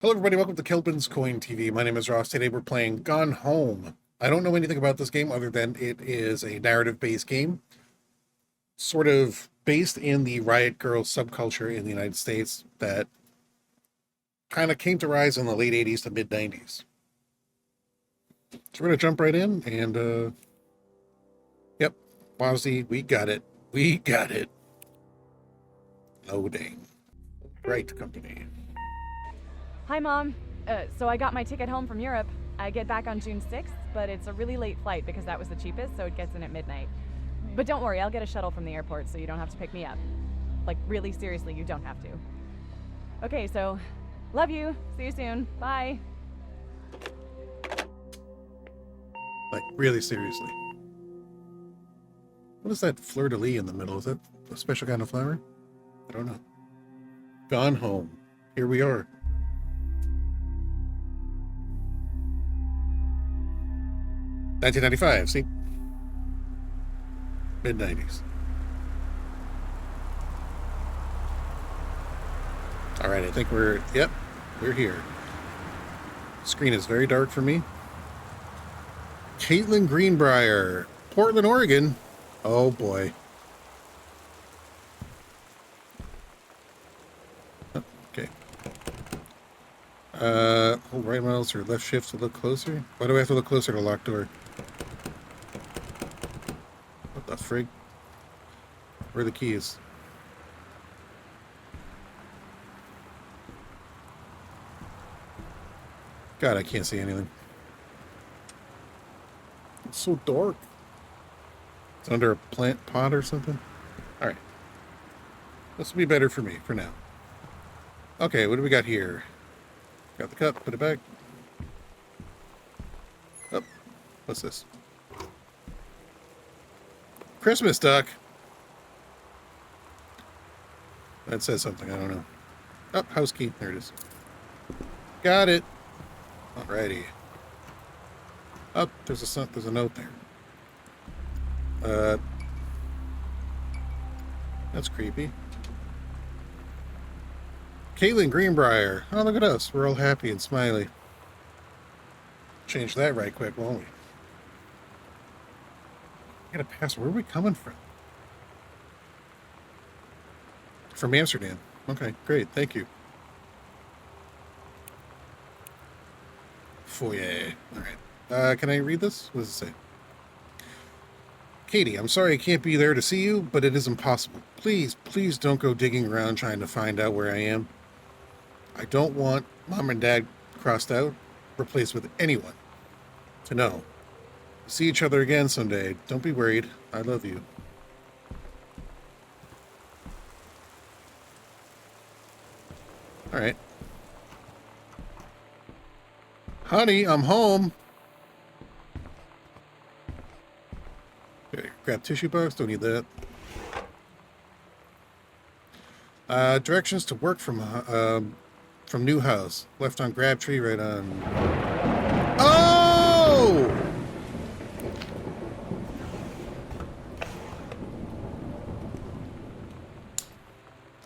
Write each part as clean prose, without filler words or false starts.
Hello everybody, welcome to Kelvin's Coin TV. My name is Ross. Today we're playing Gone Home. I don't know anything about this game other than it is a narrative-based game, sort of based in the Riot Girl subculture in the United States that kind of came to rise in the late 80s to mid 90s. So we're going to jump right in and, yep, Wowsy, we got it. We got it. Loading. Right company. Hi, Mom. So I got my ticket home from Europe. I get back on June 6th, but it's a really late flight because that was the cheapest, so it gets in at midnight. But don't worry, I'll get a shuttle from the airport so you don't have to pick me up. Like, really, seriously, you don't have to. Okay, so, love you. See you soon. Bye. Like, really seriously. What is that fleur-de-lis in the middle? Is that a special kind of flower? I don't know. Gone Home. Here we are. 1995, see? Mid-90s. Alright, I think we're here. Screen is very dark for me. Caitlin Greenbrier, Portland, Oregon. Oh boy. Oh, okay. Hold right mouse or left shift to look closer? Why do I have to look closer to lock door? What the frig? Where are the keys? God, I can't see anything. It's so dark. It's under a plant pot or something? Alright. This will be better for me for now. Okay, what do we got here? Got the cup, put it back. Oh, what's this? Christmas duck. That says something, I don't know. Oh, house key. There it is. Got it. Alrighty. Oh, there's a note there. That's creepy. Caitlin Greenbrier. Oh, look at us. We're all happy and smiley. Change that right quick, won't we? I gotta pass. Where are we coming from? From Amsterdam. Okay, great. Thank you. Foyer. Alright. Can I read this? What does it say? Katie, I'm sorry I can't be there to see you, but it is impossible. Please, please don't go digging around trying to find out where I am. I don't want Mom and Dad crossed out, replaced with anyone to know. See each other again someday. Don't be worried. I love you. Alright. Honey, I'm home. Okay, grab tissue box. Don't need that. Directions to work from new house. Left on grab tree, right on. Oh!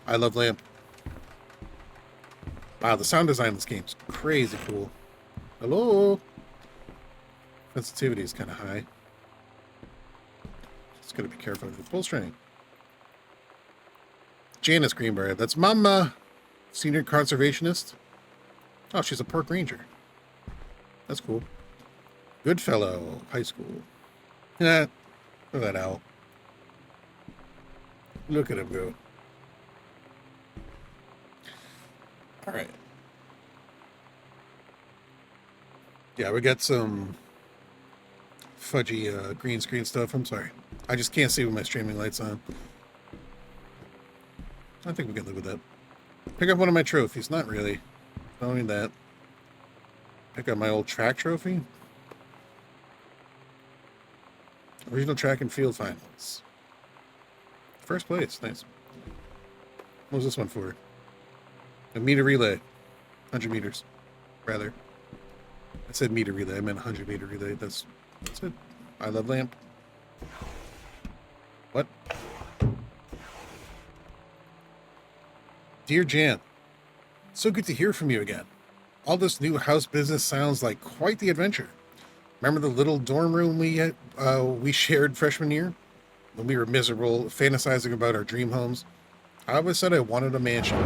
I love lamp. Wow, the sound design in this game is crazy cool. Hello? Sensitivity is kind of high. Just gotta be careful with the pull string. Janice Greenbrier, that's Mama. Senior conservationist. Oh, she's a park ranger. That's cool. Goodfellow, high school. Yeah, look at that owl. Look at him go. Alright. Yeah, we got some fudgy green screen stuff. I'm sorry. I just can't see with my streaming lights on. I think we can live with that. Pick up one of my trophies. Not really. Don't need that. Pick up my old track trophy. Original track and field finals. First place. Nice. What was this one for? A meter relay. 100 meters. Rather. I said meter relay. I meant 100 meter relay. That's it. I love lamp. What? Dear Jan, so good to hear from you again. All this new house business sounds like quite the adventure. Remember the little dorm room we shared freshman year? When we were miserable, fantasizing about our dream homes? I always said I wanted a mansion.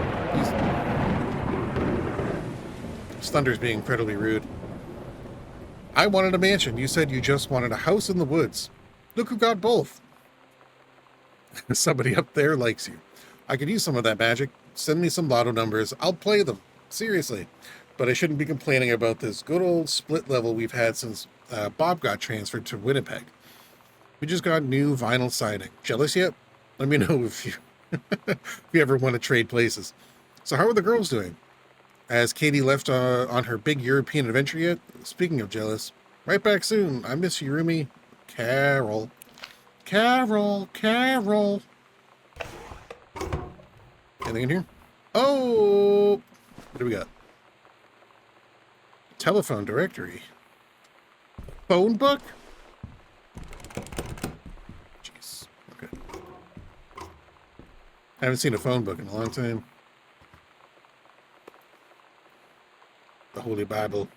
Thunder's being incredibly rude. I wanted a mansion. You said you just wanted a house in the woods. Look who got both. Somebody up there likes you. I could use some of that magic. Send me some lotto numbers. I'll play them. Seriously. But I shouldn't be complaining about this good old split level we've had since Bob got transferred to Winnipeg. We just got new vinyl siding. Jealous yet? Let me know if you if you ever want to trade places. So how are the girls doing? Has Katie left on her big European adventure yet? Speaking of jealous, right back soon. I miss you, Rumi. Carol. Carol. Carol. Anything in here? Oh! What do we got? Telephone directory. Phone book? Jeez. Okay. I haven't seen a phone book in a long time. The Holy Bible.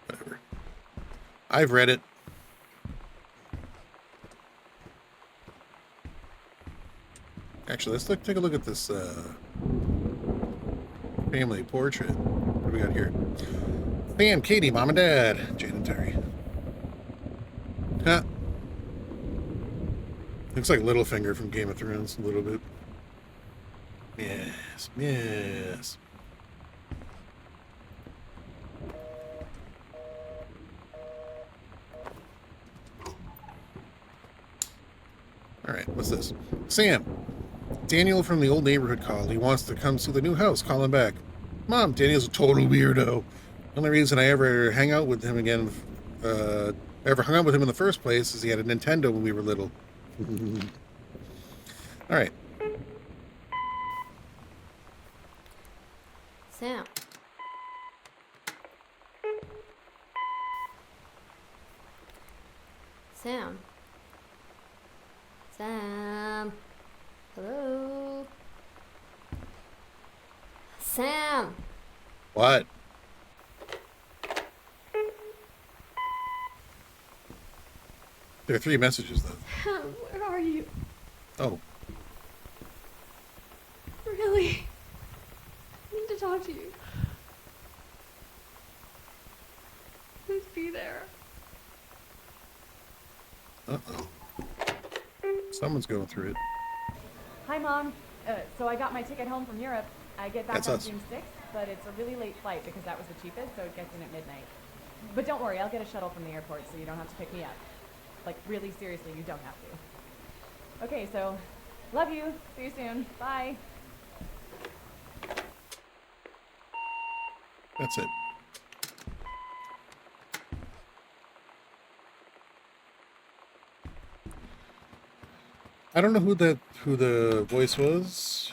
Whatever. I've read it. Actually, let's take a look at this family portrait. What do we got here? Sam, Katie, Mom and Dad, Jane and Terry. Huh. Looks like Littlefinger from Game of Thrones a little bit. Yes, yes. All right, what's this? Sam, Daniel from the old neighborhood called. He wants to come see the new house. Call him back. Mom, Daniel's a total weirdo. The only reason I ever hung out with him in the first place is he had a Nintendo when we were little. All right. Sam. Sam. Sam. Hello. Sam. What? There are 3 messages, though. Sam, where are you? Oh. Really? I need to talk to you. Please be there. Uh-oh. Someone's going through it. Hi, Mom. So I got my ticket home from Europe. I get back That's on us. June 6th, but it's a really late flight because that was the cheapest, so it gets in at midnight. But don't worry, I'll get a shuttle from the airport so you don't have to pick me up. Like, really seriously, you don't have to. Okay, so love you. See you soon. Bye. That's it. I don't know who the voice was.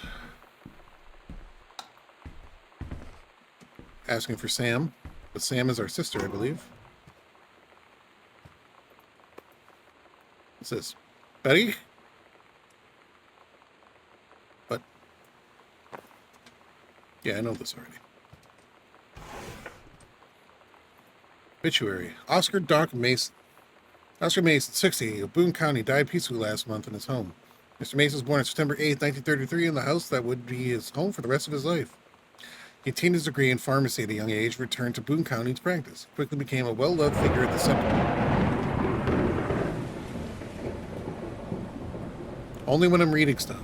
Asking for Sam, but Sam is our sister, I believe. What's this? Betty? What? Yeah, I know this already. Obituary. Oscar Mason, 60, of Boone County, died peacefully last month in his home. Mr. Mason was born on September 8, 1933, in the house that would be his home for the rest of his life. He attained his degree in pharmacy at a young age, returned to Boone County to practice. Quickly became a well-loved figure at the center. Only when I'm reading stuff.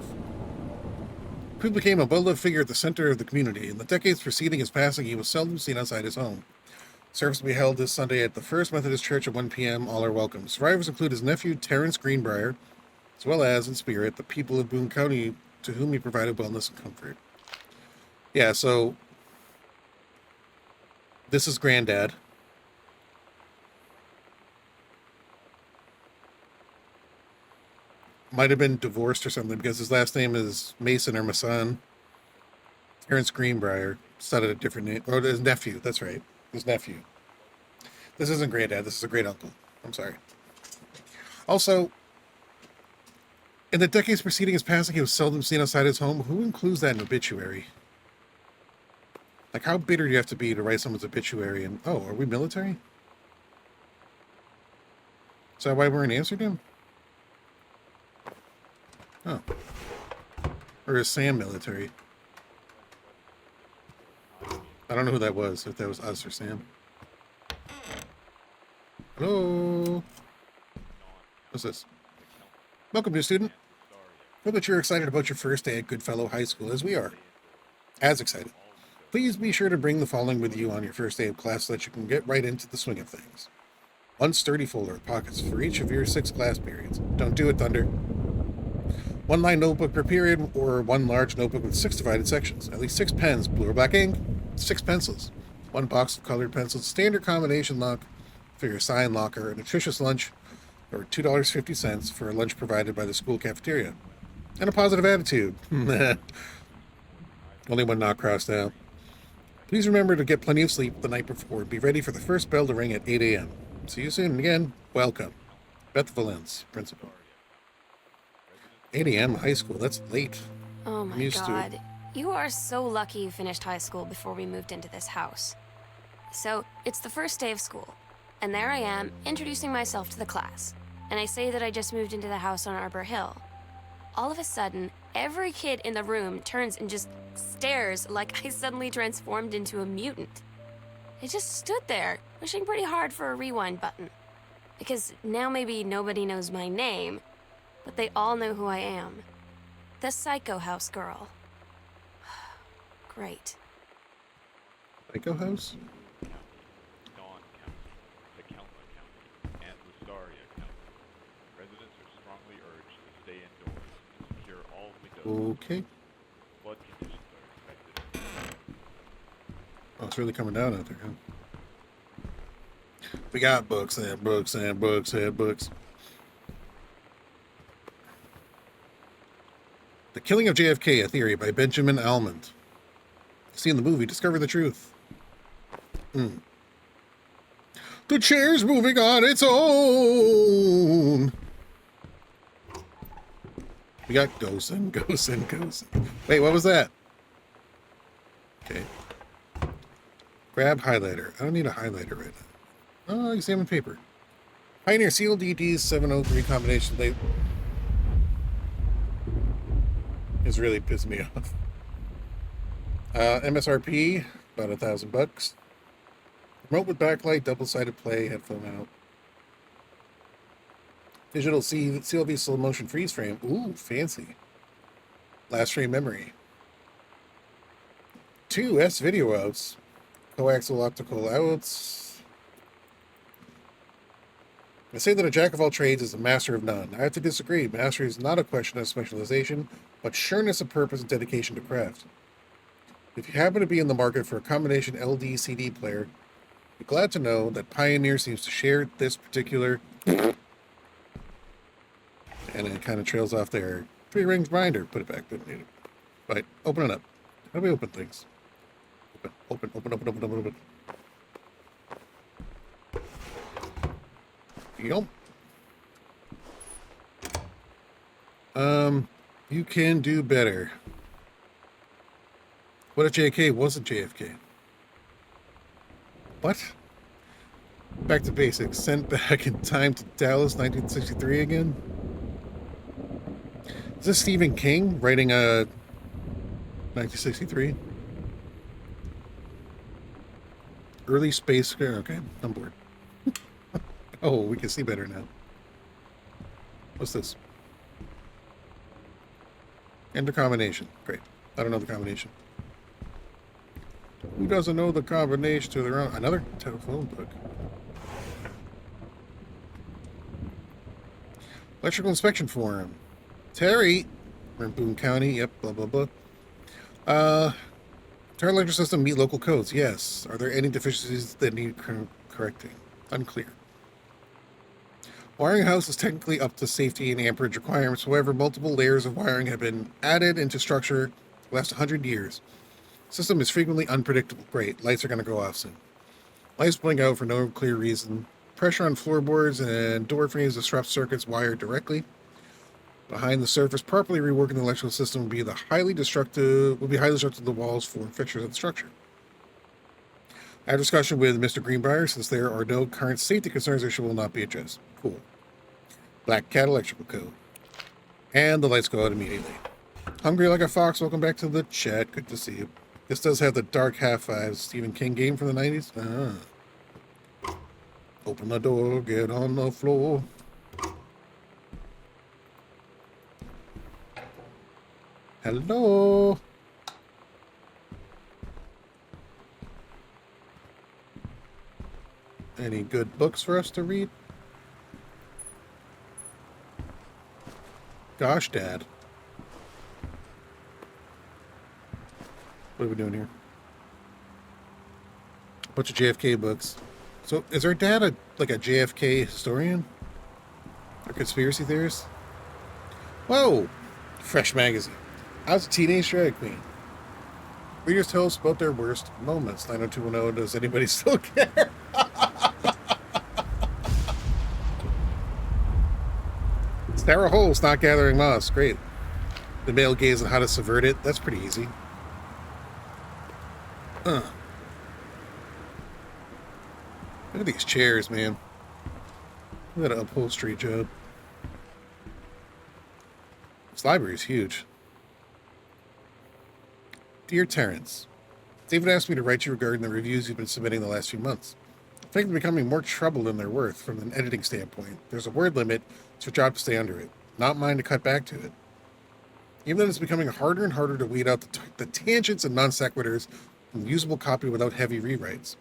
Quickly became a well-loved figure at the center of the community. In the decades preceding his passing, he was seldom seen outside his home. Service will be held this Sunday at the First Methodist Church at 1 p.m. All are welcome. Survivors include his nephew, Terrence Greenbrier, as well as, in spirit, the people of Boone County to whom he provided wellness and comfort. Yeah, so this is Granddad. Might have been divorced or something because his last name is Mason or Mason. Terrence Greenbrier started a different name. Oh, his nephew. That's right. His nephew. This isn't Granddad. This is a great uncle. I'm sorry. Also, in the decades preceding his passing, he was seldom seen outside his home. Who includes that in obituary? Like, how bitter do you have to be to write someone's obituary? And oh, are we military? Is that why we're in Amsterdam? Oh. Or is Sam military? I don't know who that was, if that was us or Sam. Hello? What's this? Welcome, new student. Hope that you're excited about your first day at Goodfellow High School, as we are. As excited. Please be sure to bring the following with you on your first day of class so that you can get right into the swing of things. One sturdy folder of pockets for each of your 6 class periods. Don't do it, Thunder. One line notebook per period, or one large notebook with 6 divided sections. At least 6 pens, blue or black ink, 6 pencils. 1 box of colored pencils, standard combination lock for your sign locker, a nutritious lunch, or $2.50 for a lunch provided by the school cafeteria. And a positive attitude. Only one not crossed out. Please remember to get plenty of sleep the night before and be ready for the first bell to ring at 8 a.m. See you soon, and again, welcome. Beth Valence, principal. 8 a.m. high school, that's late. Oh my God. You are so lucky you finished high school before we moved into this house. So, it's the first day of school, and there I am, introducing myself to the class. And I say that I just moved into the house on Arbor Hill. All of a sudden, every kid in the room turns and just stares like I suddenly transformed into a mutant. I just stood there, wishing pretty hard for a rewind button. Because now maybe nobody knows my name, but they all know who I am. The Psycho House girl. Great. Psycho House? Dawn County, Tacoma County, and Lustaria County. Residents are strongly urged to stay indoors and secure all windows. Okay. Flood conditions are expected. Oh, it's really coming down out there, huh? We got books and books and books and books. The Killing of JFK, a Theory by Benjamin Almond. See in the movie, discover the truth. The chair's moving on its own. We got ghosts and ghosts and ghosts. Wait, what was that? Okay. Grab highlighter. I don't need a highlighter right now. Oh, examine paper. Pioneer CLDD 703 combination. They is really pissing me off. MSRP about $1,000. Remote with backlight, double-sided play, headphone out. Digital CLV slow motion freeze frame. Ooh, fancy. Last frame memory. 2 S video outs. Coaxial optical outs. I say that a jack of all trades is a master of none. I have to disagree. Mastery is not a question of specialization, but sureness of purpose and dedication to craft. If you happen to be in the market for a combination LD CD player, be glad to know that Pioneer seems to share this particular. And it kind of trails off there. 3 rings binder. Put it back. Didn't need it. Right. Open it up. How do we open things? Open. Yep. You can do better. What if JFK wasn't JFK? What? Back to basics. Sent back in time to Dallas, 1963 again? Is this Stephen King writing 1963? Early space. Okay, I'm bored. Oh, we can see better now. What's this? Enter combination. Great. I don't know the combination. Who doesn't know the combination to their own? Another telephone book. Electrical inspection form. Terry. We're in Boone County. Yep, blah, blah, blah. Does our electric system meet local codes? Yes. Are there any deficiencies that need correcting? Unclear. Wiring house is technically up to safety and amperage requirements. However, multiple layers of wiring have been added into structure the last 100 years. System is frequently unpredictable. Great. Lights are going to go off soon. Lights blink out for no clear reason. Pressure on floorboards and door frames disrupts circuits wired directly. Behind the surface, properly reworking the electrical system would be highly destructive to the walls, floor, and fixtures of the structure. After discussion with Mr. Greenbrier, since there are no current safety concerns, issue will not be addressed. Cool. Black Cat Electrical Code. And the lights go out immediately. Hungry like a fox, welcome back to the chat. Good to see you. This does have the dark half-eyes Stephen King game from the 90s. Open the door, get on the floor. Hello. Any good books for us to read? Gosh, Dad. What are we doing here? A bunch of JFK books. So, is our dad like a JFK historian? Or conspiracy theorist? Whoa! Fresh magazine. I was a teenage drag queen. Readers tell us about their worst moments. 90210, does anybody still care? Sarah Hole's not gathering moss. Great. The male gaze on how to subvert it. That's pretty easy. Look at these chairs, man. Look at that upholstery job. This library is huge. Dear Terrence, David asked me to write you regarding the reviews you've been submitting the last few months. I think they're becoming more trouble than they're worth from an editing standpoint. There's a word limit. It's your job to stay under it. Not mine to cut back to it. Even though it's becoming harder and harder to weed out the tangents and non sequiturs from usable copy without heavy rewrites.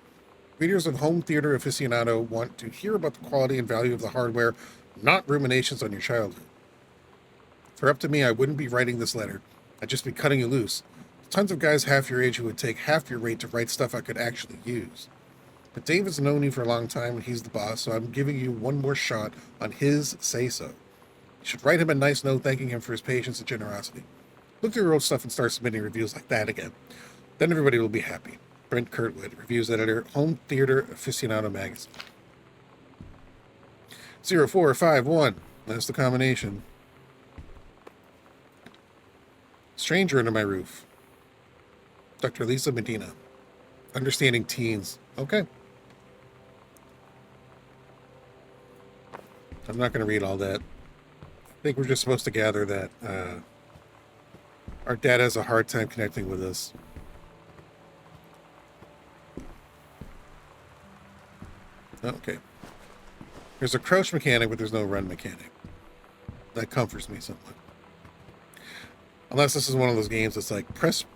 Readers of Home Theater Aficionado want to hear about the quality and value of the hardware, not ruminations on your childhood. If it were up to me, I wouldn't be writing this letter. I'd just be cutting you loose. There's tons of guys half your age who would take half your rate to write stuff I could actually use. But David's known you for a long time and he's the boss, so I'm giving you one more shot on his say-so. You should write him a nice note thanking him for his patience and generosity. Look through your old stuff and start submitting reviews like that again. Then everybody will be happy. Brent Kurtwood, reviews editor, Home Theater Aficionado magazine. 0451, that's the combination. Stranger under my roof. Dr. Lisa Medina. Understanding teens. Okay. I'm not going to read all that. I think we're just supposed to gather that our dad has a hard time connecting with us. Okay. There's a crouch mechanic, but there's no run mechanic. That comforts me somewhat. Unless this is one of those games that's like, press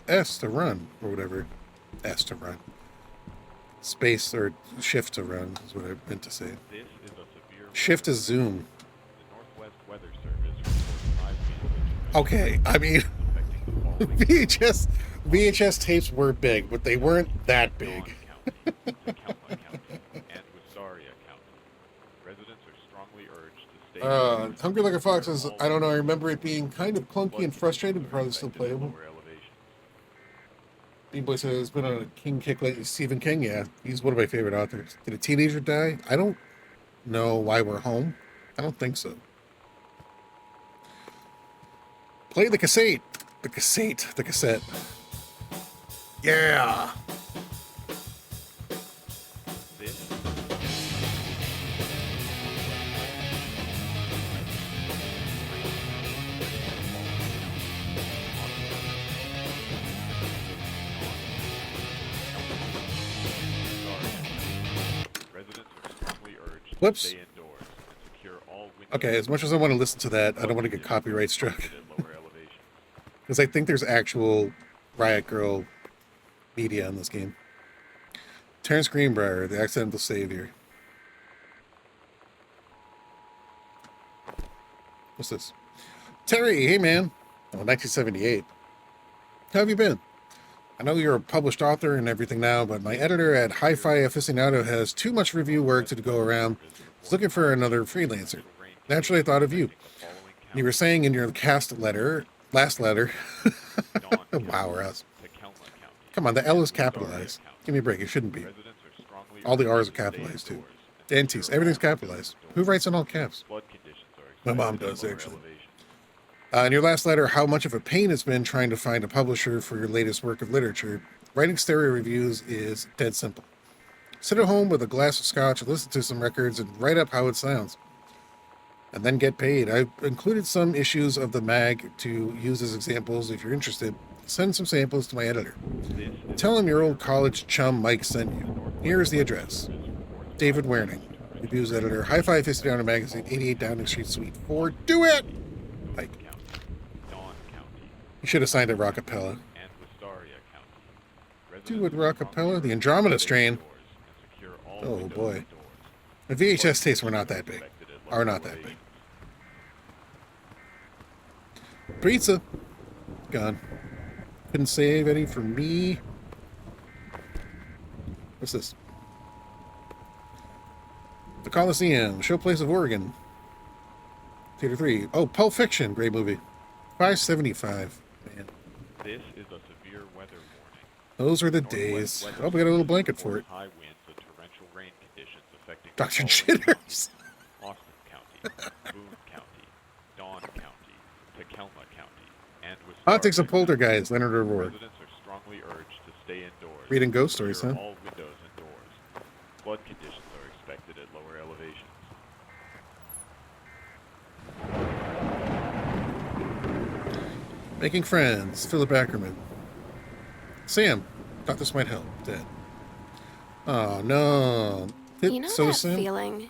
S to run, or whatever. S to run. Space or shift to run is what I meant to say. This is a severe Shift is zoom. The Northwest Weather Service reports 5 feet of Okay, I mean, affecting the following VHS tapes were big, but they weren't that Dawn big. County, Tacoma County, and Wistaria County. Residents are strongly urged to stay indoors. Hungry Like a Fox says, All I don't know, I remember it being kind of clunky flood and frustrating, but probably conditions still are expected at playable. lower elevations. Bean Boy says, been on a King kick lately. Stephen King, yeah, he's one of my favorite authors. Did a teenager die? I don't know why we're home. I don't think so. Play the cassette. The cassette. Yeah. This residents are strongly urged Whoops. to stay indoors and secure all windows Okay, as much as I want to listen to that, I don't want to get copyright struck. at lower elevations. Because I think there's actual Riot Girl media in this game. Terrence Greenbrier, the accidental savior. What's this? Terry, hey man. Oh, 1978. How have you been? I know you're a published author and everything now, but my editor at Hi-Fi Aficionado has too much review work to go around. He's looking for another freelancer. Naturally, I thought of you. You were saying in your last letter, wow, Ross. Come on, the L is capitalized. Give me a break, it shouldn't be. All the R's are capitalized too. The NTs, everything's capitalized. Who writes in all caps? My mom does, actually. In your last letter, how much of a pain it's been trying to find a publisher for your latest work of literature. Writing stereo reviews is dead simple. Sit at home with a glass of scotch, listen to some records, and write up how it sounds. And then get paid. I've included some issues of the mag to use as examples if you're interested. Send some samples to my editor. Tell him your old college chum Mike sent you. Here is the address. David Werning, reviews editor, Hi-Fi 50 Downer Magazine, 88 Downing Street, Suite 4. Do it! Mike. You should have signed it Rockapella. Do it Rockapella? The Andromeda strain. Oh boy. The VHS tapes were not that big. Are not that big. Pizza. Gone. Couldn't save any for me. What's this? The Coliseum, Showplace of Oregon. Theater 3. Oh, Pulp Fiction, great movie. $5.75. Man. This is a severe weather warning. Those were the days. Oh, we got a little blanket for it. High winds and torrential rain conditions affecting Dr. Chitters. Austin County, Boone County, Dawn County, Tacoma County, and Wisconsin. Politics of Poltergeist, Leonard O'Rourke. Residents are strongly urged to stay indoors. Reading ghost stories, Secure huh? all windows and doors. Flood conditions are expected at lower elevations. Making friends, Philip Ackerman. Sam, thought this might help. Dead. Oh no. You know So that soon? feeling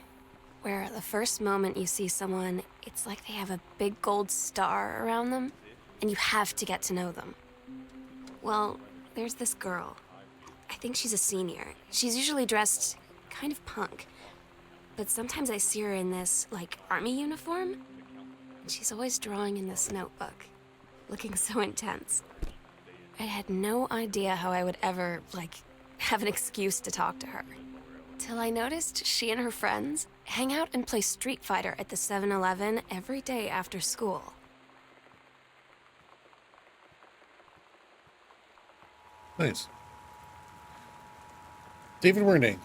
where the first moment you see someone, it's like they have a big gold star around them, and you have to get to know them. Well, there's this girl. I think she's a senior. She's usually dressed kind of punk, but sometimes I see her in this, like, army uniform, and she's always drawing in this notebook, looking so intense. I had no idea how I would ever, like, have an excuse to talk to her. Till I noticed she and her friends hang out and play Street Fighter at the 7-Eleven every day after school. Nice. David Werning.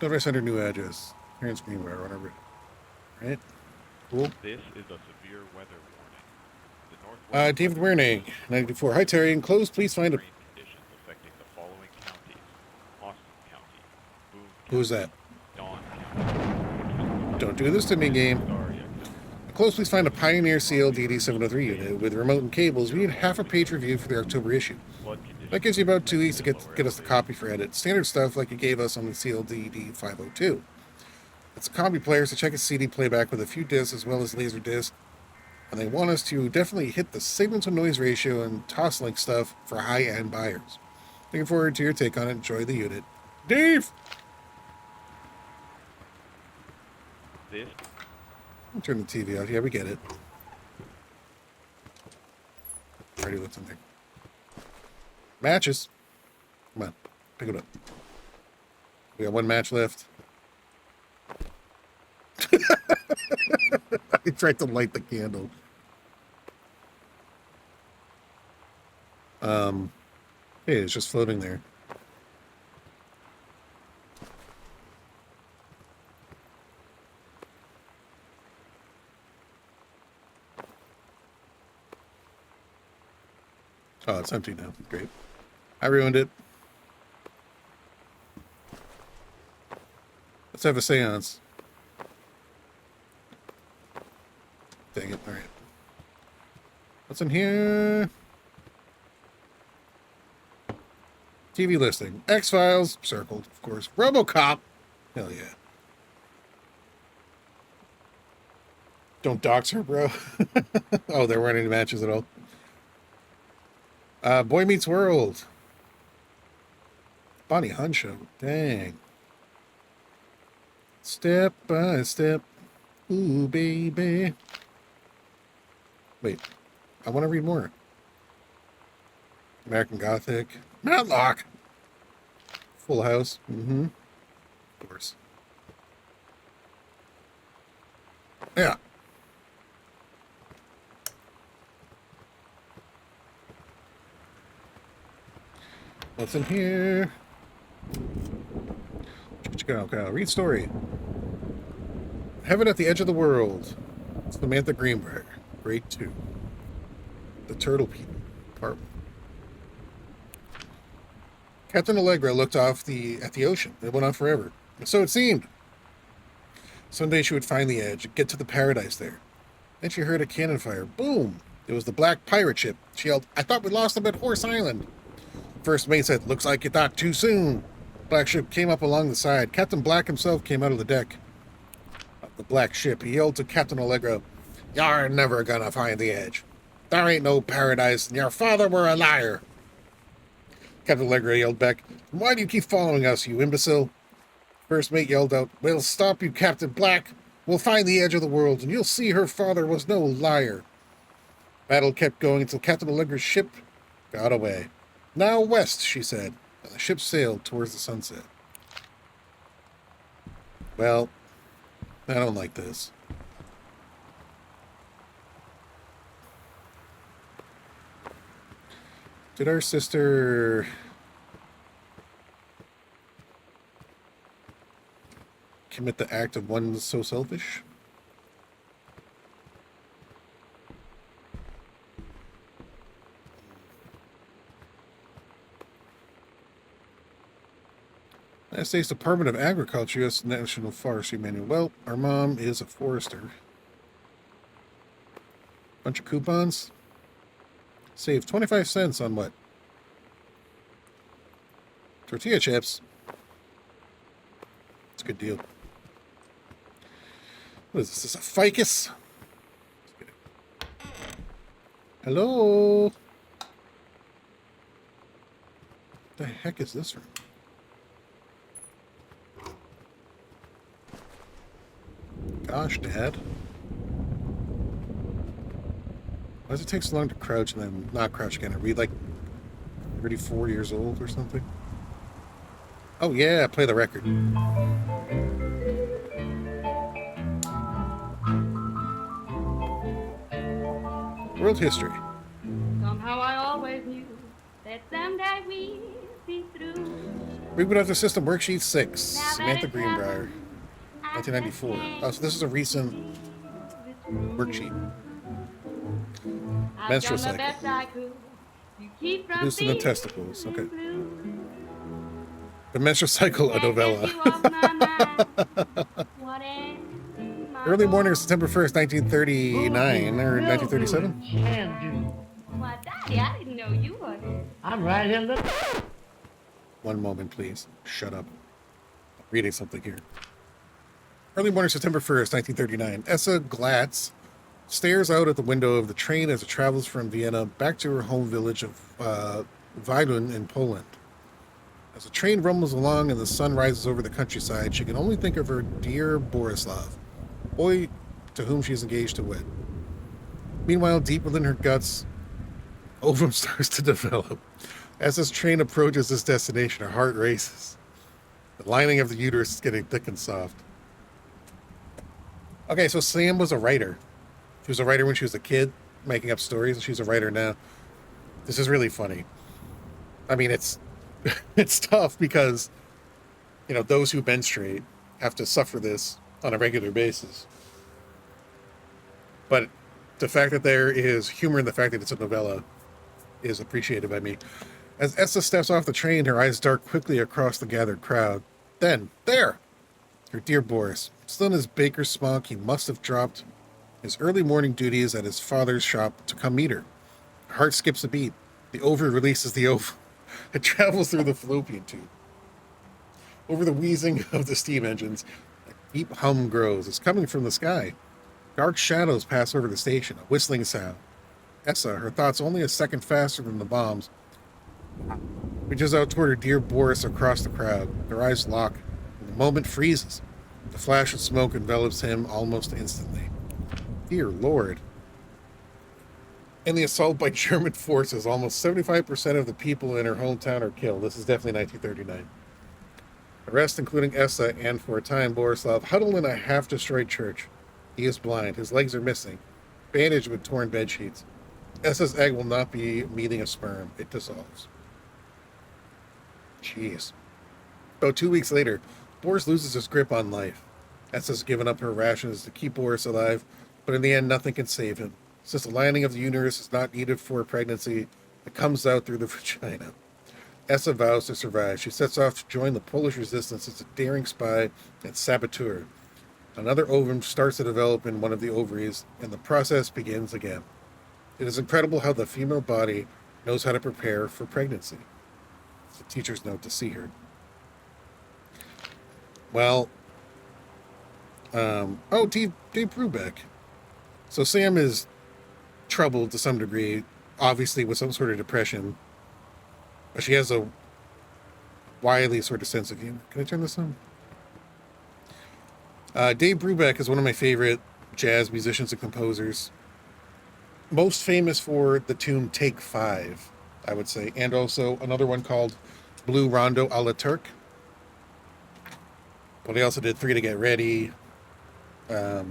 Notice under new address. Here in Screenwriter, whatever. Right? Cool. This is a severe weather warning. The northwest David Werning, 94. Hi, Terry. Enclosed, please find a... rain conditions affecting the following counties: Austin County, Boone Who's that? Dawn County, Don't do this to me, game. Astoria County. Enclosed, please find a Pioneer CLDD 703 unit with remote and cables. We need half a page review for the October issue. Flood conditions That gives you about 2 weeks to get us the copy for edit. Standard stuff like you gave us on the CLDD 502. It's a combi player, so check its CD playback with a few discs as well as laser disc. And they want us to definitely hit the signal to noise ratio and toslink stuff for high-end buyers. Looking forward to your take on it. Enjoy the unit. Dave! This I'll turn the TV off. Yeah, we get it. Already looked in there. Matches. Come on. Pick it up. We got one match left. I tried to light the candle. Hey, it's just floating there. Oh, it's empty now. Great. I ruined it. Let's have a seance. Dang it. All right. What's in here? TV listing. X-Files. Circled, of course. RoboCop. Hell yeah. Don't dox her, bro. Oh, there weren't any matches at all. Boy Meets World. Bonnie Hunt show. Dang. Step by step. Ooh, baby. Wait. I want to read more. American Gothic. Matlock. Full House. Mm-hmm. Of course. Yeah. What's in here? Go. Read story. Heaven at the Edge of the World. Samantha Greenberg. Grade 2. The Turtle People. Part 1. Captain Allegra looked off at the ocean. It went on forever. So it seemed. Someday she would find the edge and get to the paradise there. Then she heard a cannon fire. Boom! It was the black pirate ship. She yelled, "I thought we lost them at Horse Island." First mate said, "Looks like you docked too soon." Black ship came up along the side. Captain Black himself came out of the deck of the black ship. He yelled to Captain Allegra, "You're never gonna find the edge. There ain't no paradise, and your father were a liar." Captain Allegra yelled back, "Why do you keep following us, you imbecile?" First mate yelled out, "We'll stop you, Captain Black. We'll find the edge of the world, and you'll see her father was no liar." Battle kept going until Captain Allegra's ship got away. "Now west," she said, and the ship sailed towards the sunset. Well, I don't like this. Did our sister commit the act of one so selfish? United States Department of Agriculture, U.S. National Forestry Manual. Well, our mom is a forester. Bunch of coupons. Save 25 cents on what? Tortilla chips. It's a good deal. What is this? Is this a ficus? Hello? What the heck is this from? Gosh, Dad. Why does it take so long to crouch and then not crouch again? Are we like 34 years old or something? Oh yeah, play the record. World history. Somehow I always knew that someday we'd be through. Reboot after system worksheet 6. Samantha Greenbrier. 1994. Oh, so this is a recent worksheet. Menstrual cycle. Producing the testicles. Okay. The menstrual cycle, a novella. Early morning of September 1st, 1939 or 1937? Why, Daddy, I didn't know you were. I'm right here looking. One moment, please. Shut up. I'm reading something here. Early morning, September 1st, 1939. Essa Glatz stares out at the window of the train as it travels from Vienna back to her home village of Wielun in Poland. As the train rumbles along and the sun rises over the countryside, she can only think of her dear Borislav, boy to whom she is engaged to wed. Meanwhile, deep within her guts, ovum starts to develop. As this train approaches this destination, her heart races. The lining of the uterus is getting thick and soft. Okay, so Sam was a writer. She was a writer when she was a kid, making up stories, and she's a writer now. This is really funny. I mean, it's it's tough because, you know, those who menstruate have to suffer this on a regular basis. But the fact that there is humor in the fact that it's a novella is appreciated by me. As Essa steps off the train, her eyes dart quickly across the gathered crowd. Then, there! Her dear Boris. Still in his baker's smock, he must have dropped his early morning duties at his father's shop to come meet her. Her heart skips a beat. The ovum releases the ovum. It travels through the fallopian tube. Over the wheezing of the steam engines, a deep hum grows. It's coming from the sky. Dark shadows pass over the station, a whistling sound. Essa, her thoughts only a second faster than the bombs, reaches out toward her dear Boris across the crowd. Their eyes lock, and the moment freezes. The flash of smoke envelops him almost instantly. Dear Lord. In the assault by German forces, almost 75% of the people in her hometown are killed. This is definitely 1939. The rest, including Essa and, for a time, Borislav, huddle in a half-destroyed church. He is blind. His legs are missing, bandaged with torn bedsheets. Essa's egg will not be meeting a sperm. It dissolves. Jeez. About 2 weeks later, Boris loses his grip on life. Essa's given up her rations to keep Boris alive, but in the end, nothing can save him. Since the lining of the uterus is not needed for a pregnancy, it comes out through the vagina. Essa vows to survive. She sets off to join the Polish resistance as a daring spy and saboteur. Another ovum starts to develop in one of the ovaries, and the process begins again. It is incredible how the female body knows how to prepare for pregnancy. It's a teacher's note to see her. Well, Dave Brubeck. So Sam is troubled to some degree, obviously with some sort of depression. But she has a wily sort of sense of humor. Can I turn this on? Dave Brubeck is one of my favorite jazz musicians and composers. Most famous for the tune Take 5, I would say. And also another one called Blue Rondo a la Turk. But he also did Three to Get Ready. Oh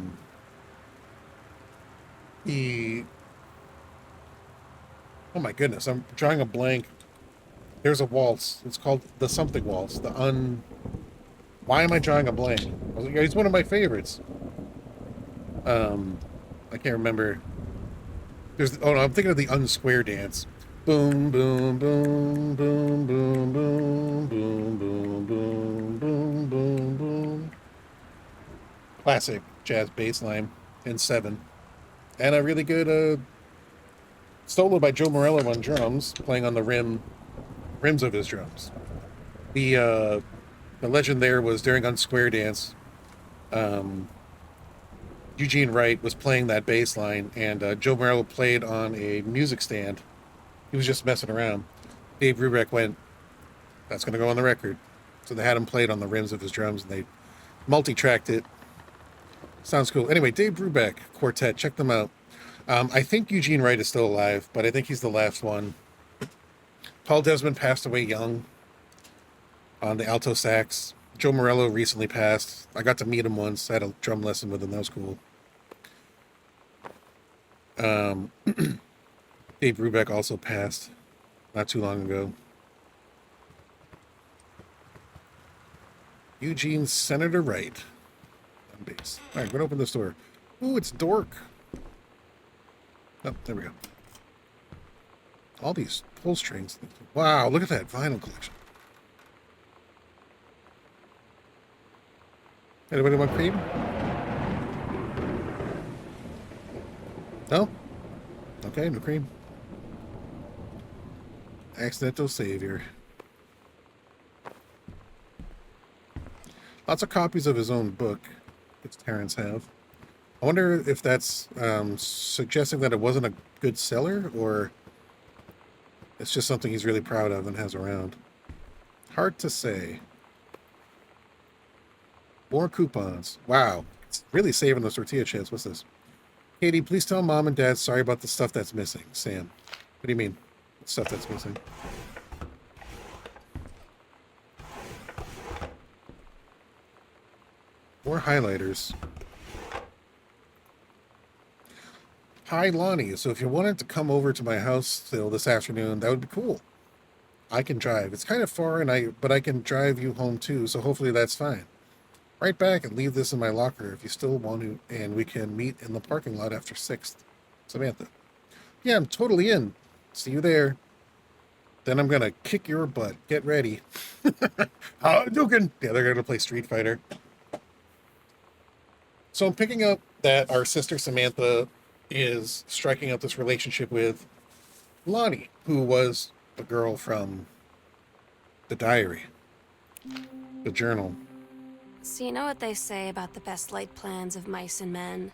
my goodness, I'm drawing a blank. There's a waltz. It's called the something waltz. Why am I drawing a blank? He's one of my favorites. I can't remember. I'm thinking of the unsquare dance. Boom, boom, boom, boom, boom, boom, boom, boom, boom, boom, boom, boom. Classic jazz bass line in 7. And a really good solo by Joe Morello on drums, playing on the rims of his drums. The legend there was during Unsquare Dance, Eugene Wright was playing that bass line, and Joe Morello played on a music stand. He was just messing around. Dave Brubeck went, "That's going to go on the record." So they had him played on the rims of his drums, and they multi-tracked it. Sounds cool. Anyway, Dave Brubeck Quartet, check them out. I think Eugene Wright is still alive, but I think he's the last one. Paul Desmond passed away young on the alto sax. Joe Morello recently passed. I got to meet him once. I had a drum lesson with him. That was cool. Dave Brubeck also passed not too long ago. Eugene Senator Wright on bass. All right, we're going to open this door. Ooh, it's Dork. Oh, there we go. All these pull strings. Wow, look at that vinyl collection. Anybody want cream? No? Okay, no cream. Accidental Savior. Lots of copies of his own book. Its Terrence have. I wonder if that's suggesting that it wasn't a good seller, or it's just something he's really proud of and has around. Hard to say. More coupons. Wow. It's really saving those tortilla chips. What's this? Katie, please tell Mom and Dad sorry about the stuff that's missing. Sam. What do you mean? Stuff that's missing? More highlighters. Hi, Lonnie. So if you wanted to come over to my house still this afternoon, that would be cool. I can drive. It's kind of far, but I can drive you home too, so hopefully that's fine. Right back and leave this in my locker if you still want to, and we can meet in the parking lot after 6th. Samantha. Yeah, I'm totally in. See you there. Then I'm going to kick your butt. Get ready. Hadouken! Yeah, they're going to play Street Fighter. So I'm picking up that our sister Samantha is striking up this relationship with Lonnie, who was the girl from the diary, the journal. So you know what they say about the best laid plans of mice and men?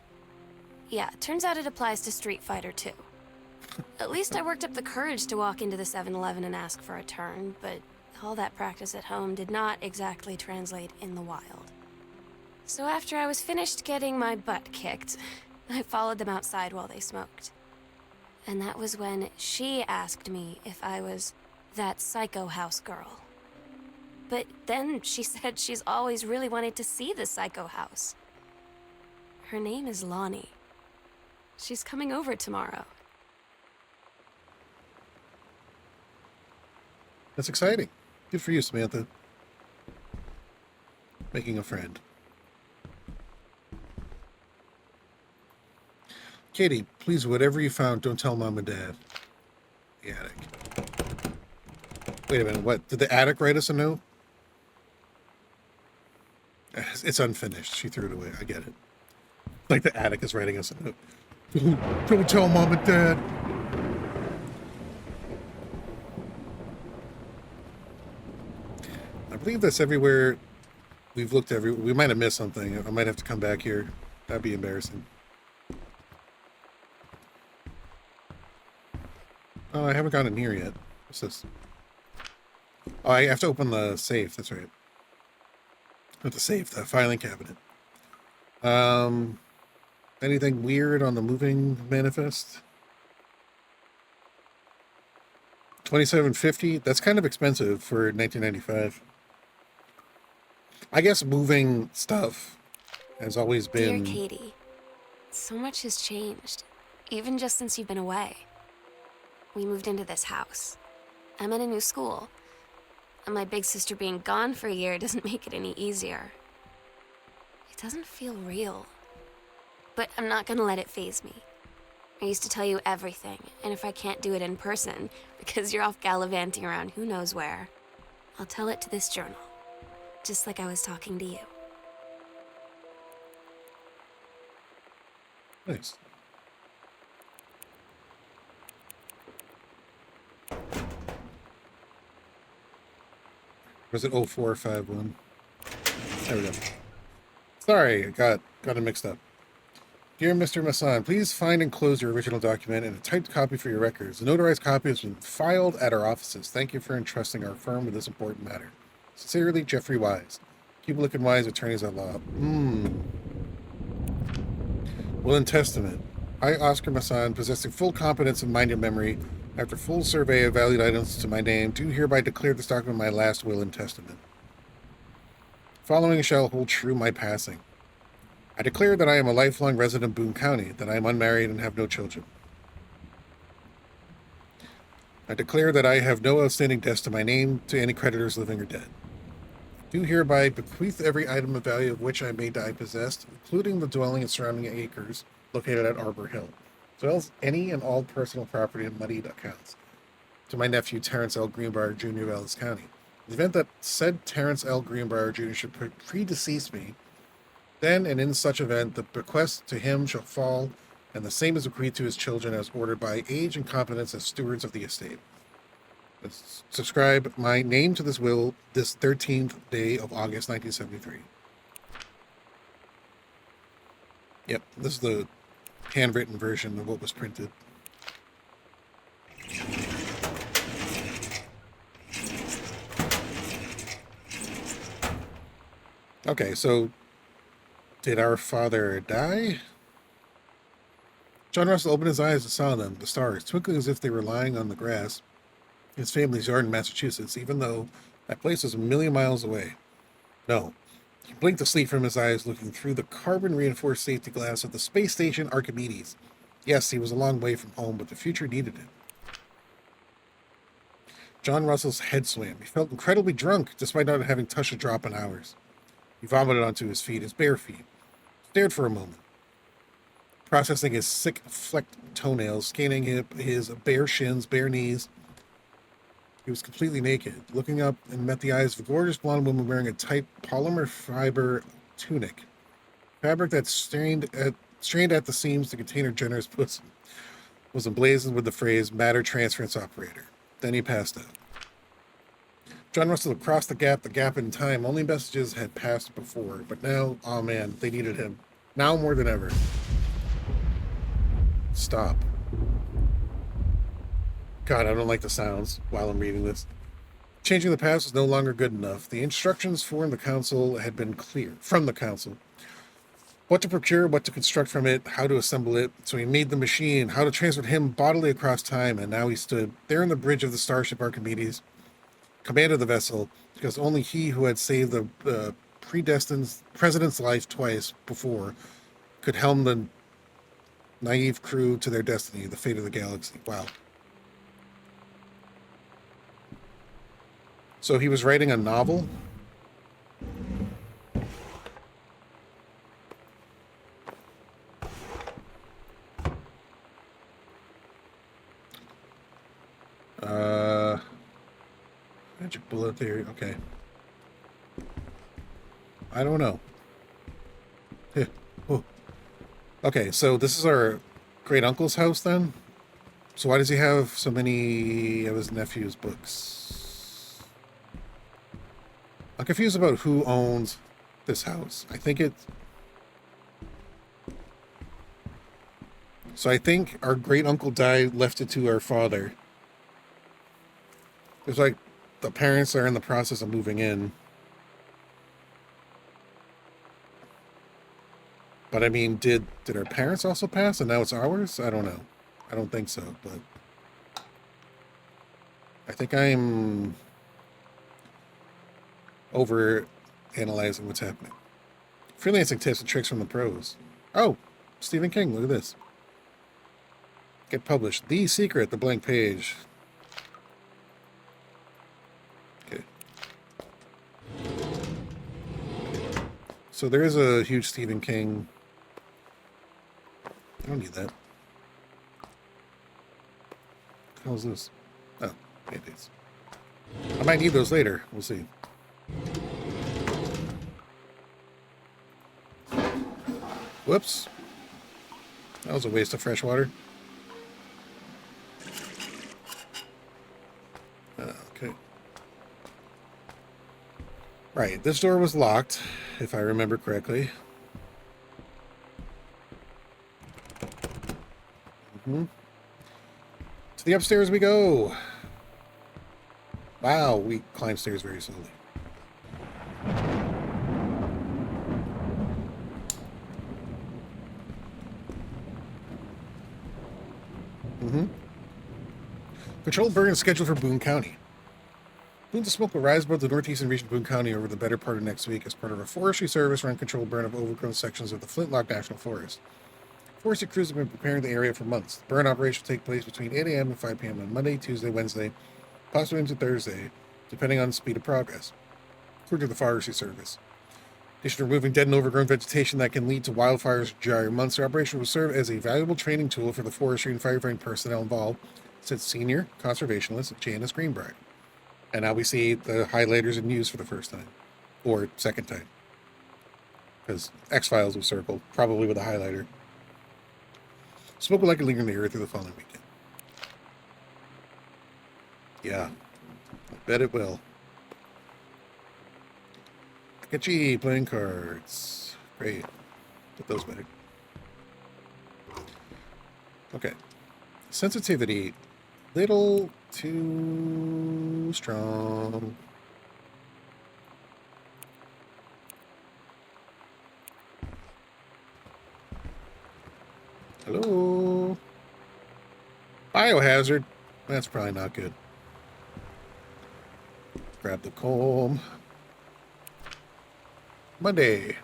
Yeah, turns out it applies to Street Fighter too. At least I worked up the courage to walk into the 7-Eleven and ask for a turn, but all that practice at home did not exactly translate in the wild. So after I was finished getting my butt kicked, I followed them outside while they smoked. And that was when she asked me if I was that psycho house girl. But then she said she's always really wanted to see the psycho house. Her name is Lonnie. She's coming over tomorrow. That's exciting. Good for you, Samantha. Making a friend. Katie, please, whatever you found, don't tell Mom and Dad. The attic. Wait a minute, what? Did the attic write us a note? It's unfinished. She threw it away. I get it. Like the attic is writing us a note. Don't tell Mom and Dad. I believe that's everywhere. We've looked everywhere. We might have missed something. I might have to come back here. That'd be embarrassing. Oh, I haven't gotten in here yet. What's this? Oh, I have to open the safe. That's right. Not the safe, the filing cabinet. Anything weird on the moving manifest? $27.50. That's kind of expensive for 1995. I guess moving stuff has always been. Dear Katie, so much has changed, even just since you've been away. We moved into this house. I'm in a new school. And my big sister being gone for a year doesn't make it any easier. It doesn't feel real. But I'm not gonna let it faze me. I used to tell you everything, and if I can't do it in person, because you're off gallivanting around who knows where, I'll tell it to this journal. Just like I was talking to you. Nice. Was it 0451? There we go. Sorry, I got it mixed up. Dear Mr. Masson, please find and close your original document and a typed copy for your records. The notarized copy has been filed at our offices. Thank you for entrusting our firm with this important matter. Sincerely, Jeffrey Wise. Keep looking wise, attorneys at law. Will and testament. I, Oscar Masson, possessing full competence of mind and memory, after full survey of valued items to my name, do hereby declare this document my last will and testament. Following shall hold true my passing. I declare that I am a lifelong resident of Boone County, that I am unmarried and have no children. I declare that I have no outstanding debts to my name to any creditors living or dead. Do hereby bequeath every item of value of which I may die possessed, including the dwelling and surrounding acres located at Arbor Hill, as well as any and all personal property and moneyed accounts, to my nephew Terrence L. Greenbrier Jr. of Ellis County. In the event that said Terrence L. Greenbrier Jr. should predecease me, then and in such event the bequest to him shall fall, and the same is bequeathed to his children as ordered by age and competence as stewards of the estate. Subscribe my name to this will this 13th day of August 1973. Yep, this is the handwritten version of what was printed. Okay, so did our father die? John Russell opened his eyes and saw them, the stars, twinkling as if they were lying on the grass. His family's yard in Massachusetts, even though that place was a million miles away. No. He blinked the sleep from his eyes, looking through the carbon-reinforced safety glass of the space station Archimedes. Yes, he was a long way from home, but the future needed him. John Russell's head swam. He felt incredibly drunk, despite not having touched a drop in hours. He vomited onto his feet, his bare feet. Stared for a moment, processing his sick, flecked toenails, scanning his bare shins, bare knees. He was completely naked, looking up and met the eyes of a gorgeous blonde woman wearing a tight polymer fiber tunic, fabric that strained at the seams to contain her generous bosom, was emblazoned with the phrase "matter transference operator." Then he passed out. John Russell crossed the gap in time. Only messages had passed before, but now, oh man, they needed him. Now more than ever. Stop. God, I don't like the sounds while I'm reading this. Changing the past was no longer good enough. The instructions from the council had been clear. What to procure, what to construct from it, how to assemble it. So he made the machine, how to transport him bodily across time, and now he stood there on the bridge of the starship Archimedes, commanded the vessel, because only he who had saved the predestined president's life twice before could helm the naive crew to their destiny, the fate of the galaxy. Wow. So he was writing a novel? theory. Okay. I don't know. Yeah. Oh. Okay, so this is our great uncle's house then? So why does he have so many of his nephew's books? I'm confused about who owns this house. I think it's... So I think our great uncle died, left it to our father. It's like the parents are in the process of moving in. But I mean, did our parents also pass and now it's ours? I don't know. I don't think so, but I think I'm over analyzing what's happening. Freelancing tips and tricks from the pros. Oh, Stephen King, look at this. Get published. The Secret, the blank page. Okay. So there is a huge Stephen King. I don't need that. What the hell is this? Oh, Band-Aids. I might need those later. We'll see. Whoops. That was a waste of fresh water. Okay. Right, this door was locked, if I remember correctly. To the upstairs we go. Wow, we climb stairs very slowly. Controlled burn is scheduled for Boone County. Plumes of smoke will rise above the northeastern region of Boone County over the better part of next week as part of a Forestry Service run controlled burn of overgrown sections of the Flintlock National Forest. Forestry crews have been preparing the area for months. The burn operation will take place between 8 a.m. and 5 p.m. on Monday, Tuesday, Wednesday, possibly into Thursday, depending on the speed of progress, according to the Forestry Service. In addition to removing dead and overgrown vegetation that can lead to wildfires during months, the operation will serve as a valuable training tool for the forestry and firefighting personnel involved, said senior conservationist Janice Greenbrier. And now we see the highlighters in use for the first time. Or second time. Because X-Files was circled, probably with a highlighter. Smoke will likely linger in the area through the following weekend. Yeah. I bet it will. Sketchy playing cards. Great. Put those back. Okay. Sensitivity. Little too strong. Hello? Biohazard. That's probably not good. Grab the comb. Monday.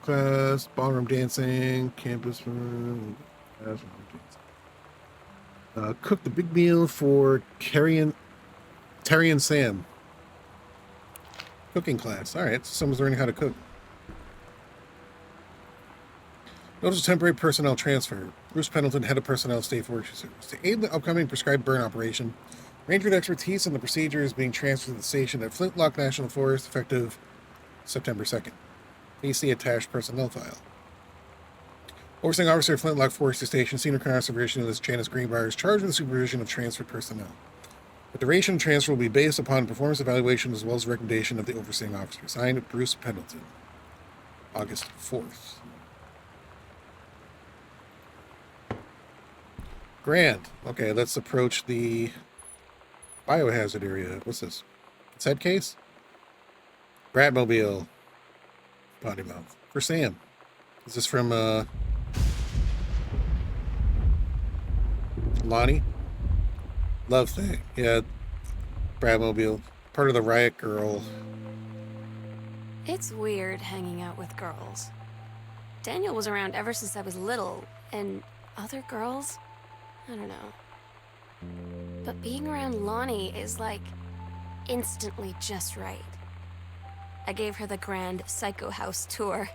Class, ballroom dancing, campus room. Cook the big meal for Terry and Sam. Cooking class. All right, so someone's learning how to cook. Notice a temporary personnel transfer. Bruce Pendleton, head of personnel, State Forestry Service. To aid the upcoming prescribed burn operation, Ranger expertise in the procedure is being transferred to the station at Flintlock National Forest effective September 2nd. Please see attached personnel file. Overseeing Officer of Flintlock Forestry Station, Senior Conservationist Janice Greenbrier is charged with the supervision of transferred personnel. The duration of transfer will be based upon performance evaluation as well as recommendation of the overseeing officer. Signed, Bruce Pendleton. August 4th. Grand. Okay, let's approach the biohazard area. What's this? It's head case? Bratmobile. Potty mouth. For Sam. Is this from, Lonnie? Love thing. Yeah. Bratmobile. Part of the Riot Girl. It's weird hanging out with girls. Daniel was around ever since I was little, and other girls? I don't know. But being around Lonnie is like instantly just right. I gave her the grand Psycho House tour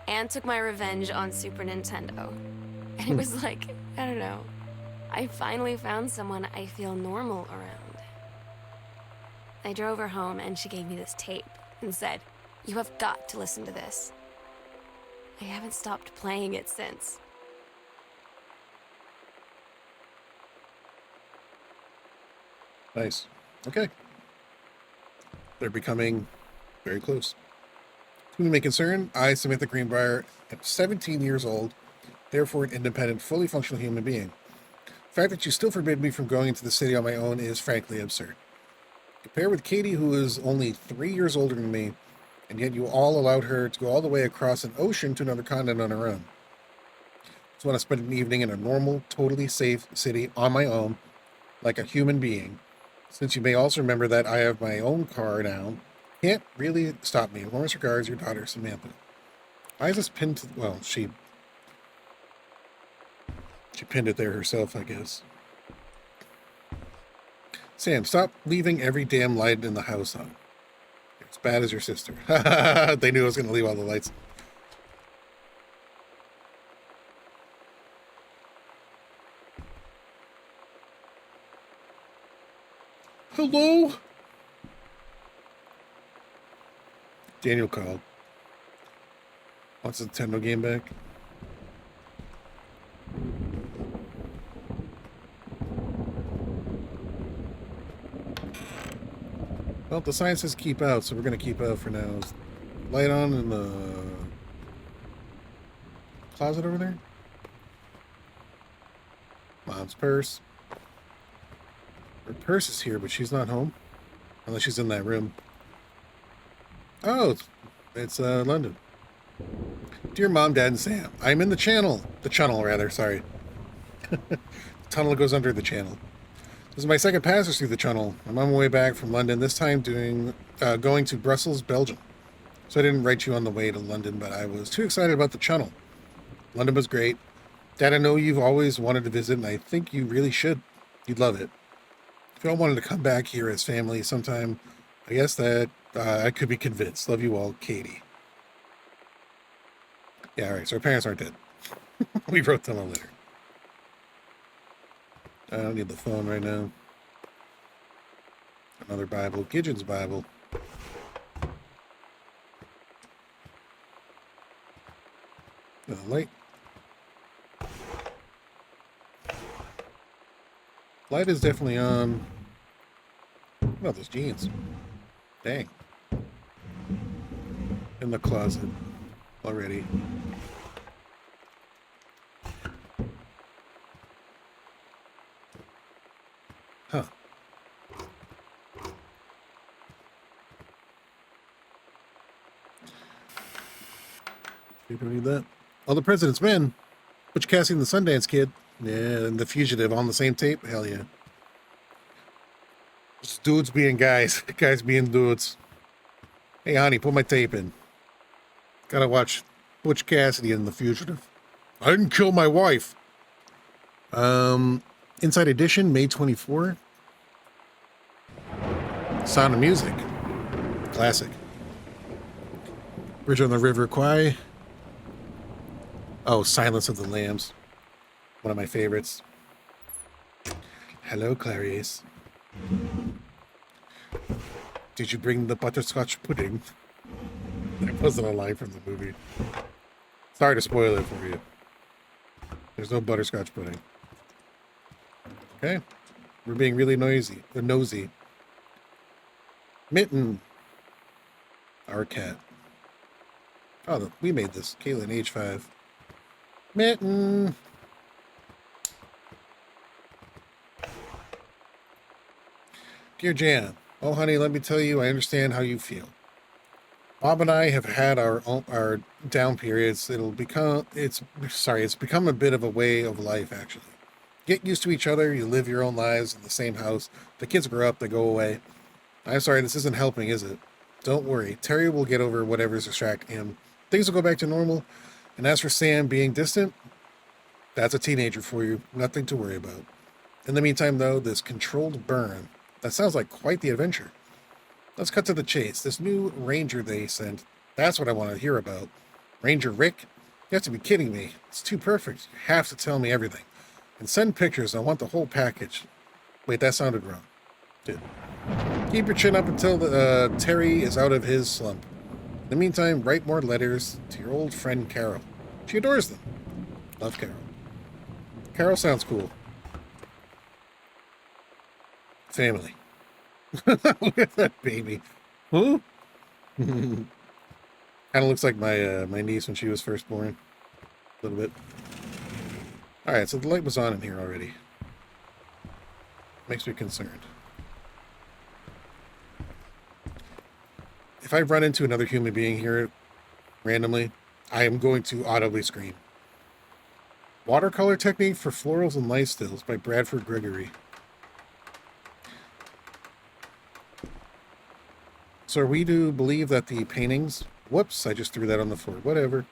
and took my revenge on Super Nintendo. And it was like, I don't know. I finally found someone I feel normal around. I drove her home and she gave me this tape and said, "You have got to listen to this." I haven't stopped playing it since. Nice. Okay. They're becoming very close. Who may concern, I, Samantha Greenbrier, am 17 years old, therefore an independent, fully functional human being. The fact that you still forbid me from going into the city on my own is frankly absurd. Compare with Katie, who is only 3 years older than me, and yet you all allowed her to go all the way across an ocean to another continent on her own. I just want to spend an evening in a normal, totally safe city on my own, like a human being. Since you may also remember that I have my own car now, can't really stop me. Warmest regards, your daughter, Samantha. Why is this pinned to... Well, she pinned it there herself, I guess. Sam, stop leaving every damn light in the house on. You're as bad as your sister. They knew I was going to leave all the lights. Hello? Daniel called. Wants the Nintendo game back. Well, the sign says keep out, so we're going to keep out for now. Is light on in the closet over there? Mom's purse. Her purse is here, but she's not home. Unless she's in that room. Oh, it's London. Dear Mom, Dad, and Sam, I'm in the channel. The channel, rather, sorry. The tunnel goes under the channel. This is my second passage through the tunnel. I'm on my way back from London, this time going to Brussels, Belgium. So I didn't write you on the way to London, but I was too excited about the tunnel. London was great. Dad, I know you've always wanted to visit, and I think you really should. You'd love it. If you all wanted to come back here as family sometime, I guess that I could be convinced. Love you all, Katie. Yeah, all right, so our parents aren't dead. We wrote them a letter. I don't need the phone right now. Another Bible. Gideon's Bible. Light. Light is definitely on. What about those jeans? Dang. In the closet. Already. Huh. You don't need that. Oh, the President's Men. Butch Cassidy and the Sundance Kid. Yeah, and The Fugitive on the same tape. Hell yeah. Just dudes being guys. Guys being dudes. Hey, honey, put my tape in. Gotta watch Butch Cassidy and The Fugitive. I didn't kill my wife. Inside Edition, May 24. Sound of Music. Classic. Bridge on the River Kwai. Oh, Silence of the Lambs. One of my favorites. Hello, Clarice. Did you bring the butterscotch pudding? That wasn't a line from the movie. Sorry to spoil it for you. There's no butterscotch pudding. Okay. We're being really nosy. Mitten. Our cat. Oh, we made this. Caitlin, age 5. Mitten. Dear Jan, oh honey, let me tell you, I understand how you feel. Bob and I have had our down periods. It's become a bit of a way of life, actually. Get used to each other, you live your own lives in the same house. The kids grow up, they go away. I'm sorry, this isn't helping, is it? Don't worry, Terry will get over whatever's distracting him. Things will go back to normal. And as for Sam being distant, that's a teenager for you. Nothing to worry about. In the meantime, though, this controlled burn, that sounds like quite the adventure. Let's cut to the chase. This new ranger they sent, that's what I want to hear about. Ranger Rick? You have to be kidding me. It's too perfect. You have to tell me everything. And send pictures. I want the whole package. Wait, that sounded wrong. Good. Keep your chin up until Terry is out of his slump. In the meantime, write more letters to your old friend Carol. She adores them. Love Carol. Carol sounds cool. Family. Look at that baby. Huh? Kind of looks like my niece when she was first born. A little bit. Alright, so the light was on in here already. Makes me concerned. If I run into another human being here randomly, I am going to audibly scream. Watercolor Technique for Florals and Life Stills by Bradford Gregory. So are we to believe that the paintings... Whoops, I just threw that on the floor. Whatever.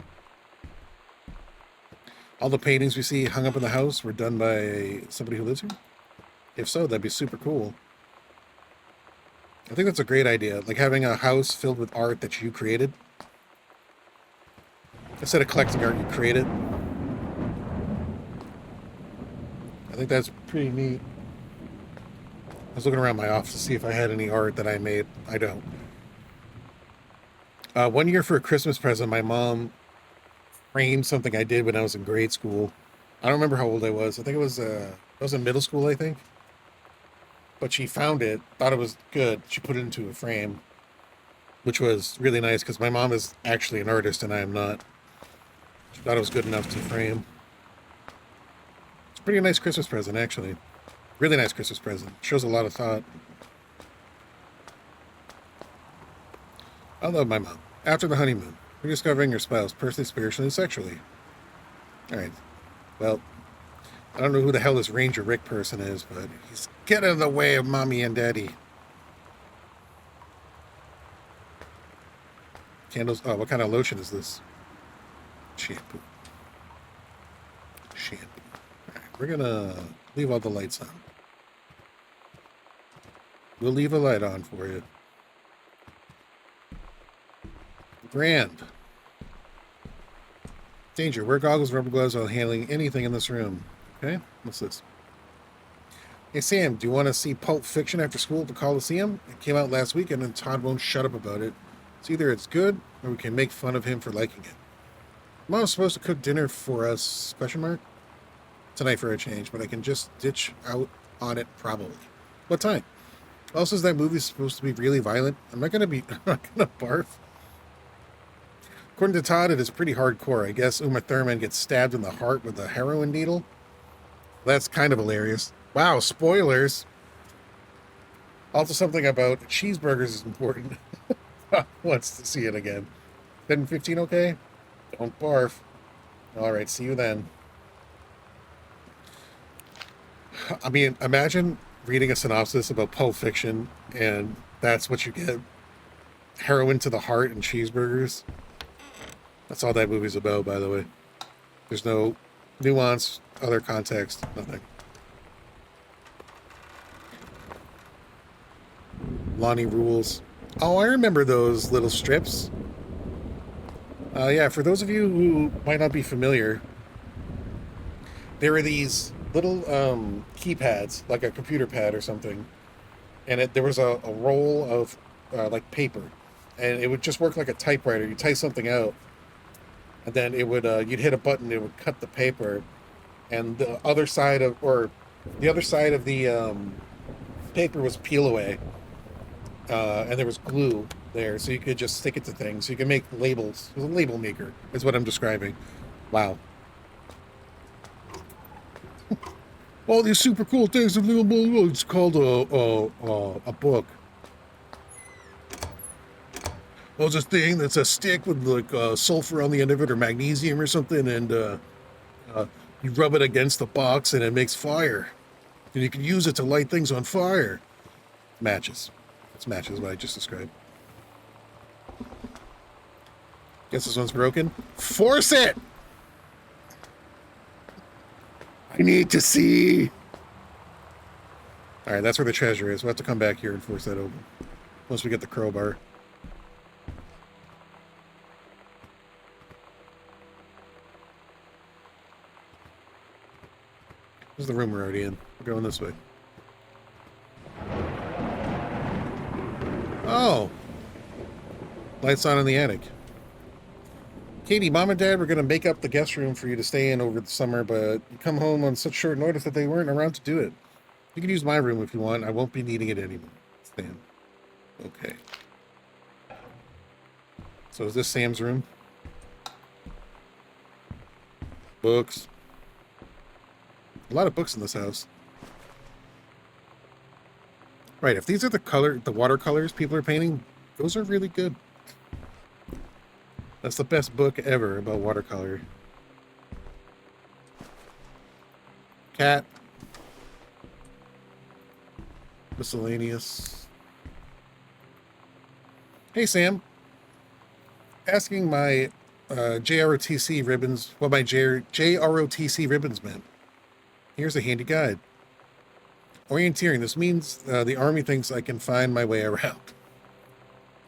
All the paintings we see hung up in the house were done by somebody who lives here? If so, that'd be super cool. I think that's a great idea. Like having a house filled with art that you created. Instead of collecting art you created. I think that's pretty neat. I was looking around my office to see if I had any art that I made. I don't. One year for a Christmas present, my mom framed something I did when I was in grade school. I don't remember how old I was. I think I was in middle school, I think. But she found it, thought it was good. She put it into a frame, which was really nice because my mom is actually an artist and I am not. She thought it was good enough to frame. It's a pretty nice Christmas present, actually. Really nice Christmas present. Shows a lot of thought. I love my mom. After the honeymoon, rediscovering your spouse, personally, spiritually, and sexually. Alright. Well, I don't know who the hell this Ranger Rick person is, but he's getting in the way of mommy and daddy. Candles. Oh, what kind of lotion is this? Shampoo. Shampoo. Alright, we're gonna leave all the lights on. We'll leave a light on for you. Grand. Danger. Wear goggles, rubber gloves while handling anything in this room. Okay, what's this? Hey Sam, do you want to see Pulp Fiction after school at the Coliseum? It came out last weekend and Todd won't shut up about it. It's either it's good or we can make fun of him for liking it. Mom's supposed to cook dinner for us, question mark? Tonight for a change, but I can just ditch out on it probably. What time? Also, is that movie supposed to be really violent? I'm not gonna barf. According to Todd, it is pretty hardcore. I guess Uma Thurman gets stabbed in the heart with a heroin needle. That's kind of hilarious. Wow, spoilers. Also something about cheeseburgers is important. Wants to see it again. 10:15 okay? Don't barf. Alright, see you then. I mean, imagine reading a synopsis about Pulp Fiction and that's what you get. Heroin to the heart and cheeseburgers. That's all that movie's about, by the way. There's no nuance, other context, nothing. Lonnie Rules. Oh, I remember those little strips. Yeah, for those of you who might not be familiar, there are these little keypads, like a computer pad or something, and there was a roll of like paper, and it would just work like a typewriter. You type something out, and then it would you'd hit a button, it would cut the paper, and the other side of the paper was peel away, and there was glue there, so you could just stick it to things. So you can make labels. It was a label maker, is what I'm describing. Wow. All these super cool things. It's called a book. Well, it's a thing that's a stick with like sulfur on the end of it or magnesium or something, and you rub it against the box and it makes fire. And you can use it to light things on fire. Matches. It's matches, what I just described. Guess this one's broken. Force it! I need to see. Alright, that's where the treasure is. We'll have to come back here and force that open. Once we get the crowbar. This is the room we're already in. We're going this way. Oh. Lights on in the attic. Katie, Mom and Dad were going to make up the guest room for you to stay in over the summer, but you come home on such short notice that they weren't around to do it. You can use my room if you want. I won't be needing it anymore. Stan. Okay. So is this Sam's room? Books. A lot of books in this house. Right, if these are the watercolors people are painting, those are really good. That's the best book ever about watercolor. Cat. Miscellaneous. Hey, Sam. Asking my JROTC ribbons, what my JROTC ribbons meant. Here's a handy guide. Orienteering. This means the Army thinks I can find my way around.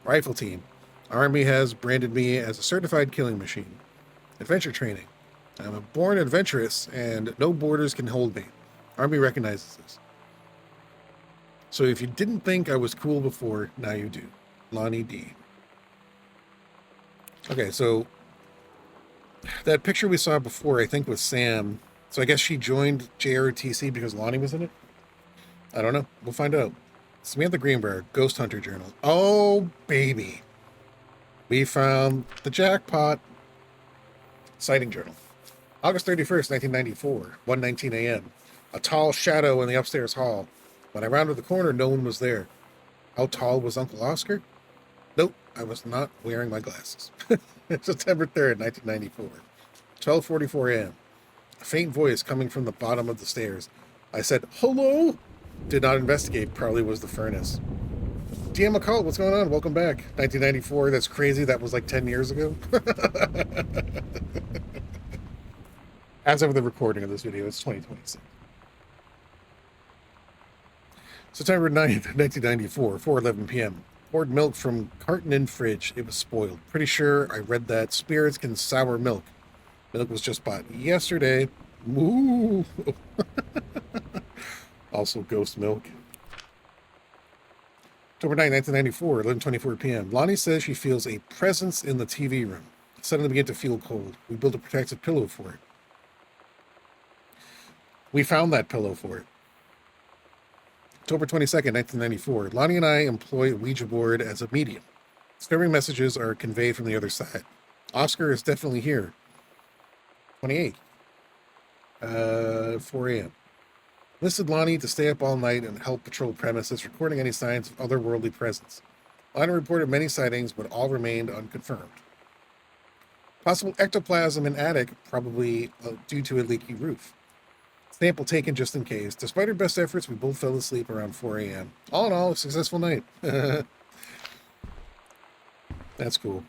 Rifle team. Army has branded me as a certified killing machine. Adventure training. I'm a born adventurous and no borders can hold me. Army recognizes this. So if you didn't think I was cool before, now you do. Lonnie D. Okay, so that picture we saw before, I think, was Sam. So I guess she joined JRTC because Lonnie was in it? I don't know. We'll find out. Samantha Greenberg, Ghost Hunter Journal. Oh, baby. We found the jackpot. Sighting Journal. August 31st, 1994, 1:19 a.m. A tall shadow in the upstairs hall. When I rounded the corner, no one was there. How tall was Uncle Oscar? Nope, I was not wearing my glasses. September 3rd, 1994, 12:44 a.m. A faint voice coming from the bottom of the stairs. I said, hello? Did not investigate, probably was the furnace. DM McCall, what's going on? Welcome back. 1994, that's crazy. That was like 10 years ago. As of the recording of this video, it's 2026. September 9th, 1994, 4:11 p.m. Poured milk from carton in fridge. It was spoiled. Pretty sure I read that spirits can sour milk. Milk was just bought yesterday. Moo. Also ghost milk. October 9, 1994, 11:24 p.m. Lonnie says she feels a presence in the TV room. Suddenly began to feel cold. We built a protective pillow for it. We found that pillow for it. October 22nd, 1994. Lonnie and I employ Ouija board as a medium. Disturbing messages are conveyed from the other side. Oscar is definitely here. 28. 4 a.m. Listed Lonnie to stay up all night and help patrol premises, recording any signs of otherworldly presence. Lonnie reported many sightings, but all remained unconfirmed. Possible ectoplasm in attic, probably due to a leaky roof. Sample taken just in case. Despite our best efforts, we both fell asleep around 4 a.m. All in all, a successful night. That's cool.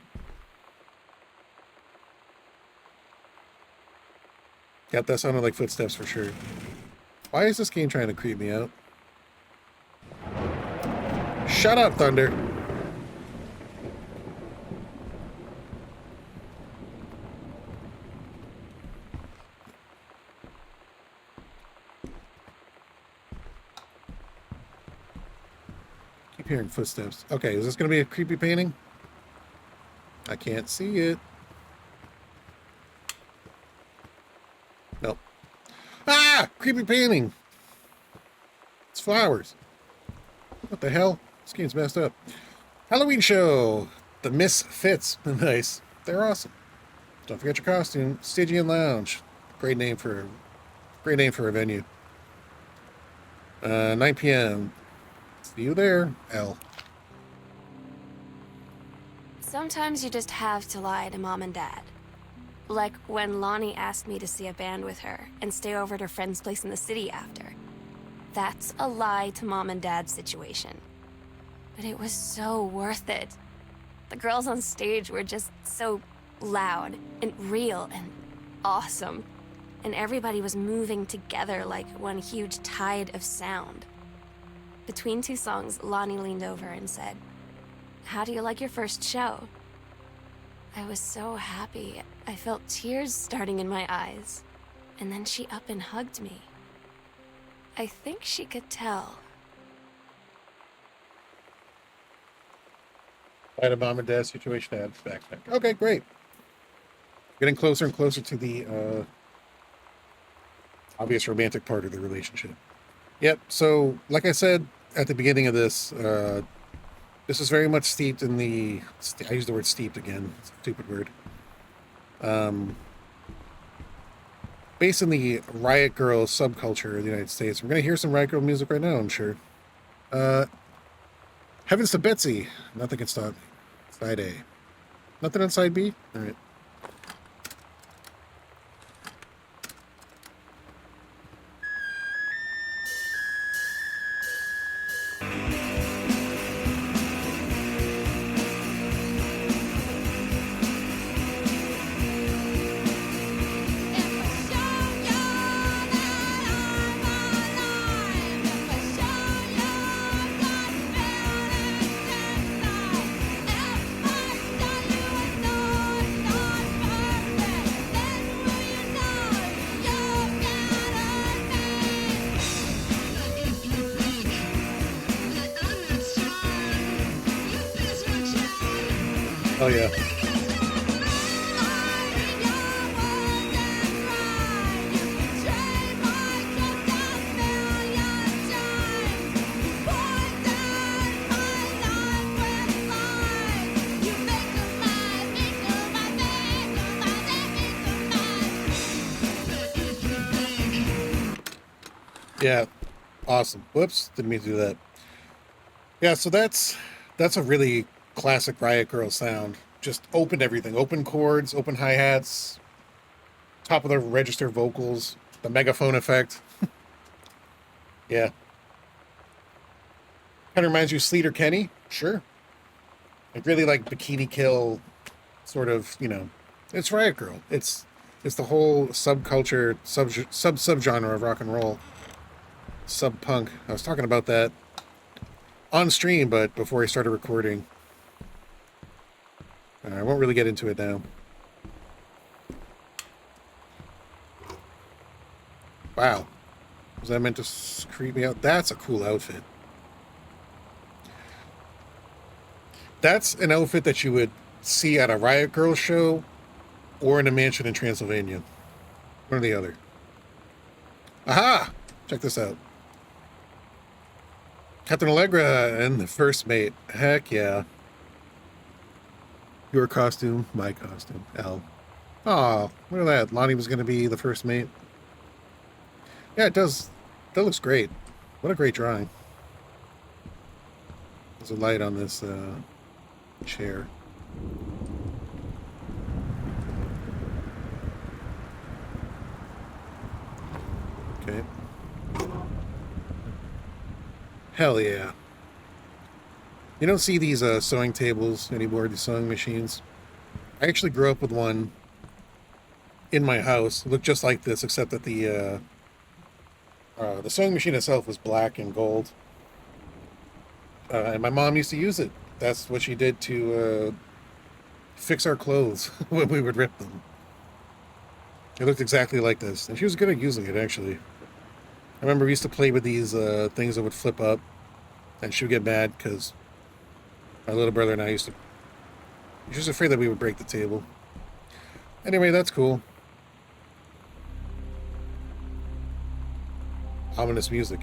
Yep, that sounded like footsteps for sure. Why is this game trying to creep me out? Shut up, Thunder! Keep hearing footsteps. Okay, is this going to be a creepy painting? I can't see it. Nope. Ah! Creepy painting! It's flowers. What the hell? This game's messed up. Halloween show! The Misfits. Nice. They're awesome. Don't forget your costume. Stygian Lounge. Great name for a venue. 9 p.m. See you there, L. Sometimes you just have to lie to Mom and Dad. Like when Lonnie asked me to see a band with her and stay over at her friend's place in the city after. That's a lie to Mom and Dad's situation. But it was so worth it. The girls on stage were just so loud and real and awesome. And everybody was moving together like one huge tide of sound. Between two songs, Lonnie leaned over and said, "How do you like your first show?" I was so happy. I felt tears starting in my eyes. And then she up and hugged me. I think she could tell. I had a mom and dad situation. I had a backpack. Okay, great. Getting closer and closer to the obvious romantic part of the relationship. Yep. So, like I said at the beginning of this, this is very much steeped in the. I use the word steeped again. It's a stupid word. Based in the Riot Girl subculture of the United States. We're gonna hear some Riot Girl music right now, I'm sure. Heavens to Betsy. Nothing can stop me. Side A. Nothing on side B? Alright. Oh yeah. Yeah. Awesome. Whoops, didn't mean to do that. Yeah, so that's a really classic Riot Girl sound. Just open everything. Open chords, open hi-hats, top of the register vocals, the megaphone effect. Yeah. Kind of reminds you of Sleater Kenny? Sure. Like really like Bikini Kill sort of, you know. It's Riot Girl. It's the whole subculture, subgenre of rock and roll. Sub-punk. I was talking about that on stream, but before I started recording. I won't really get into it now. Wow. Was that meant to creep me out? That's a cool outfit. That's an outfit that you would see at a Riot Girl show or in a mansion in Transylvania. One or the other. Aha! Check this out. Captain Allegra and the first mate. Heck yeah. Your costume, my costume. L. Oh, look at that. Lonnie was going to be the first mate. Yeah, it does. That looks great. What a great drawing. There's a light on this chair. Okay. Hell yeah. You don't see these sewing tables anymore, these sewing machines. I actually grew up with one in my house. It looked just like this, except that the sewing machine itself was black and gold. And my mom used to use it. That's what she did to fix our clothes when we would rip them. It looked exactly like this. And she was good at using it, actually. I remember we used to play with these things that would flip up. And she would get mad because my little brother and I used to... She was afraid that we would break the table. Anyway, that's cool. Ominous music.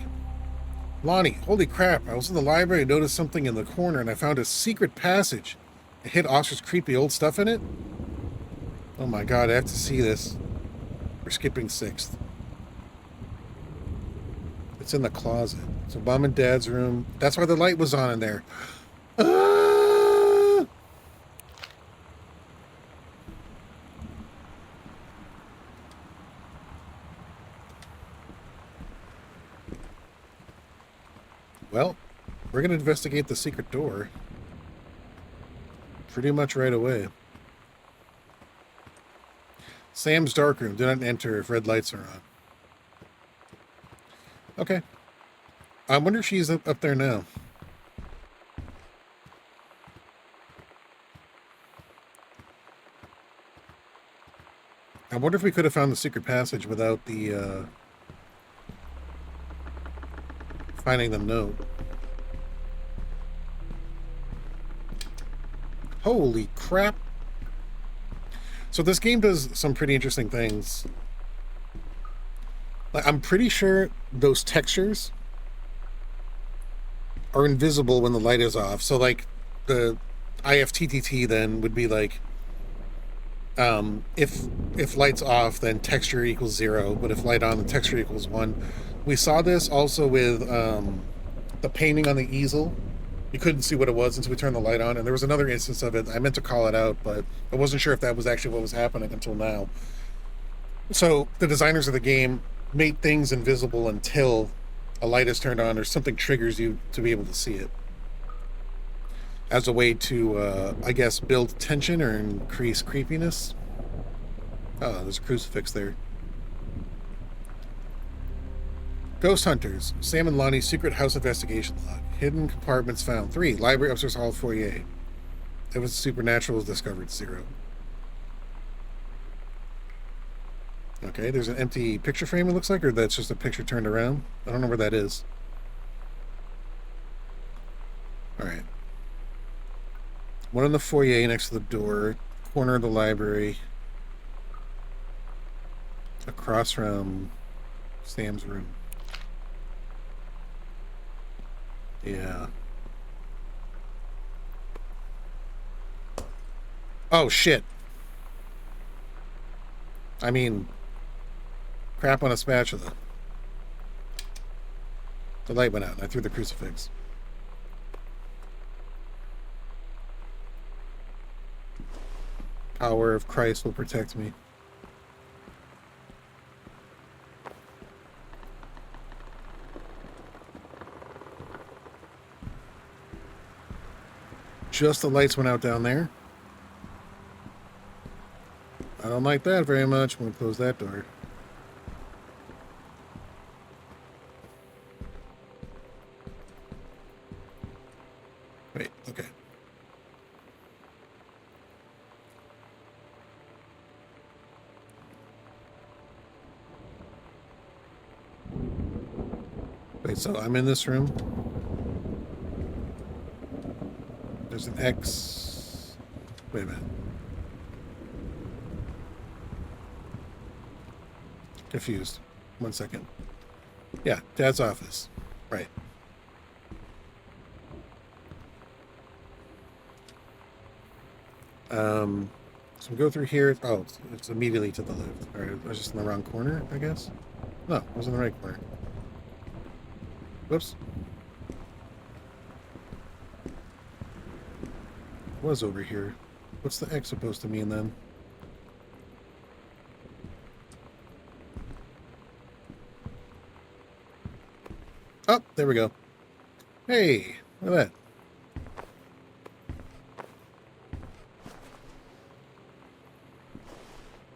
Lonnie, holy crap. I was in the library and noticed something in the corner and I found a secret passage. It hid Oscar's creepy old stuff in it? Oh my god, I have to see this. We're skipping 6th. It's in the closet. So Mom and Dad's room. That's why the light was on in there. Ah! Well, we're going to investigate the secret door pretty much right away. Sam's dark room. Do not enter if red lights are on. Okay. I wonder if she's up there now. I wonder if we could have found the secret passage without the finding the note. Holy crap. So this game does some pretty interesting things. Like, I'm pretty sure those textures are invisible when the light is off. So like the IFTTT then would be like, if light's off, then texture equals 0, but if light on, the texture equals 1. We saw this also with the painting on the easel. You couldn't see what it was until we turned the light on, and there was another instance of it. I meant to call it out, but I wasn't sure if that was actually what was happening until now. So the designers of the game made things invisible until a light is turned on or something triggers you to be able to see it, as a way to, I guess, build tension or increase creepiness. Oh, there's a crucifix there. Ghost Hunters. Sam and Lonnie's secret house investigation log. Hidden compartments found. 3. Library, upstairs hall, foyer. Evidence supernatural is discovered. 0. Okay, there's an empty picture frame, it looks like, or that's just a picture turned around. I don't know where that is. Alright. One in the foyer next to the door. Corner of the library. Across from Sam's room. Yeah. Oh, shit. I mean, crap on a spatula. The light went out and I threw the crucifix. Power of Christ will protect me. Just the lights went out down there. I don't like that very much. I'm going to close that door. Wait, okay. Wait, so I'm in this room. There's an X. Wait a minute. Confused. 1 second. Yeah, Dad's office. Right. So we go through here. Oh, it's immediately to the left. Or I was just in the wrong corner, I guess? No, I was in the right corner. Whoops. Was over here. What's the X supposed to mean then? Oh, there we go. Hey, look at that.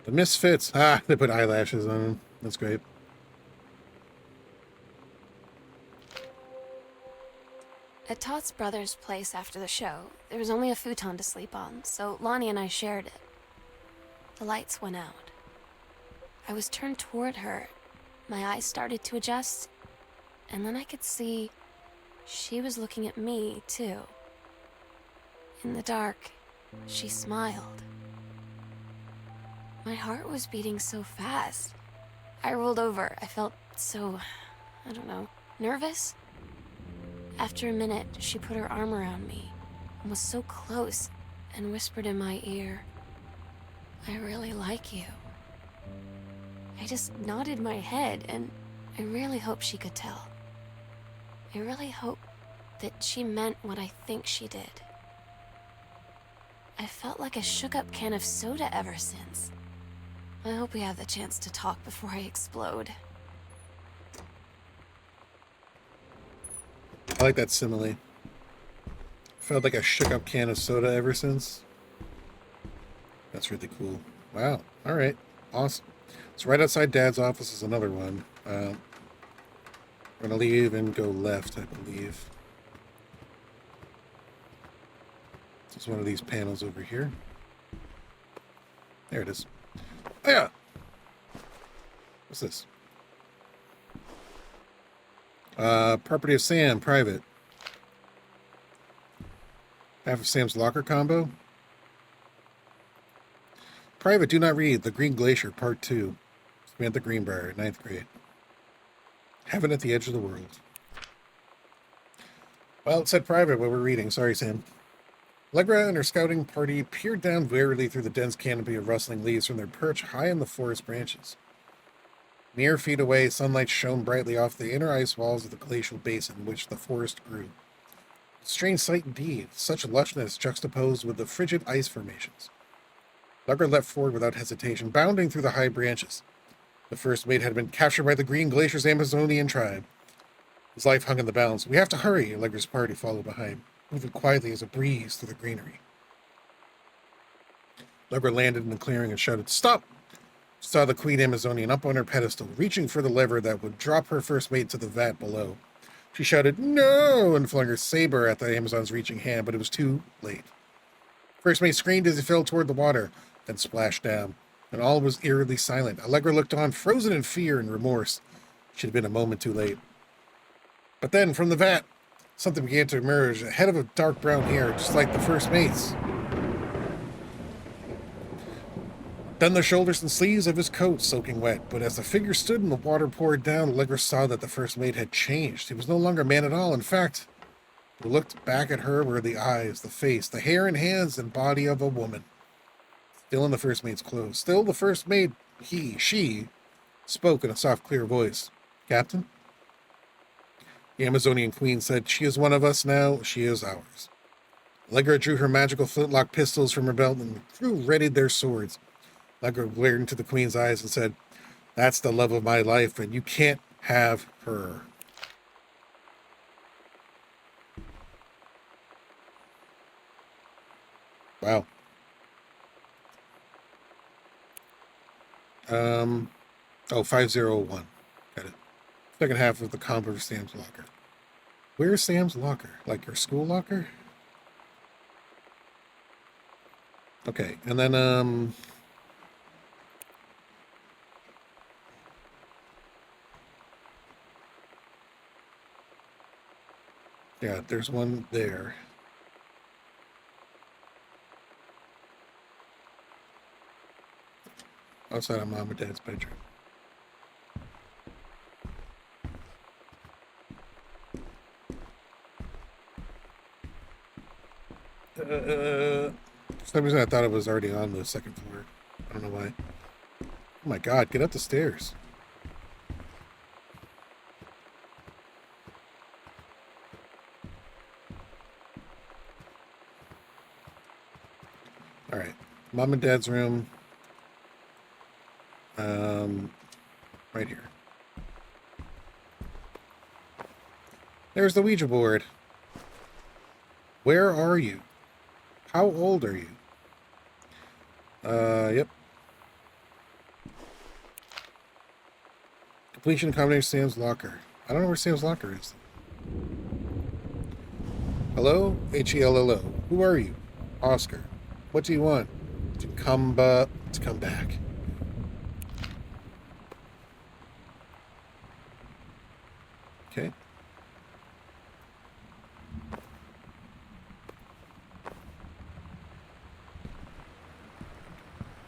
The Misfits. Ah, they put eyelashes on them. That's great. At Todd's brother's place after the show, there was only a futon to sleep on, so Lonnie and I shared it. The lights went out. I was turned toward her. My eyes started to adjust, and then I could see she was looking at me, too. In the dark, she smiled. My heart was beating so fast. I rolled over. I felt so, I don't know, nervous? After a minute, she put her arm around me and was so close and whispered in my ear, "I really like you." I just nodded my head, and I really hope she could tell. I really hope that she meant what I think she did. I felt like a shook-up can of soda ever since. I hope we have the chance to talk before I explode. I like that simile. Felt like a shook-up can of soda ever since. That's really cool. Wow. All right. Awesome. So right outside Dad's office is another one. We're going to leave and go left, I believe. It's one of these panels over here. There it is. Oh, yeah. What's this? Property of Sam, private. Half of Sam's locker combo. Private, do not read. The Green Glacier, Part 2. Samantha Greenbrier, 9th grade. Heaven at the edge of the world. Well, it said private what we're reading. Sorry, Sam. Allegra and her scouting party peered down warily through the dense canopy of rustling leaves from their perch high in the forest branches. Mere feet away, sunlight shone brightly off the inner ice walls of the glacial basin in which the forest grew. A strange sight indeed, such lushness juxtaposed with the frigid ice formations. Allegra leapt forward without hesitation, bounding through the high branches. The first mate had been captured by the Green Glacier's Amazonian tribe. His life hung in the balance. We have to hurry, Allegra's party followed behind, moving quietly as a breeze through the greenery. Allegra landed in the clearing and shouted, "Stop!" She saw the Queen Amazonian up on her pedestal, reaching for the lever that would drop her first mate to the vat below. She shouted, "No!" and flung her saber at the Amazon's reaching hand, but it was too late. First mate screamed as he fell toward the water, then splashed down, and all was eerily silent. Allegra looked on, frozen in fear and remorse. She had been a moment too late. But then, from the vat, something began to emerge, a head of dark brown hair, just like the first mate's. Then the shoulders and sleeves of his coat soaking wet, but as the figure stood and the water poured down, Allegra saw that the first mate had changed. He was no longer a man at all. In fact, he looked back at her were the eyes, the face, the hair and hands and body of a woman. Still in the first mate's clothes. Still the first mate, she, spoke in a soft, clear voice. "Captain?" The Amazonian queen said, "She is one of us now. She is ours." Allegra drew her magical flintlock pistols from her belt and the crew readied their swords. Allegra glared into the queen's eyes and said, "That's the love of my life, and you can't have her." Wow. 5001. Got it. Second half of the combo of Sam's locker. Where's Sam's locker? Like your school locker? Okay, and then, yeah, there's one there. Outside of Mom and Dad's bedroom. For some reason I thought it was already on the second floor. I don't know why. Oh my god, get up the stairs. Alright. Mom and Dad's room. Right here. There's the Ouija board. Where are you? How old are you? Yep. Completion and combination Sam's locker. I don't know where Sam's locker is. Hello? Hello. Who are you? Oscar. What do you want? To come back. Okay.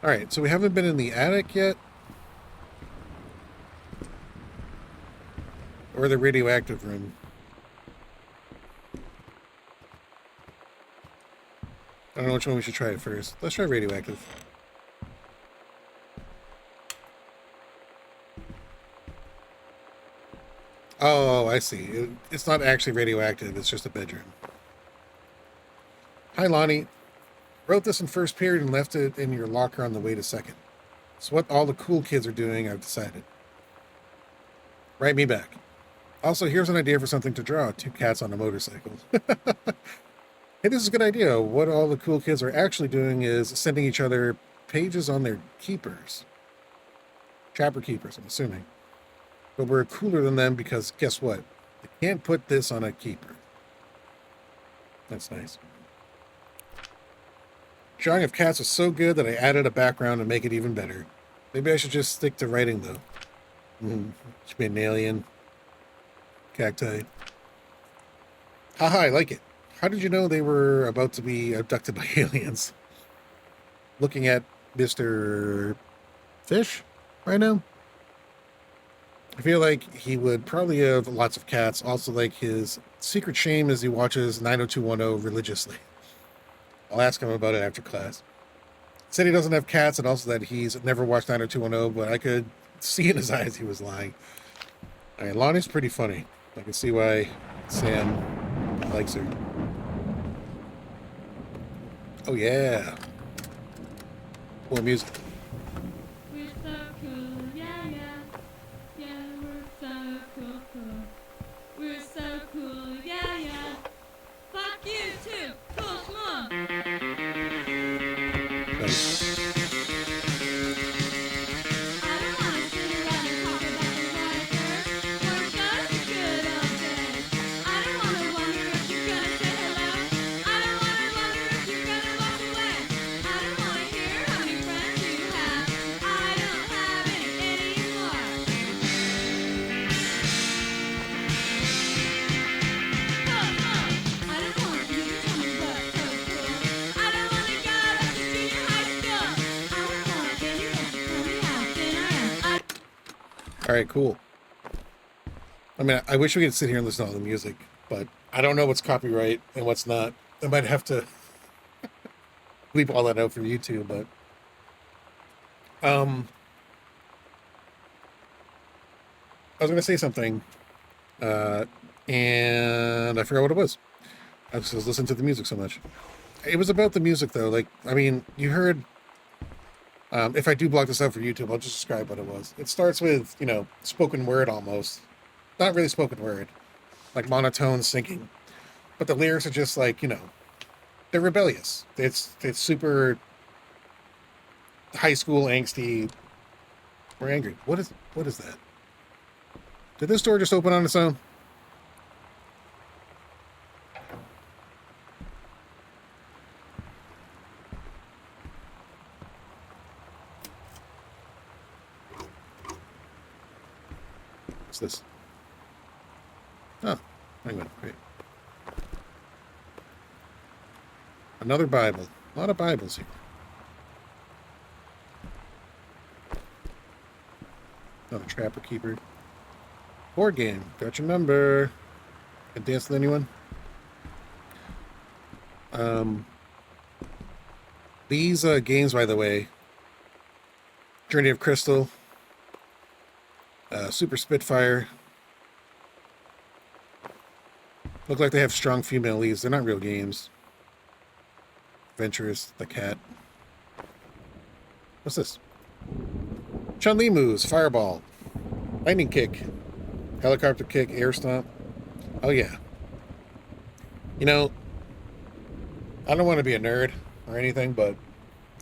Alright, so we haven't been in the attic yet. Or the radioactive room. I don't know which one we should try first. Let's try radioactive. Oh, I see. It's not actually radioactive. It's just a bedroom. Hi, Lonnie. Wrote this in first period and left it in your locker on the way to second. It's what all the cool kids are doing, I've decided. Write me back. Also, here's an idea for something to draw. 2 cats on a motorcycle. Hey, this is a good idea. What all the cool kids are actually doing is sending each other pages on their keepers. Trapper keepers, I'm assuming. But we're cooler than them because guess what? They can't put this on a keeper. That's nice. Drawing of cats was so good that I added a background to make it even better. Maybe I should just stick to writing, though. Should be an alien. Cacti. Haha, I like it. How did you know they were about to be abducted by aliens? Looking at Mr. Fish right now. I feel like he would probably have lots of cats. Also, like, his secret shame is he watches 90210 religiously. I'll ask him about it after class. He said he doesn't have cats, and also that he's never watched 90210, but I could see in his eyes he was lying. All right, Lonnie's pretty funny. I can see why Sam likes her. Oh, yeah. More music. We're so cool, yeah, yeah. Yeah, we're so cool, cool. We're so cool, yeah, yeah. Fuck you too, cool schmuck. Nice. I don't wanna sit around and talk about the water first, or just the good old days. I don't wanna wonder if you're gonna say hello. I don't wanna wonder if you're gonna walk away. I don't wanna hear how many friends you have. I don't have any anymore. I don't want you to tell me what's so cool. I don't wanna go back to junior high school. I don't want anyone to tell me how thin I am. All right, cool. I mean, I wish we could sit here and listen to all the music, but I don't know what's copyright and what's not. I might have to bleep all that out for YouTube, but I was gonna say something, and I forgot what it was. I was listening to the music so much. It was about the music, though. Like, I mean, you heard. If I do block this out for YouTube, I'll just describe what it was. It starts with, you know, spoken word almost. Not really spoken word. Like monotone singing. But the lyrics are just like, you know, they're rebellious. It's super high school angsty. We're angry. What is that? Did this door just open on its own? What's this? Oh, hang on. Great. Another Bible. A lot of Bibles here. Another Trapper Keeper. Board game. Got your number. Can dance with anyone? These games, by the way, Journey of Crystal, Super Spitfire, look like they have strong female leads. They're not real games. Adventurous, the cat. What's this? Chun-Li moves, Fireball, Lightning Kick, Helicopter Kick, Air Stomp. Oh yeah. You know, I don't want to be a nerd or anything, but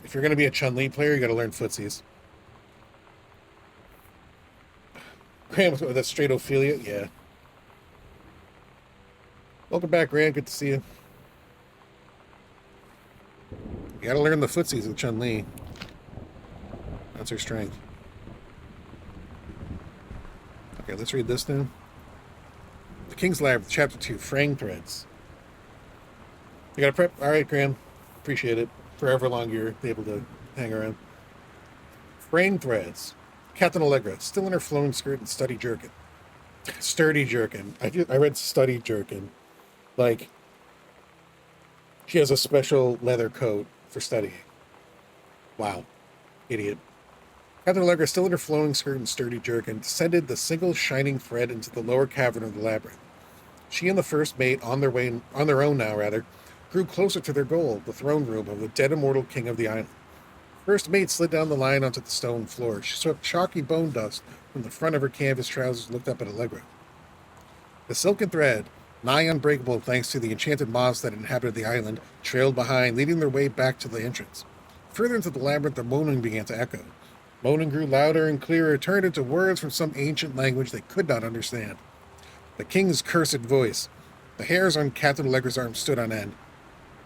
if you're going to be a Chun-Li player, you got to learn footsies. Graham with that straight Ophelia, yeah. Welcome back, Graham. Good to see you. You gotta learn the footsies with Chun-Li. That's her strength. Okay, let's read this now. The King's Labyrinth, Chapter 2, Fraying Threads. You gotta prep? Alright, Graham. Appreciate it. Forever long you're able to hang around. Fraying Threads. Captain Allegra, still in her flowing skirt and sturdy jerkin. Sturdy jerkin. I read sturdy jerkin. Like, she has a special leather coat for studying. Wow. Idiot. Captain Allegra, still in her flowing skirt and sturdy jerkin, descended the single shining thread into the lower cavern of the labyrinth. She and the first mate, on their own now, grew closer to their goal, the throne room of the dead immortal king of the island. First mate slid down the line onto the stone floor. She swept chalky bone dust from the front of her canvas trousers and looked up at Allegra. The silken thread, nigh unbreakable thanks to the enchanted moths that inhabited the island, trailed behind, leading their way back to the entrance. Further into the labyrinth, the moaning began to echo. Moaning grew louder and clearer, turned into words from some ancient language they could not understand. The king's cursed voice. The hairs on Captain Allegra's arm stood on end.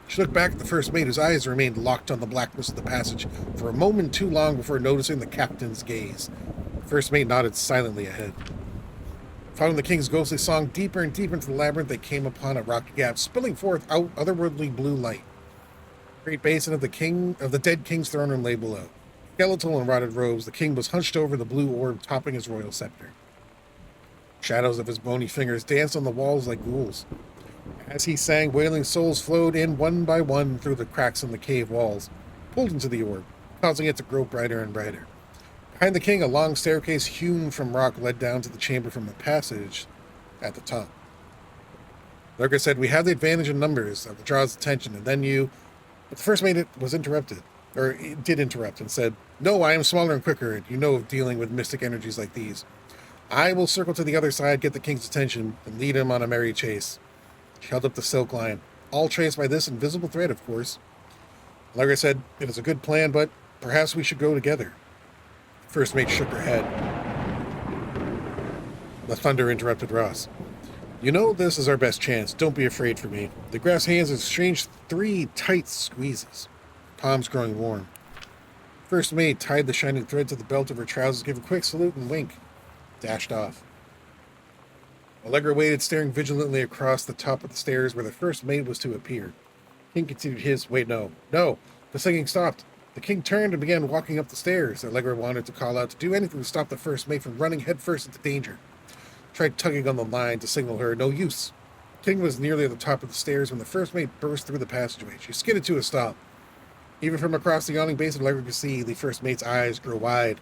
She looked back at the first mate, whose eyes remained locked on the blackness of the passage for a moment too long before noticing the captain's gaze. The first mate nodded silently ahead. Following the king's ghostly song deeper and deeper into the labyrinth, they came upon a rocky gap, spilling forth out otherworldly blue light. Great basin of the dead king's throne room lay below. Skeletal in rotted robes, the king was hunched over the blue orb topping his royal scepter. Shadows of his bony fingers danced on the walls like ghouls. As he sang, wailing souls flowed in one by one through the cracks in the cave walls, pulled into the orb, causing it to grow brighter and brighter. Behind the king, a long staircase hewn from rock led down to the chamber from a passage at the top. Lurker said, "We have the advantage in numbers," that draws attention, and then you... But the first mate was interrupted, or it did interrupt, and said, "No, I am smaller and quicker, and you know of dealing with mystic energies like these. I will circle to the other side, get the king's attention, and lead him on a merry chase." She held up the silk line, all traced by this invisible thread, of course. Lurker said, "It is a good plan, but perhaps we should go together." The first mate shook her head. The thunder interrupted Ross. "You know this is our best chance. Don't be afraid for me." The grass hands exchanged 3 tight squeezes, palms growing warm. First mate tied the shining thread to the belt of her trousers, gave a quick salute and wink, dashed off. Allegra waited, staring vigilantly across the top of the stairs where the first mate was to appear. King continued his... Wait, no. The singing stopped. The king turned and began walking up the stairs. Allegra wanted to call out to do anything to stop the first mate from running headfirst into danger. Tried tugging on the line to signal her. No use. King was nearly at the top of the stairs when the first mate burst through the passageway. She skidded to a stop. Even from across the yawning basin, Allegra could see the first mate's eyes grow wide.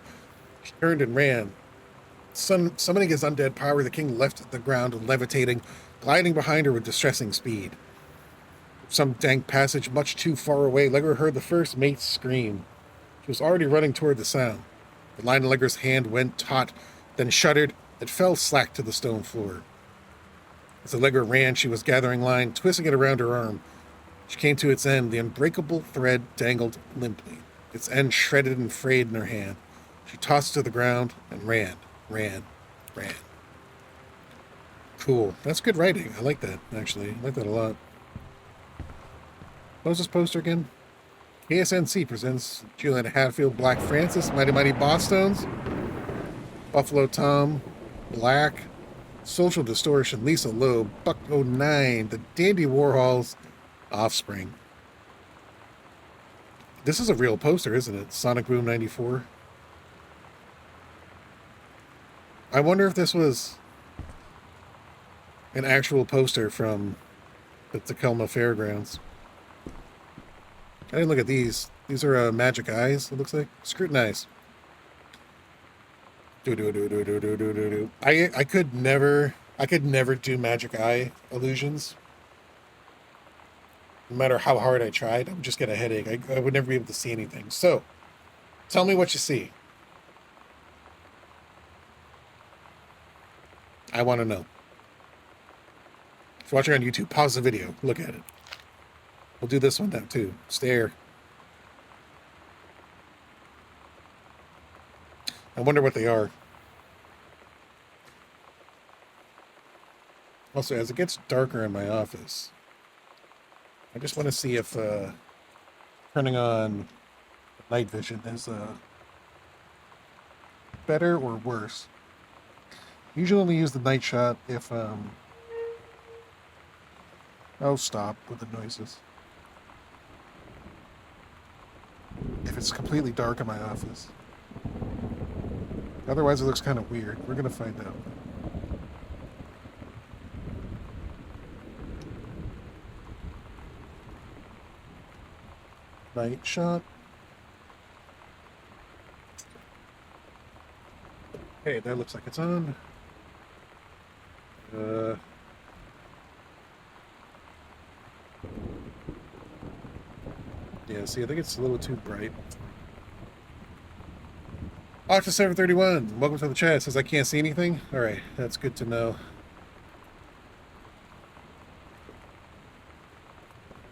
She turned and ran. Summoning his undead power, the king left the ground, levitating, gliding behind her with distressing speed. Some dank passage much too far away, Allegra heard the first mate scream. She was already running toward the sound. The line in Allegra's hand went taut, then shuddered. It fell slack to the stone floor. As Allegra ran, she was gathering line, twisting it around her arm. She came to its end. The unbreakable thread dangled limply, its end shredded and frayed in her hand. She tossed it to the ground and ran. Cool. That's good writing. I like that, actually. I like that a lot. What was this poster again? KSNC presents Julian Hatfield, Black Francis, Mighty Mighty Bosstones, Buffalo Tom, Black, Social Distortion, Lisa Loeb, Buck 09, the Dandy Warhols, Offspring. This is a real poster, isn't it? Sonic Boom 94. I wonder if this was an actual poster from the Tacoma Fairgrounds. I didn't look at these. These are magic eyes, it looks like. Scrutinize. I could never do magic eye illusions. No matter how hard I tried, I would just get a headache. I would never be able to see anything. So, tell me what you see. I want to know. If you're watching on YouTube, pause the video. Look at it. We'll do this one now, too. Stare. I wonder what they are. Also, as it gets darker in my office, I just want to see if turning on night vision is better or worse. Usually only use the night shot if oh, stop with the noises. If it's completely dark in my office. Otherwise it looks kind of weird. We're gonna find out. Night shot. Okay, that looks like it's on. Yeah, see, I think it's a little too bright. Octa 731, welcome to the chat. Says I can't see anything. All right, that's good to know.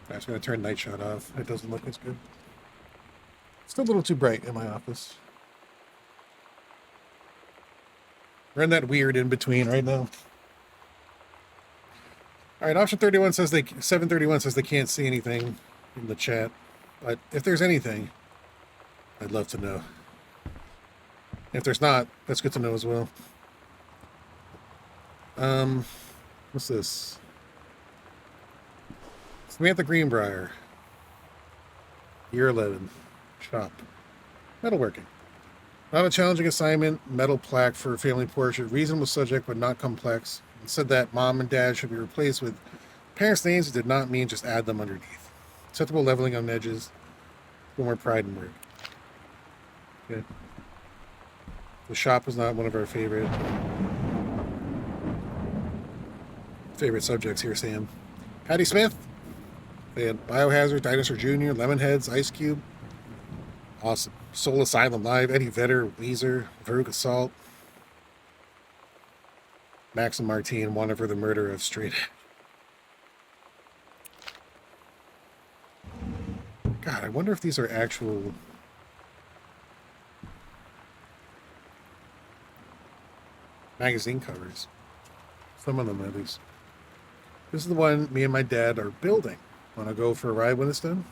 I'm just going to turn night shot off. It doesn't look as good. Still a little too bright in my office. We're in that weird in between right now. All right, option 31 says 731 says they can't see anything in the chat, but if there's anything, I'd love to know. If there's not, that's good to know as well. What's this? Samantha Greenbrier. Year 11. Shop. Metalworking. Not a challenging assignment. Metal plaque for a family portrait. Reasonable subject, but not complex. It said that mom and dad should be replaced with parents' names. It did not mean just add them underneath. Acceptable leveling on edges. A little more pride in work. Okay. The shop was not one of our favorite subjects here, Sam. Patty Smith. They had Biohazard, Dinosaur Jr., Lemonheads, Ice Cube. Awesome. Soul Asylum Live, Eddie Vedder, Weezer, Veruca Assault, Maxim Martin, Wanted for the Murder of Straight Edge. God, I wonder if these are actual magazine covers. Some of them, at least. This is the one me and my dad are building. Want to go for a ride when it's done?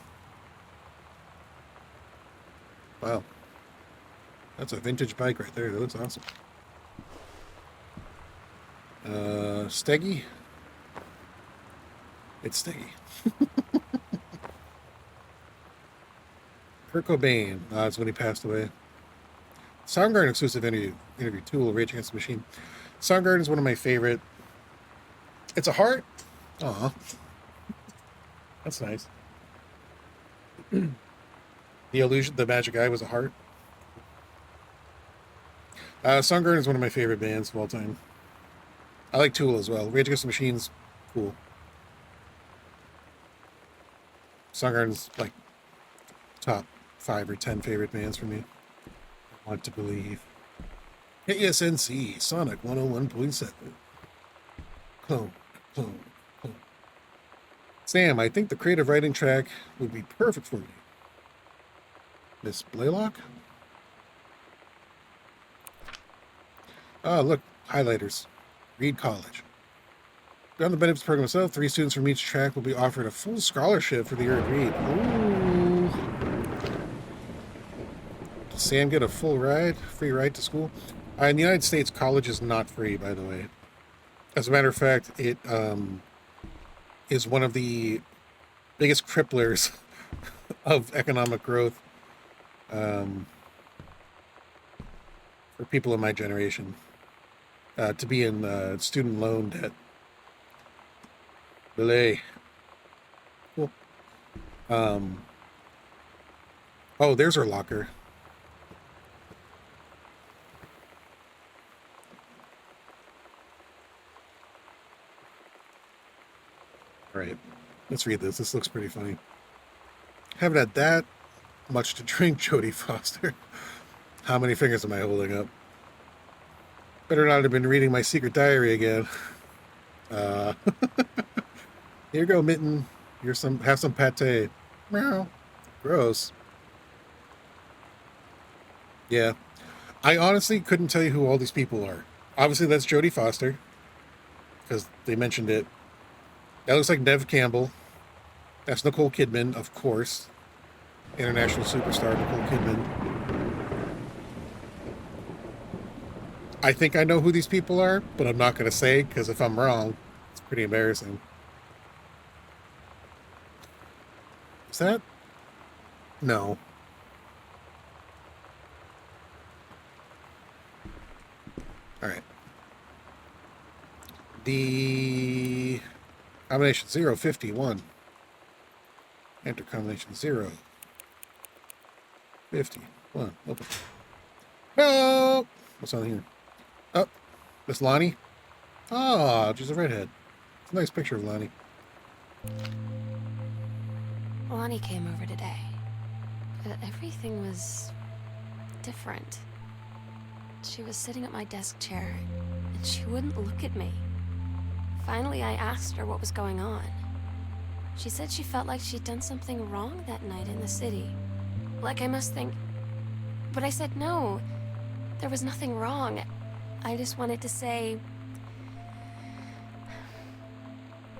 Wow. That's a vintage bike right there. That looks awesome. Steggy? It's Steggy. Kurt Cobain. That's when he passed away. Soundgarden exclusive interview Tool, Rage Against the Machine. Soundgarden is one of my favorite. It's a heart. Aw. That's nice. The Illusion, the Magic Eye was a heart. Soundgarden is one of my favorite bands of all time. I like Tool as well. Rage Against the Machine's cool. Soundgarden's like top 5 or 10 favorite bands for me. I want to believe. KSNC, Sonic 101.7. Clone. Sam, I think the creative writing track would be perfect for you. Miss Blaylock? Oh, look, highlighters. Reed College. Beyond the benefits program itself, 3 students from each track will be offered a full scholarship for the year at Reed. Ooh. Does Sam get a full ride? Free ride to school? In the United States, college is not free, by the way. As a matter of fact, it is one of the biggest cripplers of economic growth for people in my generation. To be in student loan debt. Belay. Cool. Oh, there's our locker. All right, let's read this. This looks pretty funny. Haven't had that much to drink, Jodie Foster. How many fingers am I holding up? Better not have been reading my secret diary again. Here you go, Mitten. Have some pate. Meow. Gross. Yeah. I honestly couldn't tell you who all these people are. Obviously, that's Jodie Foster, because they mentioned it. That looks like Nev Campbell. That's Nicole Kidman, of course. International superstar Nicole Kidman. I think I know who these people are, but I'm not going to say, because if I'm wrong, it's pretty embarrassing. Is that? No. All right. The combination 051. Enter combination 051. Open. Oh! What's on here? Oh, Miss Lonnie. Oh, she's a redhead. It's a nice picture of Lonnie. Lonnie came over today. Everything was different. She was sitting at my desk chair, and she wouldn't look at me. Finally, I asked her what was going on. She said she felt like she'd done something wrong that night in the city. Like I must think... But I said no. There was nothing wrong. I just wanted to say...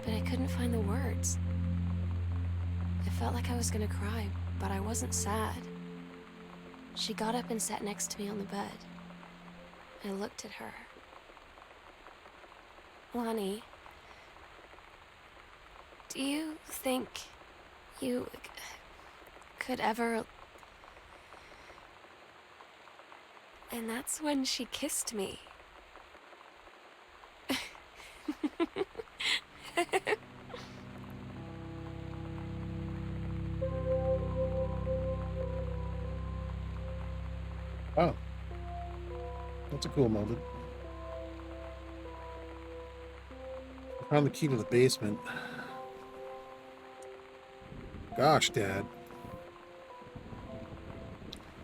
But I couldn't find the words. I felt like I was gonna cry, but I wasn't sad. She got up and sat next to me on the bed. I looked at her. Lonnie, do you think you could ever. And that's when she kissed me. Oh. That's a cool moment. I found the key to the basement. Gosh, Dad.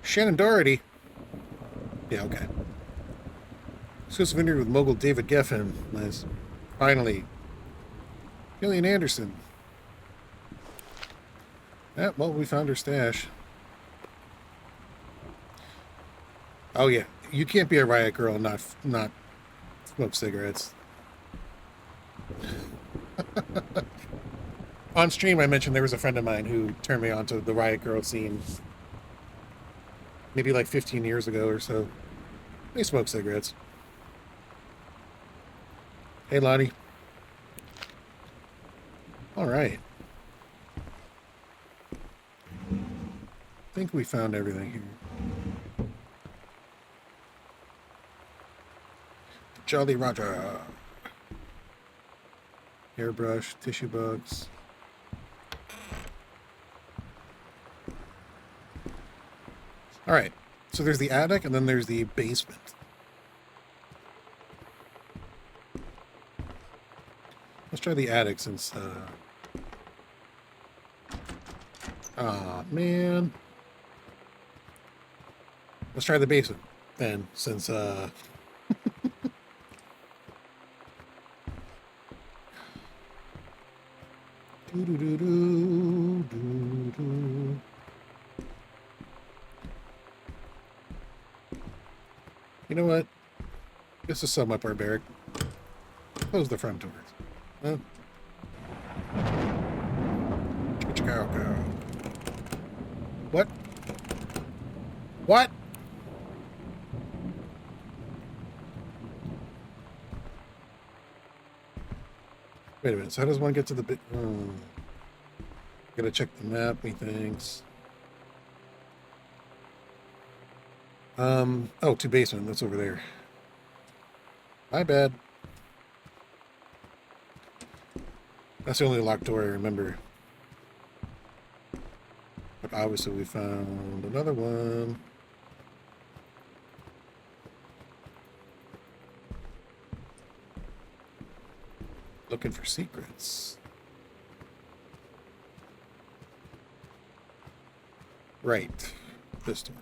Shannon Doherty. Yeah, okay. Exclusive interview with mogul David Geffen. Nice. Finally. Gillian Anderson. Yeah, well, we found her stash. Oh, yeah. You can't be a riot girl and not smoke cigarettes. On stream, I mentioned there was a friend of mine who turned me on to the riot girl scene maybe like 15 years ago or so. They smoke cigarettes. Hey, Lottie. All right. I think we found everything here. Jolly Roger. Hairbrush, tissue bugs. All right. So there's the attic and then there's the basement. Let's try the attic since aw, man. Let's try the basement then since Do-do-do-do-do-do. You know what? This is somewhat barbaric. Close the front doors. Huh? Chicka-chicka-chicka. What? What? Wait a minute. So how does one get to the bit? Gotta check the map, methinks. Oh, to basement. That's over there. My bad. That's the only locked door I remember. But obviously we found another one. Looking for secrets. Right. This door.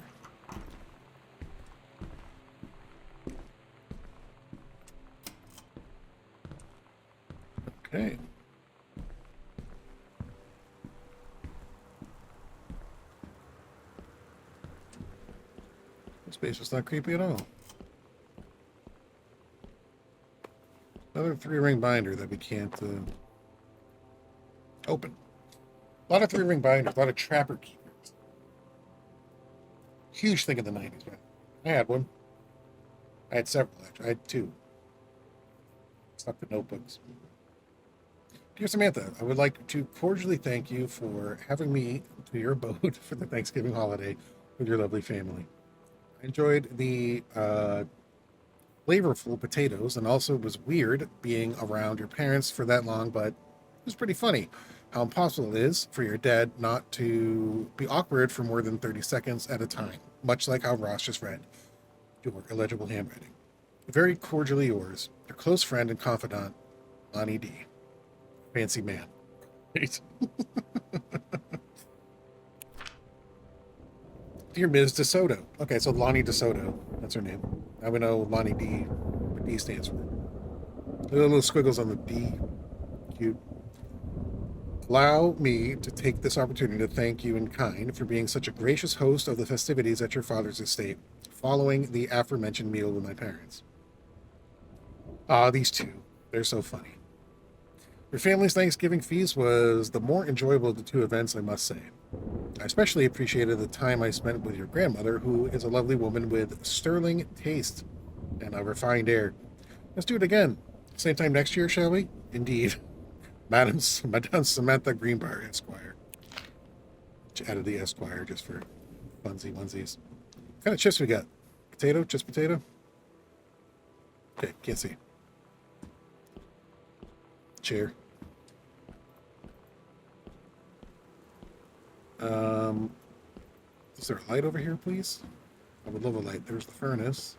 Okay. This space is not creepy at all. Another 3-ring binder that we can't open. A lot of 3-ring binders, a lot of trapper keepers. Huge thing in the 90s, man. I had one. I had several, actually. I had 2. Stuck with notebooks. Dear Samantha, I would like to cordially thank you for having me to your abode for the Thanksgiving holiday with your lovely family. I enjoyed the flavorful potatoes, and also it was weird being around your parents for that long, but it was pretty funny how impossible it is for your dad not to be awkward for more than 30 seconds at a time, much like how Ross just read your illegible handwriting. Very cordially yours, your close friend and confidant, Lonnie D. Fancy man. Great. Dear Ms. DeSoto. Okay, so Lonnie DeSoto. That's her name. Now we know Lonnie D. What D stands for. Little squiggles on the D. Cute. Allow me to take this opportunity to thank you in kind for being such a gracious host of the festivities at your father's estate, following the aforementioned meal with my parents. Ah, these two. They're so funny. Your family's Thanksgiving feast was the more enjoyable of the 2 events, I must say. I especially appreciated the time I spent with your grandmother, who is a lovely woman with sterling taste and a refined air. Let's do it again. Same time next year, shall we? Indeed. Madame Samantha Greenbrier, Esquire. Added the Esquire just for funsies. What kind of chips we got? Potato? Just potato? Okay, can't see. Chair. Is there a light over here, please? I would love a light. There's the furnace.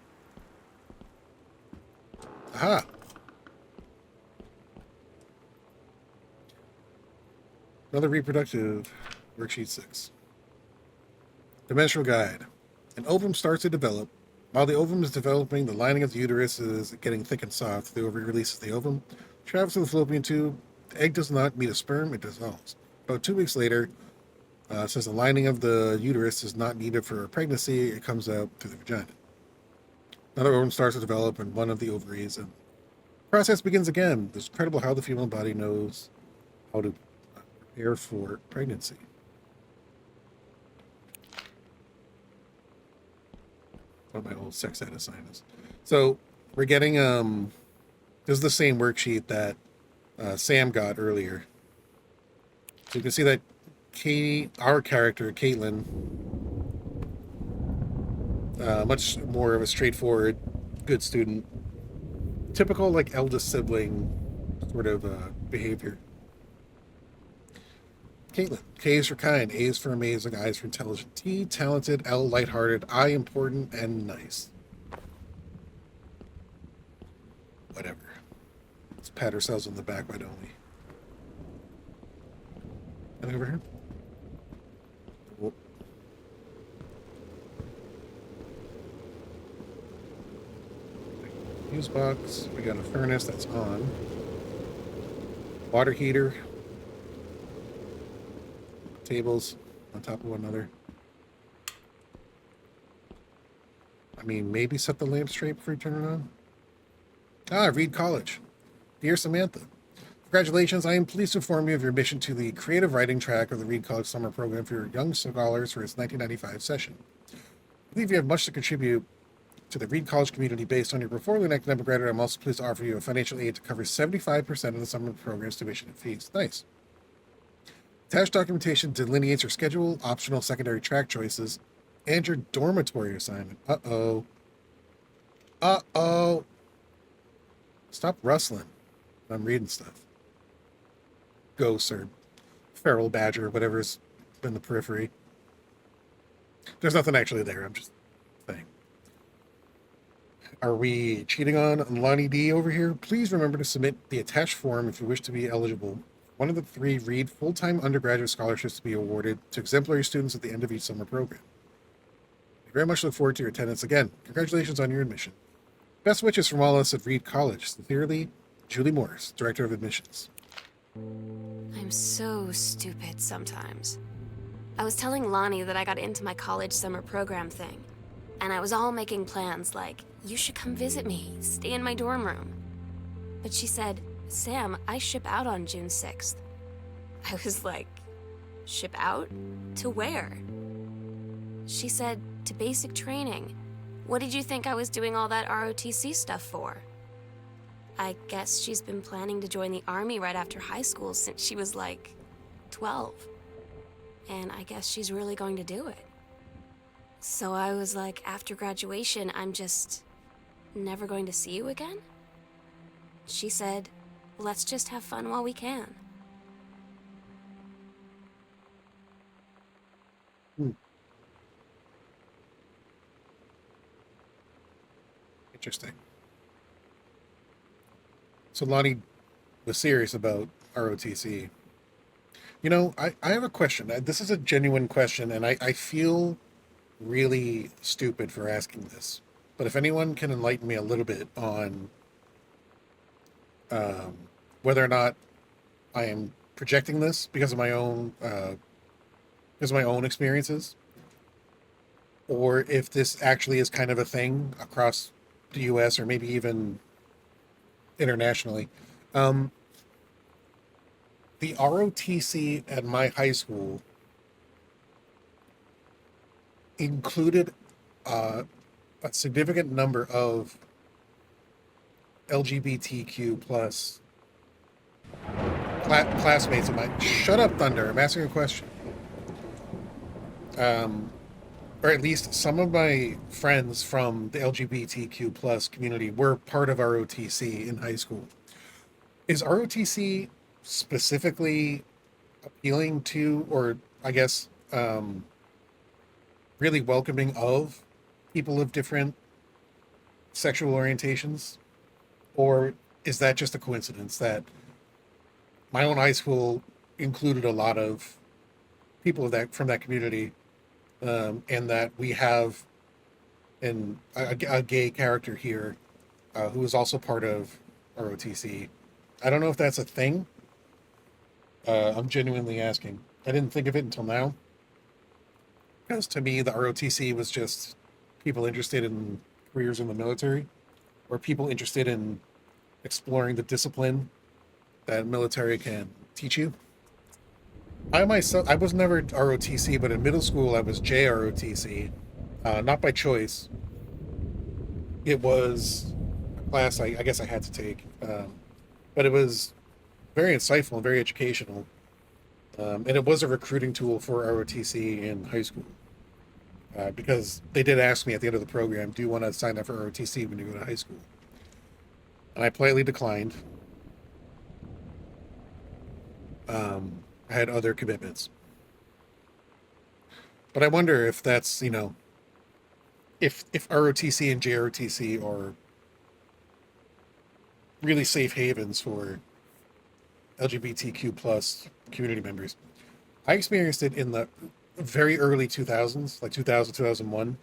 Aha! Another reproductive worksheet 6. Dimensional guide. An ovum starts to develop. While the ovum is developing, the lining of the uterus is getting thick and soft. The ovary releases the ovum, travels to the fallopian tube. The egg does not meet a sperm, it dissolves. About 2 weeks later, since the lining of the uterus is not needed for pregnancy, it comes out through the vagina. Another ovum starts to develop in one of the ovaries, and the process begins again. It's incredible how the female body knows how to prepare for pregnancy. What my old sex ed assignments. So we're getting this is the same worksheet that Sam got earlier. So you can see that our character, Caitlin, much more of a straightforward, good student. Typical, like, eldest sibling sort of behavior. Caitlin. K is for kind, A is for amazing, I is for intelligent, T, talented, L, lighthearted, I, important, and nice. Whatever. Let's pat ourselves on the back, why don't we? Anything over here? Whoop. Fuse box. We got a furnace that's on. Water heater. Tables on top of one another. I mean, maybe set the lamp straight before you turn it on. Reed College. Dear Samantha, congratulations. I am pleased to inform you of your admission to the creative writing track of the Reed College Summer Program for your young scholars for its 1995 session. I believe you have much to contribute to the Reed College community based on your portfolio and academic graduate. I'm also pleased to offer you a financial aid to cover 75% of the summer program's tuition and fees. Nice. Attached documentation delineates your schedule, optional secondary track choices, and your dormitory assignment. Uh-oh. Uh-oh. Stop rustling. I'm reading stuff. Ghosts or feral badger, whatever's in the periphery. There's nothing actually there. I'm just saying. Are we cheating on Lonnie D over here? Please remember to submit the attached form if you wish to be eligible. One of the 3 Reed full-time undergraduate scholarships to be awarded to exemplary students at the end of each summer program. I very much look forward to your attendance again. Congratulations on your admission. Best wishes from all of us at Reed College. Sincerely, Julie Morris, Director of Admissions. I'm so stupid sometimes. I was telling Lonnie that I got into my college summer program thing, and I was all making plans like, you should come visit me, stay in my dorm room. But she said, Sam, I ship out on June 6th. I was like, ship out? To where? She said, to basic training. What did you think I was doing all that ROTC stuff for? I guess she's been planning to join the army right after high school since she was like 12. And I guess she's really going to do it. So I was like, after graduation, I'm just never going to see you again? She said, let's just have fun while we can. Interesting. So Lonnie was serious about ROTC. You know, I have a question. This is a genuine question, and I feel really stupid for asking this. But if anyone can enlighten me a little bit on whether or not I am projecting this because of my own experiences, or if this actually is kind of a thing across the U.S. or maybe even internationally. The ROTC at my high school included a significant number of LGBTQ plus classmates of mine. Shut up, Thunder. I'm asking a question. or at least some of my friends from the LGBTQ plus community were part of ROTC in high school. Is ROTC specifically appealing to, or I guess, really welcoming of people of different sexual orientations? Or is that just a coincidence that my own high school included a lot of people of that from that community, and that we have a gay character here who is also part of ROTC? I don't know if that's a thing. I'm genuinely asking. I didn't think of it until now, because to me the ROTC was just people interested in careers in the military, or people interested in exploring the discipline that military can teach you. I myself, I was never ROTC, but in middle school I was JROTC, not by choice. It was a class I guess I had to take, but it was very insightful and very educational, and it was a recruiting tool for ROTC in high school, because they did ask me at the end of the program, "Do you want to sign up for ROTC when you go to high school?" And I politely declined. I had other commitments. But I wonder if that's, if ROTC and JROTC are really safe havens for LGBTQ plus community members. I experienced it in the very early 2000s, like 2000, 2001.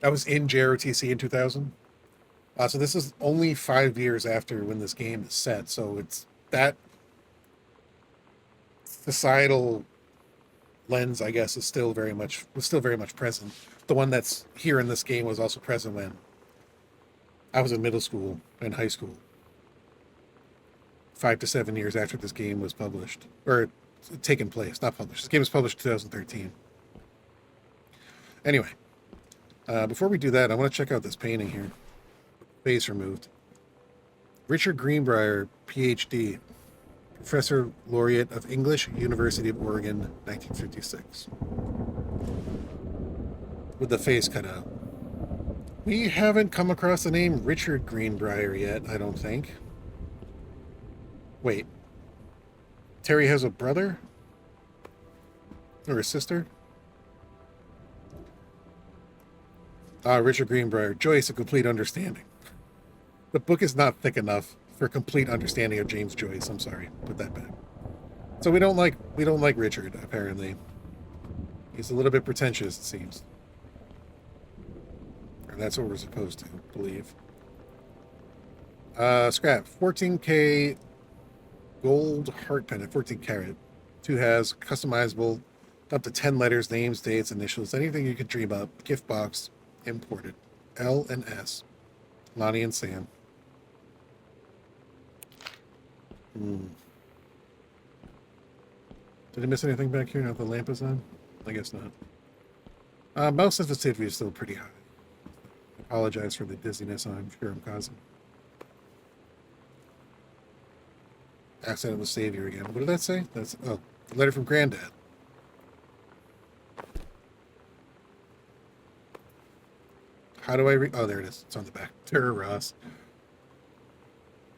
I was in JROTC in 2000. So this is only 5 years after when this game is set. So it's that societal lens, I guess, was still very much present. The one that's here in this game was also present when I was in middle school and high school, 5 to 7 years after this game was published, or taken place, not published. This game was published in 2013. Anyway, before we do that, I want to check out this painting here. Face removed. Richard Greenbrier, PhD. Professor Laureate of English, University of Oregon, 1956. With the face cut out. We haven't come across the name Richard Greenbrier yet, I don't think. Wait. Terry has a brother? Or a sister? Richard Greenbrier. Joyce, A Complete Understanding. The book is not thick enough for a complete understanding of James Joyce. I'm sorry. Put that back. So we don't like Richard, apparently. He's a little bit pretentious, it seems. Or that's what we're supposed to believe. Scrap. 14K gold heart pendant. 14 karat. 2 has customizable up to 10 letters, names, dates, initials, anything you could dream up. Gift box. Imported. L and S. Lonnie and Sam. Did I miss anything back here now that the lamp is on? I guess not. Mouse sensitivity is still pretty high. I apologize for the dizziness I'm sure I'm causing. Accidental savior again. What did that say? That's a letter from Granddad. How do I read? Oh, there it is. It's on the back. Terror Ross.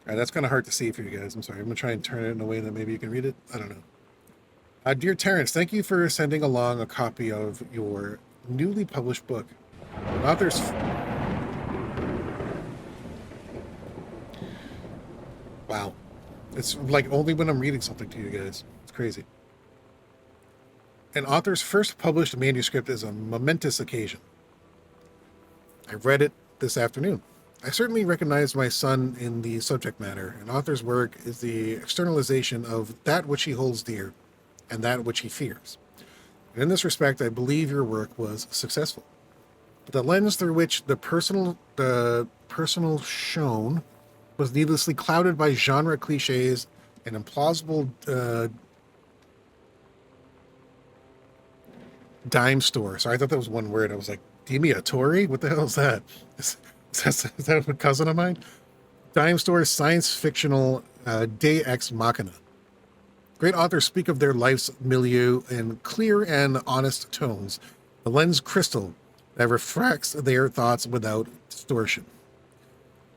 All right, that's kind of hard to see for you guys. I'm sorry. I'm going to try and turn it in a way that maybe you can read it. I don't know. Dear Terrence, thank you for sending along a copy of your newly published book. Author's... Wow. It's like only when I'm reading something to you guys. It's crazy. An author's first published manuscript is a momentous occasion. I read it this afternoon. I certainly recognize my son in the subject matter. An author's work is the externalization of that which he holds dear and that which he fears. And in this respect, I believe your work was successful. But the lens through which the personal shone was needlessly clouded by genre cliches and implausible dime store. So I thought that was one word. I was like, Demiatori? What the hell is that? Is that a cousin of mine? Dime store science fictional Deus Ex Machina. Great authors speak of their life's milieu in clear and honest tones, the lens crystal that refracts their thoughts without distortion.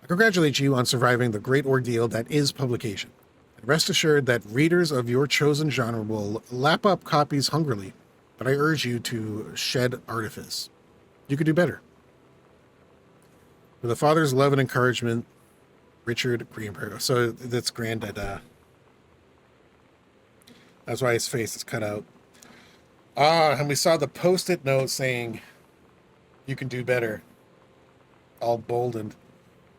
I congratulate you on surviving the great ordeal that is publication. And rest assured that readers of your chosen genre will lap up copies hungrily, but I urge you to shed artifice. You could do better. With a father's love and encouragement, Richard Greenberg. So that's granddad. That's why his face is cut out. And we saw the post-it note saying, "You can do better." All boldened.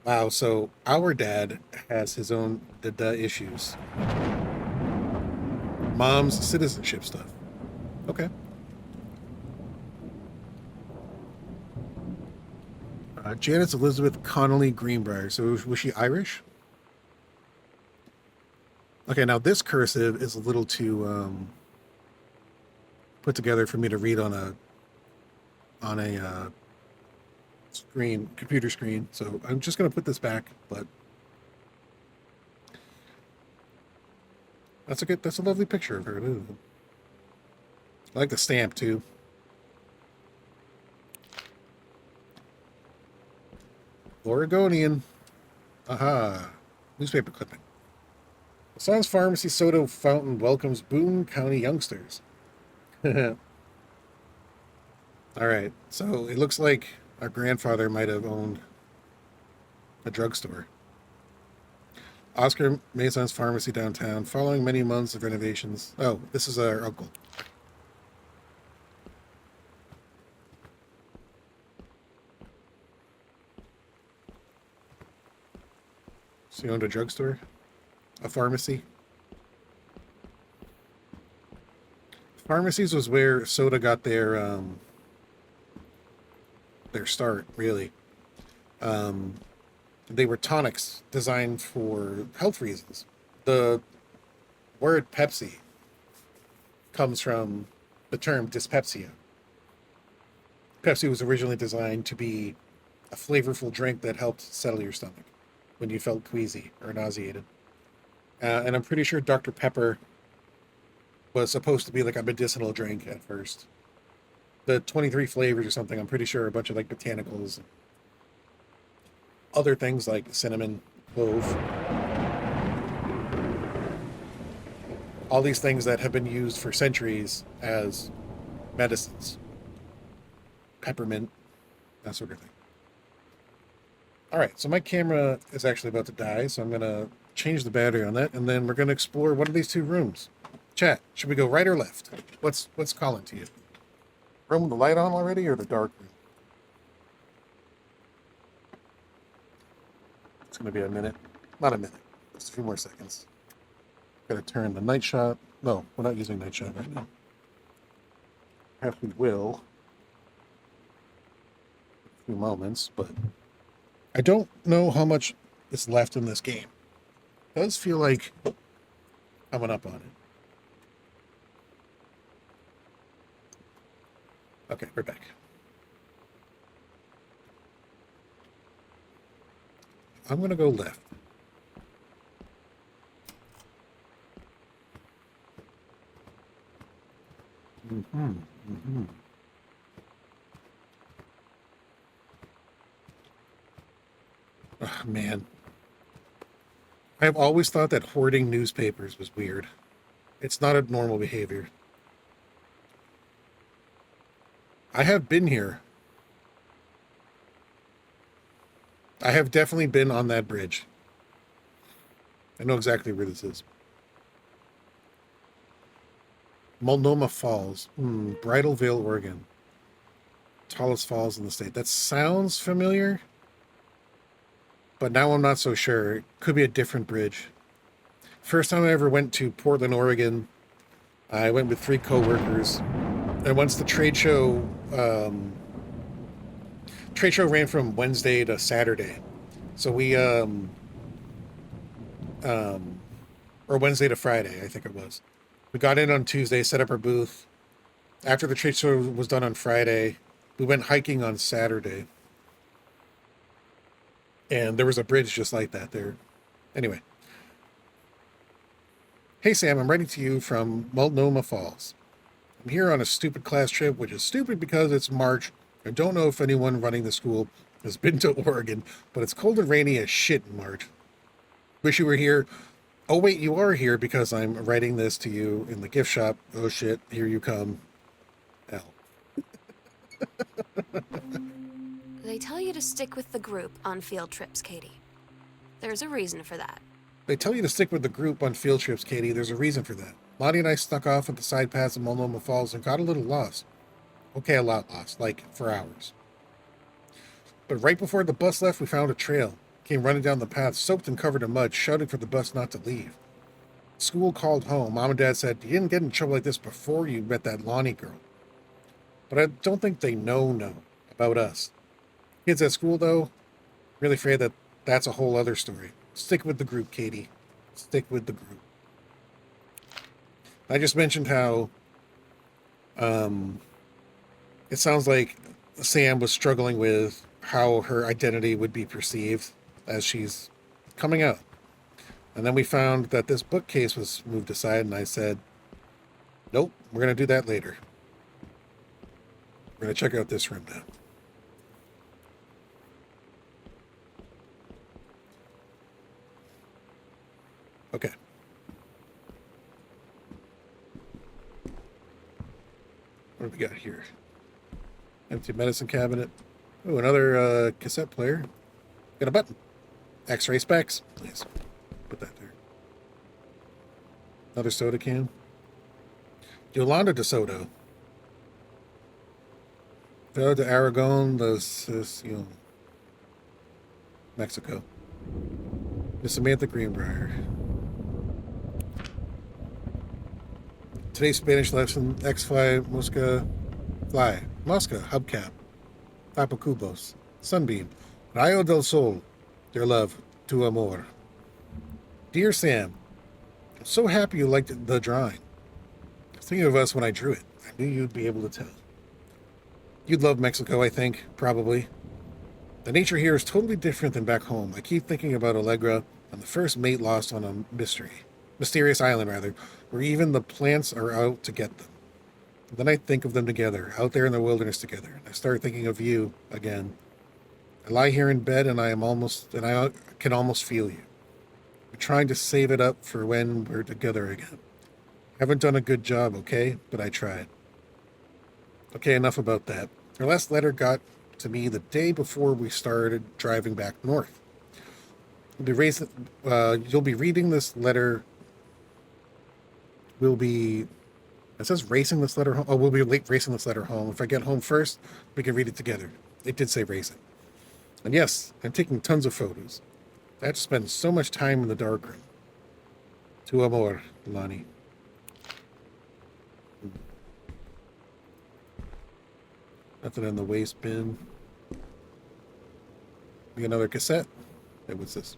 Wow, so our dad has his own issues. Mom's citizenship stuff. Okay. Janice Elizabeth Connolly Greenbrier. So was she Irish? Okay, now this cursive is a little too put together for me to read on a screen, computer screen. So I'm just going to put this back, but that's a lovely picture of her. I like the stamp too. Oregonian. Aha. Newspaper clipping. The Science Pharmacy Soda Fountain welcomes Boone County youngsters. All right. So it looks like our grandfather might have owned a drugstore. Oscar Mason's Pharmacy downtown. Following many months of renovations. Oh, this is our uncle. So he owned a drugstore? A pharmacy? Pharmacies was where soda got their start, really. They were tonics designed for health reasons. The word Pepsi comes from the term dyspepsia. Pepsi was originally designed to be a flavorful drink that helped settle your stomach when you felt queasy or nauseated. And I'm pretty sure Dr. Pepper was supposed to be like a medicinal drink at first. The 23 flavors or something, I'm pretty sure a bunch of like botanicals, other things like cinnamon, clove, all these things that have been used for centuries as medicines. Peppermint, that sort of thing. All right, so my camera is actually about to die, so I'm going to change the battery on that, and then we're going to explore one of these two rooms. Chat, should we go right or left? What's calling to you? Room with the light on already, or the dark room? It's going to be a minute. Not a minute. Just a few more seconds. Got to turn the night shot. No, we're not using night shot right now. Perhaps we will. A few moments, but I don't know how much is left in this game. It does feel like coming up on it. Okay, we're back. I'm going to go left. Oh, man. I've always thought that hoarding newspapers was weird. It's not a normal behavior. I have been here. I have definitely been on that bridge. I know exactly where this is. Multnomah Falls. Bridal Veil, Oregon. Tallest falls in the state. That sounds familiar, but now I'm not so sure. It could be a different bridge. First time I ever went to Portland, Oregon, I went with 3 coworkers. And once the trade show ran from Wednesday to Saturday. So we, or Wednesday to Friday, I think it was. We got in on Tuesday, set up our booth. After the trade show was done on Friday, we went hiking on Saturday. And there was a bridge just like that there. Anyway. Hey Sam, I'm writing to you from Multnomah Falls. I'm here on a stupid class trip, which is stupid because it's March. I don't know if anyone running the school has been to Oregon, but it's cold and rainy as shit in March. Wish you were here. Oh wait, you are here because I'm writing this to you in the gift shop. Oh shit, here you come. L. They tell you to stick with the group on field trips, Katie. There's a reason for that. They tell you to stick with the group on field trips, Katie. There's a reason for that. Lottie and I snuck off at the side paths of Multnomah Falls and got a little lost. Okay, a lot lost, like for hours. But right before the bus left, we found a trail. Came running down the path, soaked and covered in mud, shouting for the bus not to leave. School called home. Mom and Dad said, you didn't get in trouble like this before you met that Lonnie girl. But I don't think they know about us. Kids at school, though, really afraid that that's a whole other story. Stick with the group, Katie. Stick with the group. I just mentioned how it sounds like Sam was struggling with how her identity would be perceived as she's coming out. And then we found that this bookcase was moved aside, and I said, nope, we're going to do that later. We're going to check out this room now. Okay. What do we got here? Empty medicine cabinet. Oh, another cassette player. Got a button. X-ray specs. Please. Put that there. Another soda can. Yolanda de Soto. Villa de Aragon, Mexico. Miss Samantha Greenbrier. Today's Spanish lesson, X-Fly, Mosca, Fly, Mosca, Hubcap, Papa Cubos, Sunbeam, Rayo del Sol, dear love, tu amor. Dear Sam, I'm so happy you liked the drawing. I was thinking of us when I drew it. I knew you'd be able to tell. You'd love Mexico, I think, probably. The nature here is totally different than back home. I keep thinking about Allegra and the first mate lost on a mysterious island, rather, where even the plants are out to get them. Then I think of them together, out there in the wilderness together, and I start thinking of you again. I lie here in bed and I can almost feel you. I'm trying to save it up for when we're together again. Haven't done a good job, okay? But I tried. Okay, enough about that. Her last letter got to me the day before we started driving back north. You'll be reading this letter. It says racing this letter home. Oh, we'll be racing this letter home. If I get home first, we can read it together. It did say racing. And yes, I'm taking tons of photos. I had to spend so much time in the darkroom. Tu amor, Lonnie. Nothing in the waste bin. Be another cassette. Hey, what's this?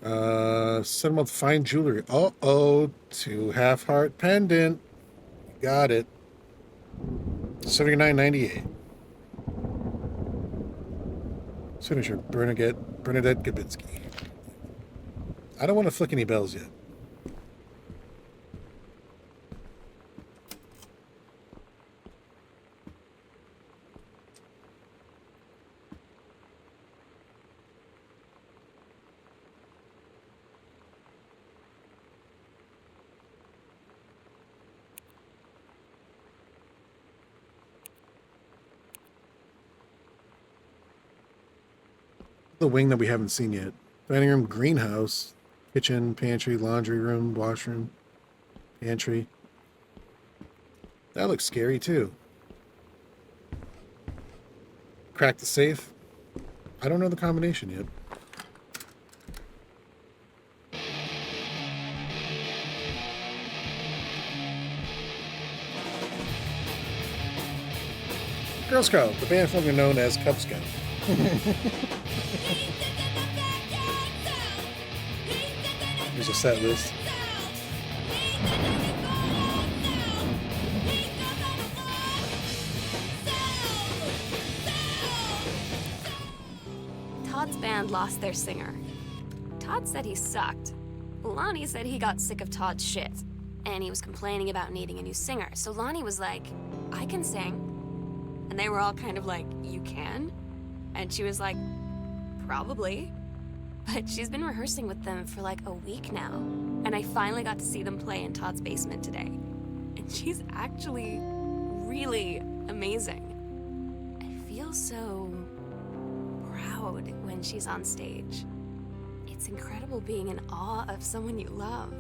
Set them with fine jewelry. Uh-oh, 2 half-heart pendant. Got it. $79.98. Signature, Bernadette Gabinski. I don't want to flick any bells yet. The wing that we haven't seen yet. Dining room, greenhouse, kitchen, pantry, laundry room, washroom, pantry. That looks scary too. Crack the safe. I don't know the combination yet. Girl Scout, the band formerly known as Cub Scout. Here's a set list. Todd's band lost their singer. Todd said he sucked. Lonnie said he got sick of Todd's shit, and he was complaining about needing a new singer. So Lonnie was like, I can sing. And they were all kind of like, you can? And she was like, probably. But she's been rehearsing with them for like a week now. And I finally got to see them play in Todd's basement today. And she's actually really amazing. I feel so proud when she's on stage. It's incredible being in awe of someone you love.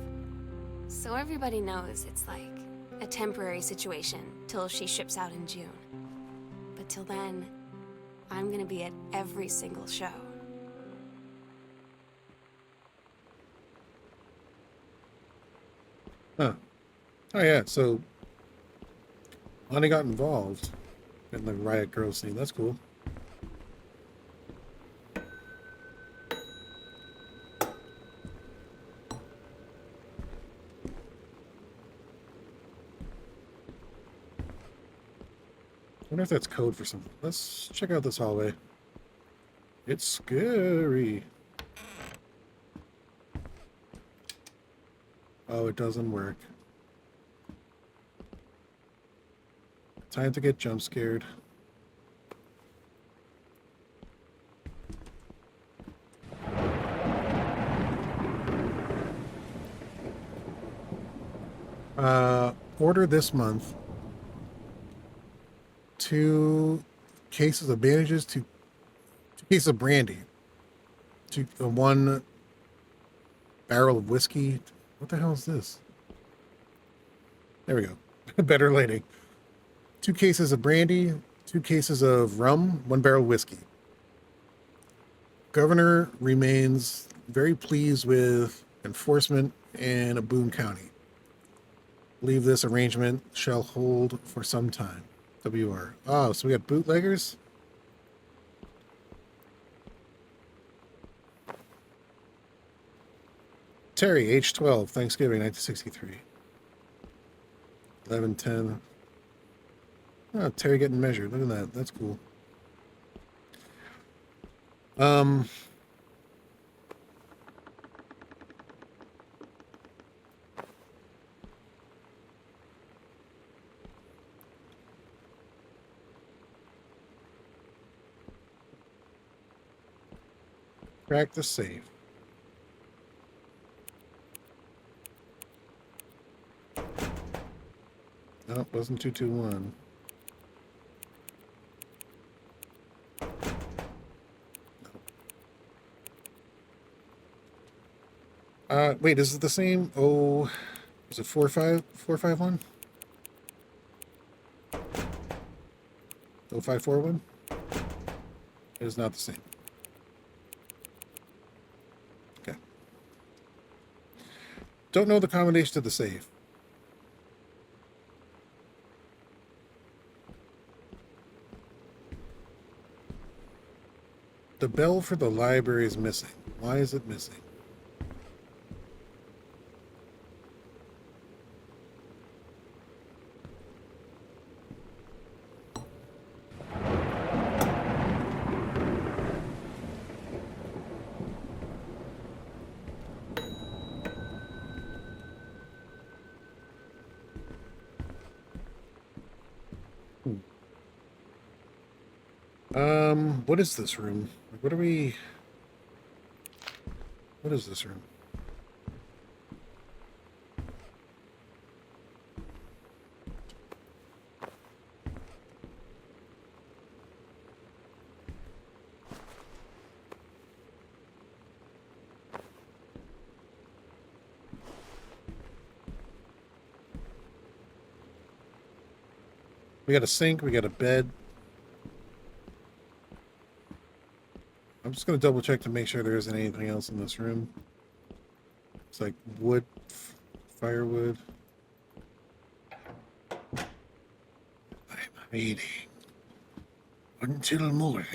So everybody knows it's like a temporary situation till she ships out in June. But till then, I'm gonna be at every single show. Huh. Oh yeah, so Lonnie got involved in the Riot Girl scene. That's cool. I wonder if that's code for something. Let's check out this hallway. It's scary. Oh, it doesn't work. Time to get jump scared. Order this month 2 cases of bandages, 2 cases of brandy, 1 barrel of whiskey. What the hell is this? There we go. Better lighting. 2 cases of brandy, 2 cases of rum, 1 barrel of whiskey. Governor remains very pleased with enforcement in Boone County. Believe this arrangement shall hold for some time. WR. Oh, so we got bootleggers? Terry, age 12, Thanksgiving, 1963. 11:10. Oh, Terry getting measured. Look at that. That's cool. Crack the safe. No, wasn't 221. Wait, is it the same? Oh, is it 451? 0541? It is not the same. Okay. Don't know the combination to the safe. The bell for the library is missing. Why is it missing? What is this room? What is this room? We got a sink, we got a bed. I'm just going to double check to make sure there isn't anything else in this room. It's like wood, firewood. I'm waiting until morning.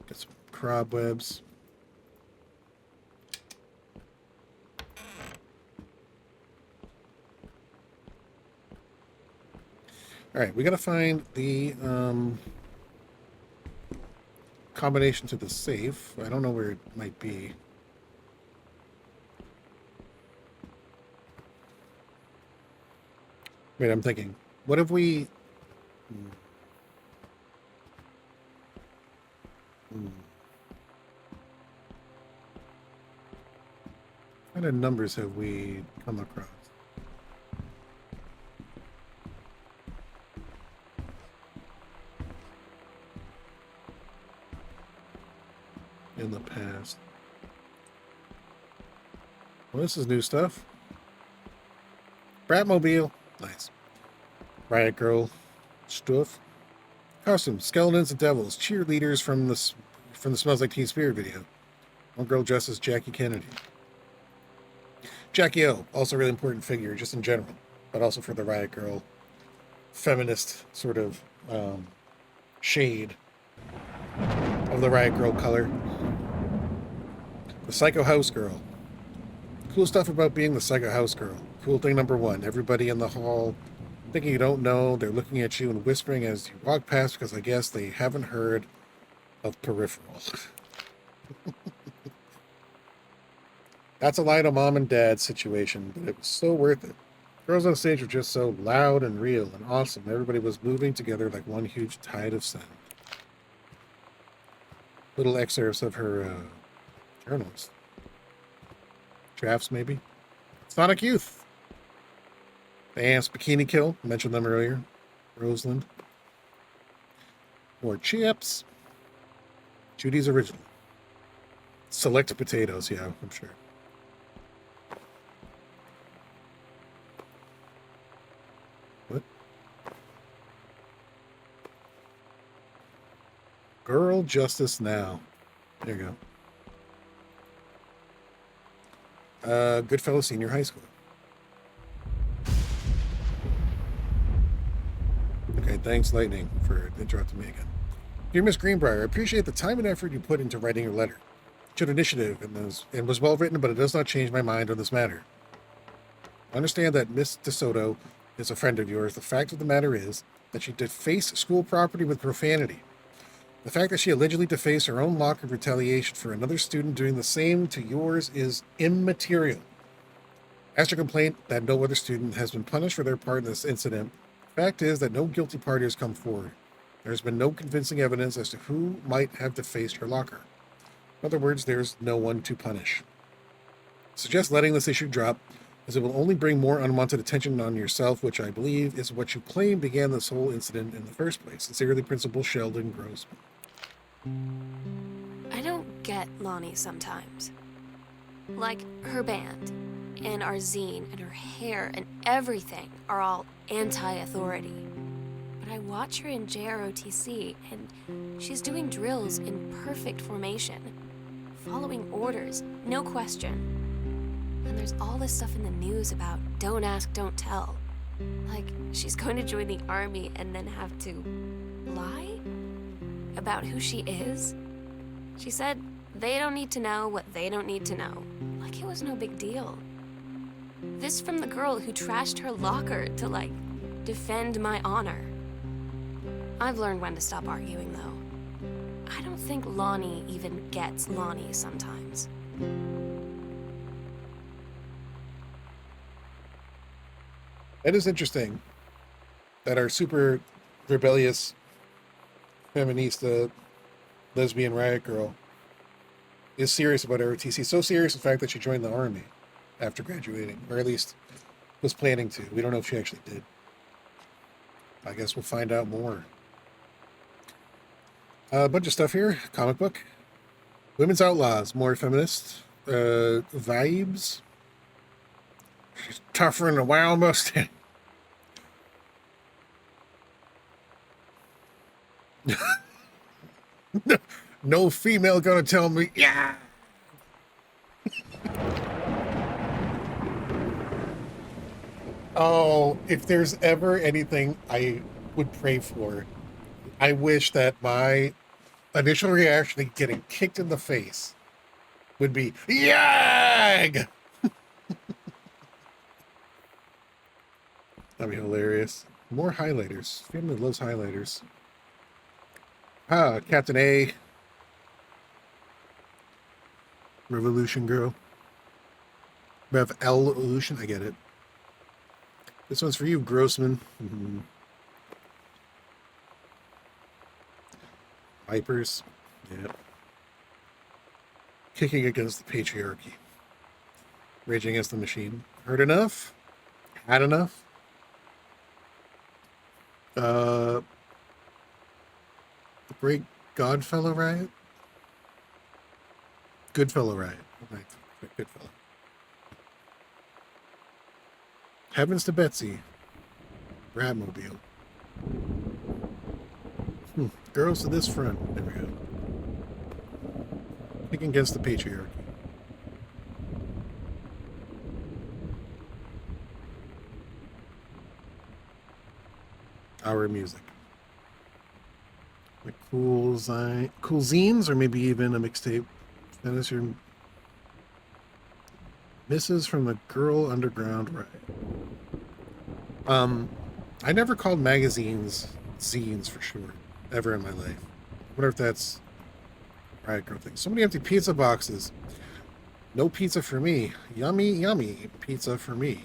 Get some cobwebs. All right, we got to find the combination to the safe. I don't know where it might be. Wait, I'm thinking, what if we... What kind of numbers have we come across? In the past. Well, this is new stuff. Bratmobile. Nice. Riot Girl. Stuff. Costumes. Skeletons and devils. Cheerleaders from the Smells Like Teen Spirit video. One girl dressed as Jackie Kennedy. Jackie O. Also a really important figure, just in general. But also for the Riot Girl feminist sort of shade of the Riot Girl color. The Psycho House Girl. Cool stuff about being the Psycho House Girl. Cool thing number one. Everybody in the hall thinking you don't know. They're looking at you and whispering as you walk past because I guess they haven't heard of Peripheral. That's a lie to mom and dad situation, but it was so worth it. Girls on stage were just so loud and real and awesome. Everybody was moving together like one huge tide of sound. Little excerpts of her journals. Drafts, maybe. Sonic Youth. The Ants Bikini Kill. I mentioned them earlier. Roseland. More chips. Judy's Original. Select potatoes, yeah, I'm sure. What? Girl Justice Now. There you go. Goodfellow Senior High School. Okay, thanks, Lightning, for interrupting me again. Dear Miss Greenbrier, I appreciate the time and effort you put into writing your letter. It showed initiative and was well written, but it does not change my mind on this matter. I understand that Miss DeSoto is a friend of yours. The fact of the matter is that she defaced school property with profanity. The fact that she allegedly defaced her own locker in retaliation for another student doing the same to yours is immaterial. As your complaint that no other student has been punished for their part in this incident, the fact is that no guilty party has come forward. There has been no convincing evidence as to who might have defaced her locker. In other words, there's no one to punish. Suggest letting this issue drop, as it will only bring more unwanted attention on yourself, which I believe is what you claim began this whole incident in the first place. Sincerely, Principal Sheldon Grossman. I don't get Lonnie sometimes. Like, her band, and our zine, and her hair, and everything are all anti-authority. But I watch her in JROTC, and she's doing drills in perfect formation, following orders, no question. And there's all this stuff in the news about don't ask, don't tell. Like, she's going to join the army and then have to lie about who she is. She said they don't need to know what they don't need to know. Like it was no big deal. This from the girl who trashed her locker to, like, defend my honor. I've learned when to stop arguing, though. I don't think Lonnie even gets Lonnie sometimes. It is interesting that our super rebellious feminista lesbian riot girl is serious about ROTC. So serious, in fact, that she joined the army after graduating, or at least was planning to. We don't know if she actually did. I guess we'll find out more. A bunch of stuff here. Comic book. Women's Outlaws. More feminist vibes. She's tougher than a wild Mustang. No female gonna tell me, yeah. Oh, if there's ever anything I would pray for, I wish that my initial reaction to getting kicked in the face would be, YAG! That'd be hilarious. More highlighters. Family loves highlighters. Captain A. Revolution Girl. Rev Evolution, I get it. This one's for you, Grossman. Mm-hmm. Vipers. Yep. Kicking against the patriarchy. Raging against the machine. Heard enough? Had enough? The Great Godfellow Riot? Goodfellow Riot. Right. Goodfellow. Heavens to Betsy. Bratmobile. Girls to this front. There we go. Kicking against the patriarchy. Our music. Like cool zines, or maybe even a mixtape. That is your misses from the Girl Underground Riot. I never called magazines zines for sure, ever in my life. I wonder if that's Riot Girl thing. So many empty pizza boxes. No pizza for me. Yummy, yummy pizza for me.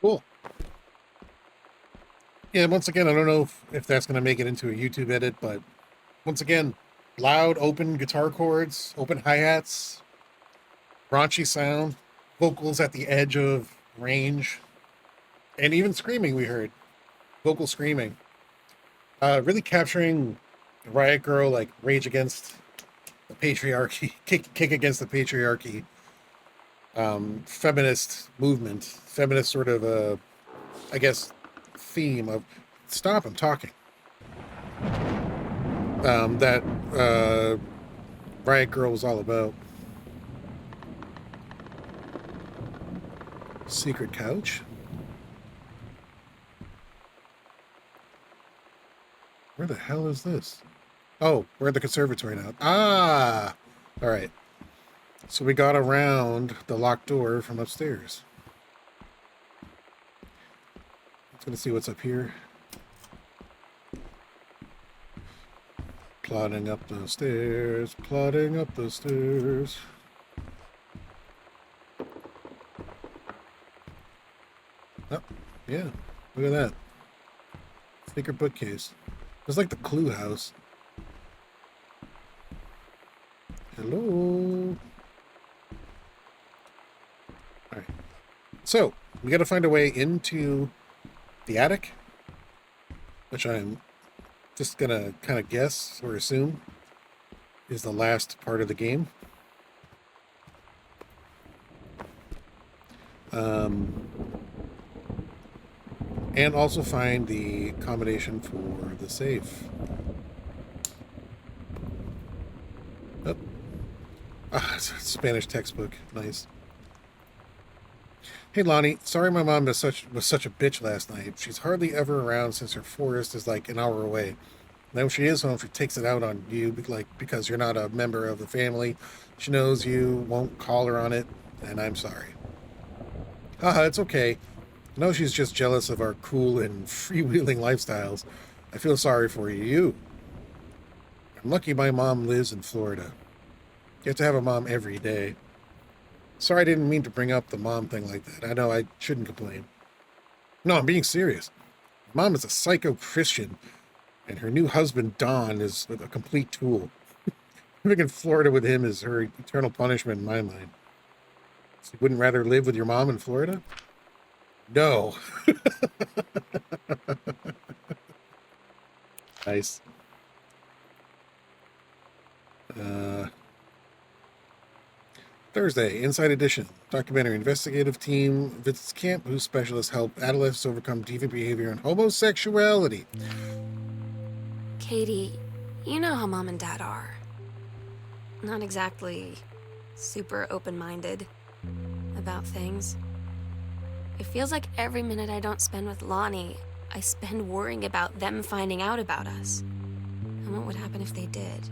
Cool. Yeah, once again, I don't know if that's going to make it into a YouTube edit, but once again, loud, open guitar chords, open hi-hats, raunchy sound, vocals at the edge of range, and even screaming we heard. Vocal screaming. Really capturing Riot Girl, like, rage against the patriarchy, kick against the patriarchy, feminist movement, feminist sort of, I guess, theme of, stop, I'm talking. That Riot Girl was all about. Secret couch? Where the hell is this? Oh, we're at the conservatory now. Ah! Alright. So we got around the locked door from upstairs. Let's go see what's up here. Plodding up the stairs, plodding up the stairs. Oh, yeah. Look at that. Secret bookcase. It's like the Clue house. Hello. Alright. So, we gotta find a way into the attic, which I'm just gonna kind of guess or assume is the last part of the game. And also find the combination for the safe. Oh. Ah, it's a Spanish textbook. Nice. Hey Lonnie, sorry my mom was such a bitch last night. She's hardly ever around since her forest is like an hour away. And then when she is home, she takes it out on you, like, because you're not a member of the family. She knows you won't call her on it, and I'm sorry. Haha, it's okay. I know she's just jealous of our cool and freewheeling lifestyles. I feel sorry for you. I'm lucky my mom lives in Florida. You have to have a mom every day. Sorry, I didn't mean to bring up the mom thing like that. I know I shouldn't complain. No, I'm being serious. Mom is a psycho Christian, and her new husband, Don, is a complete tool. Living in Florida with him is her eternal punishment in my mind. So you wouldn't rather live with your mom in Florida? No. Nice. Thursday, Inside Edition. Documentary investigative team visits camp whose specialists help adolescents overcome deviant behavior and homosexuality. Katie, you know how Mom and Dad are. Not exactly super open-minded about things. It feels like every minute I don't spend with Lonnie, I spend worrying about them finding out about us. And what would happen if they did?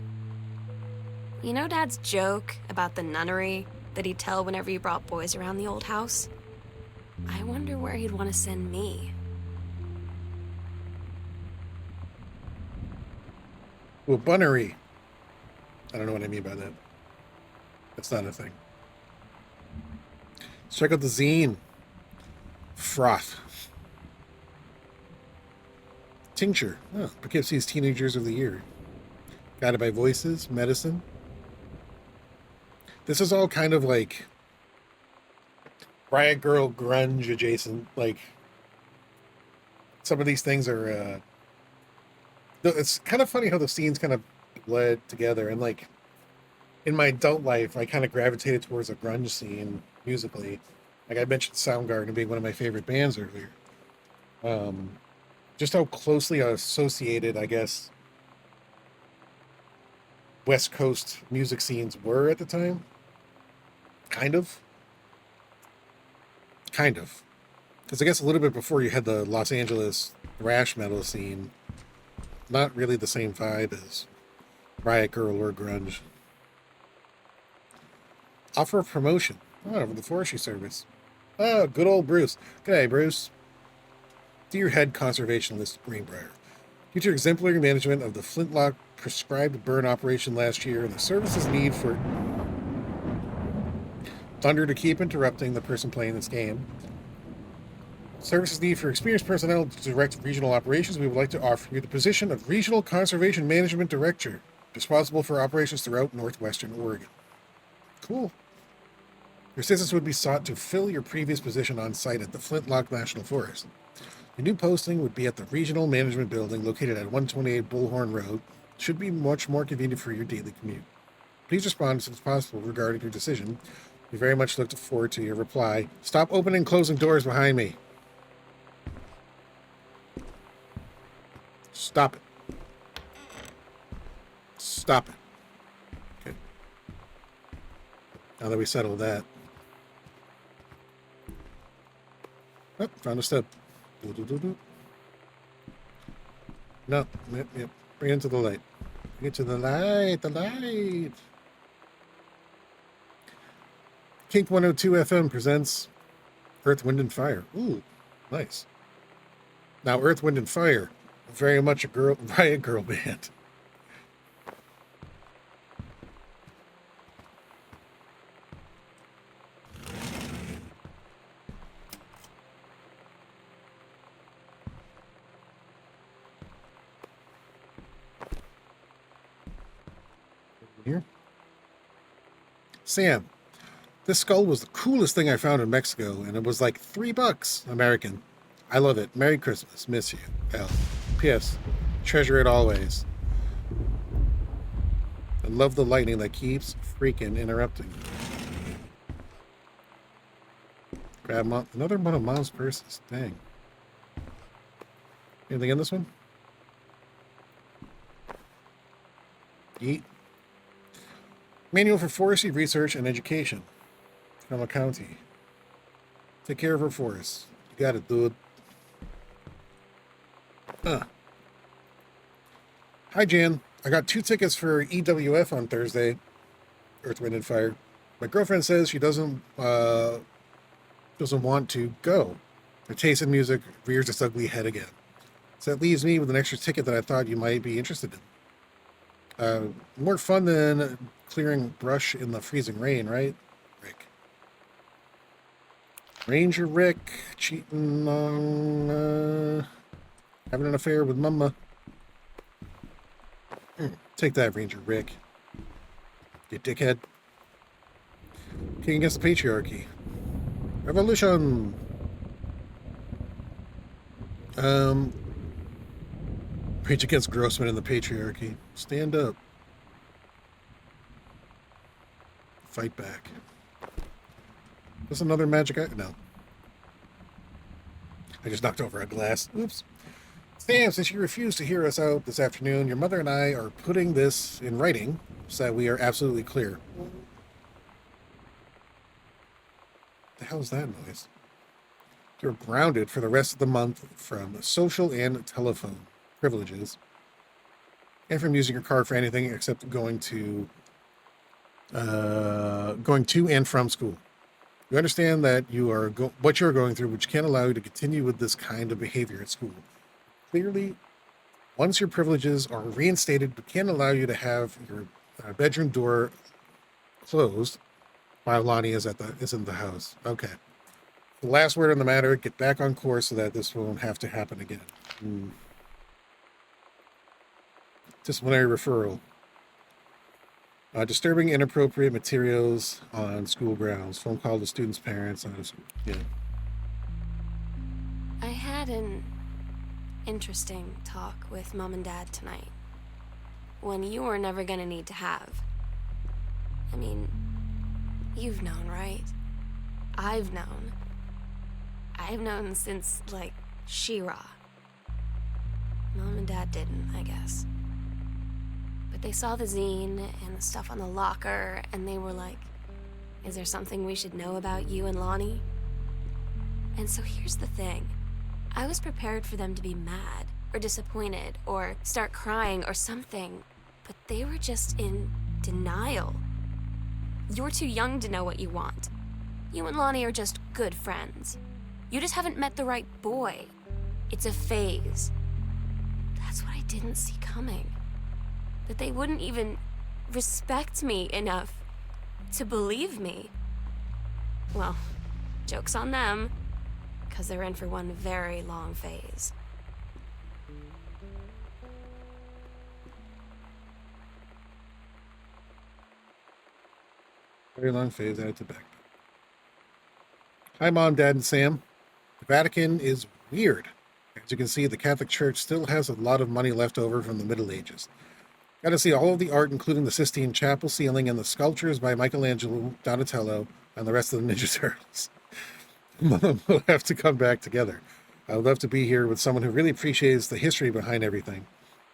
You know Dad's joke about the nunnery that he'd tell whenever he brought boys around the old house? I wonder where he'd want to send me. Well, bunnery. I don't know what I mean by that. That's not a thing. Let's check out the zine. Froth. Tincture. Oh, Poughkeepsie's Teenagers of the Year. Guided by Voices, Medicine. This is all kind of like Riot Girl grunge adjacent. Like, some of these things are, it's kind of funny how the scenes kind of bled together. And like, in my adult life, I kind of gravitated towards a grunge scene musically. Like I mentioned Soundgarden being one of my favorite bands earlier. Just how closely associated, I guess, West Coast music scenes were at the time. Kind of. Because I guess a little bit before you had the Los Angeles thrash metal scene. Not really the same vibe as Riot Girl or grunge. Offer of promotion. Oh, the forestry service. Oh, good old Bruce. G'day, Bruce. Dear Head Conservationist Greenbrier, due to exemplary management of the Flintlock prescribed burn operation last year and the service's need for thunder to keep interrupting the person playing this game, service's need for experienced personnel to direct regional operations, we would like to offer you the position of Regional Conservation Management Director, responsible for operations throughout northwestern Oregon. Cool. Your assistance would be sought to fill your previous position on site at the Flintlock National Forest. The new posting would be at the Regional Management Building located at 128 Bullhorn Road. Should be much more convenient for your daily commute. Please respond as soon as possible regarding your decision. We very much look forward to your reply. Stop opening and closing doors behind me. Stop it. Stop it. Okay. Now that we settled that. Oh, found a step. No, yep. Bring it to the light. Bring it to the light, Kink 102 FM presents Earth, Wind, and Fire. Ooh, nice. Now, Earth, Wind, and Fire, very much a Riot Girl band. Here. Sam, this skull was the coolest thing I found in Mexico, and it was like $3 American. I love it. Merry Christmas. Miss you. L. P.S. Treasure it always. I love the lightning that keeps freaking interrupting. Grab another one of Mom's purses. Dang. Anything in this one? Eat. Manual for Forestry Research and Education. From a county. Take care of our forests. You got it, dude. Hi, Jan. I got 2 tickets for EWF on Thursday. Earth, Wind, and Fire. My girlfriend says she doesn't want to go. Her taste in music rears its ugly head again. So that leaves me with an extra ticket that I thought you might be interested in. More fun than clearing brush in the freezing rain, right? Rick. Ranger Rick cheating on having an affair with Mama. Take that, Ranger Rick. You dickhead. King against the patriarchy. Revolution. Preach against Grossman and the patriarchy. Stand up. Fight back. Is another magic item? No. I just knocked over a glass. Oops. Sam, since you refused to hear us out this afternoon, your mother and I are putting this in writing so that we are absolutely clear. What the hell is that noise? You're grounded for the rest of the month from social and telephone privileges and from using your car for anything except going to and from school. You understand that you are what you're going through, which can't allow you to continue with this kind of behavior at school. Clearly, once your privileges are reinstated, we can't allow you to have your bedroom door closed while Lonnie is in the house. Okay. The last word on the matter, get back on course so that this won't have to happen again. Disciplinary referral. Disturbing inappropriate materials on school grounds. Phone call to students' parents. Yeah. I had an interesting talk with Mom and Dad tonight. One you were never gonna need to have. I mean, you've known, right? I've known. I've known since, like, She-Ra. Mom and Dad didn't, I guess. But they saw the zine and the stuff on the locker, and they were like, is there something we should know about you and Lonnie? And so here's the thing. I was prepared for them to be mad, or disappointed, or start crying, or something. But they were just in denial. You're too young to know what you want. You and Lonnie are just good friends. You just haven't met the right boy. It's a phase. That's what I didn't see coming. That they wouldn't even respect me enough to believe me. Well, joke's on them, because they're in for one very long phase. Very long phase out to back. Hi, Mom, Dad, and Sam. The Vatican is weird. As you can see, the Catholic Church still has a lot of money left over from the Middle Ages. Got to see all of the art, including the Sistine Chapel ceiling and the sculptures by Michelangelo, Donatello, and the rest of the Ninja Turtles. Mom will have to come back together. I would love to be here with someone who really appreciates the history behind everything.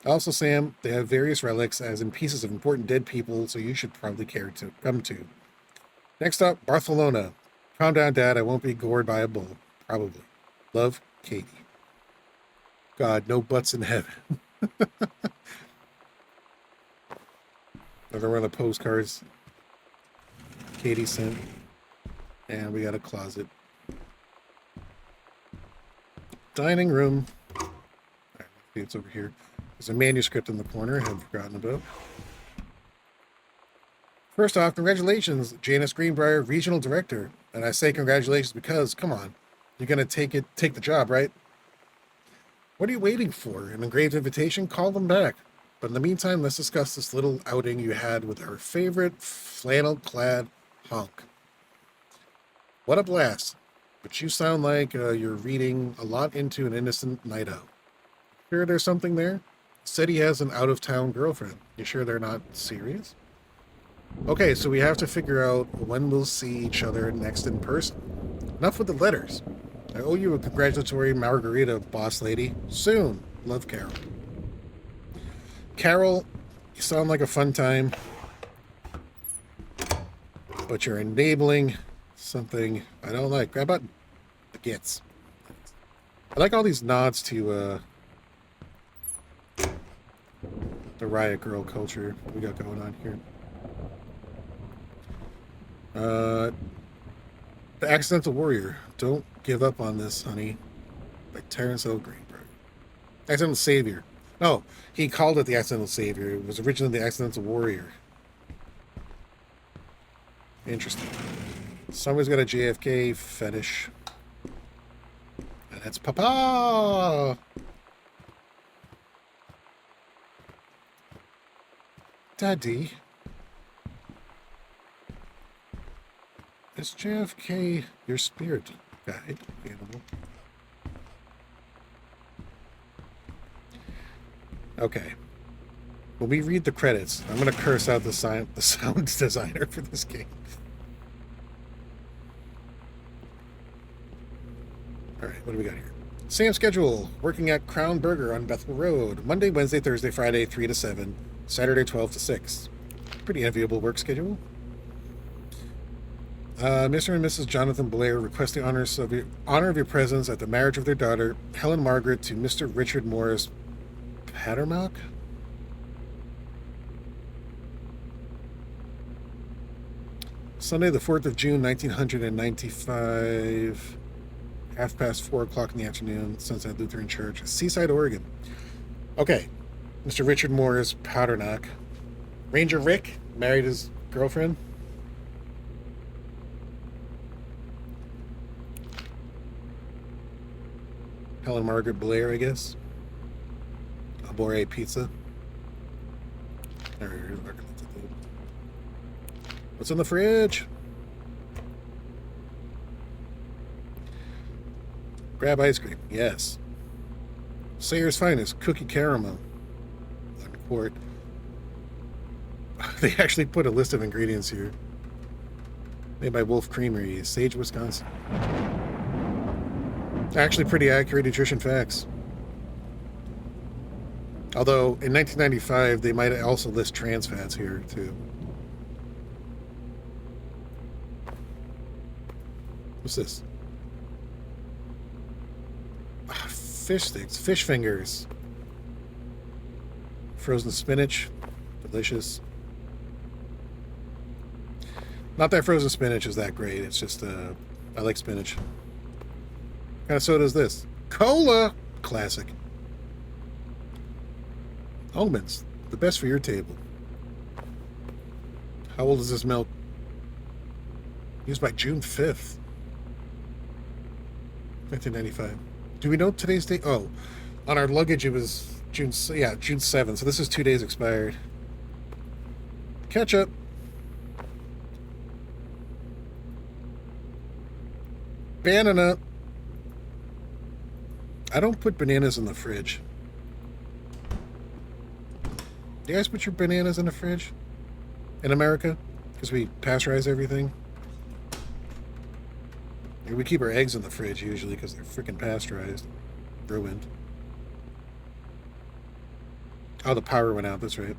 Also, Sam, they have various relics, as in pieces of important dead people, so you should probably care to come to. Next up, Barcelona. Calm down, Dad. I won't be gored by a bull. Probably. Love, Katie. God, no butts in heaven. Another one of the postcards Katie sent. And we got a closet. Dining room. All right, it's over here. There's a manuscript in the corner I had forgotten about. First off, congratulations, Janice Greenbrier, Regional Director. And I say congratulations because, come on, you're going to take the job, right? What are you waiting for? An engraved invitation? Call them back. But in the meantime, let's discuss this little outing you had with our favorite flannel-clad hunk. What a blast. But you sound like you're reading a lot into an innocent night out. Sure there's something there? Said he has an out-of-town girlfriend. You sure they're not serious? Okay, so we have to figure out when we'll see each other next in person. Enough with the letters. I owe you a congratulatory margarita, boss lady. Soon. Love, Carol. Carol, you sound like a fun time, but you're enabling something I don't like. Grab button. The gets. I like all these nods to the riot girl culture we got going on here. The Accidental Warrior. Don't give up on this, honey. By Terrence L. Greenberg. Accidental Savior. No, he called it the Accidental Savior. It was originally the Accidental Warrior. Interesting. Somebody's got a JFK fetish. And it's Papa! Daddy. Is JFK your spirit guide animal? Okay. When we read the credits, I'm going to curse out the sound designer for this game. Alright, what do we got here? Sam's schedule. Working at Crown Burger on Bethel Road. Monday, Wednesday, Thursday, Friday, 3 to 7. Saturday, 12 to 6. Pretty enviable work schedule. Mr. and Mrs. Jonathan Blair request the honor of your presence at the marriage of their daughter, Helen Margaret, to Mr. Richard Morris Pattermock? Sunday, the 4th of June, 1995, 4:30 in the afternoon, Sunset Lutheran Church, Seaside, Oregon. Okay, Mr. Richard Morris Pattermock. Ranger Rick married his girlfriend. Helen Margaret Blair, I guess. Abore Pizza. What's in the fridge? Grab ice cream. Yes. Sayer's Finest Cookie Caramel. 1 quart. They actually put a list of ingredients here. Made by Wolf Creamery, Sage, Wisconsin. Actually pretty accurate nutrition facts. Although, in 1995, they might also list trans fats here, too. What's this? Fish sticks. Fish fingers. Frozen spinach. Delicious. Not that frozen spinach is that great. It's just, I like spinach. What kind of soda is this? Cola! Classic. Almonds. The best for your table. How old is this milk? Used by June 5th. 1995. Do we know today's date? Oh, on our luggage it was June 7th. So this is 2 days expired. Ketchup. Banana. I don't put bananas in the fridge. Do you guys put your bananas in the fridge? In America? Because we pasteurize everything? We keep our eggs in the fridge usually because they're freaking pasteurized. Ruined. Oh, the power went out. That's right.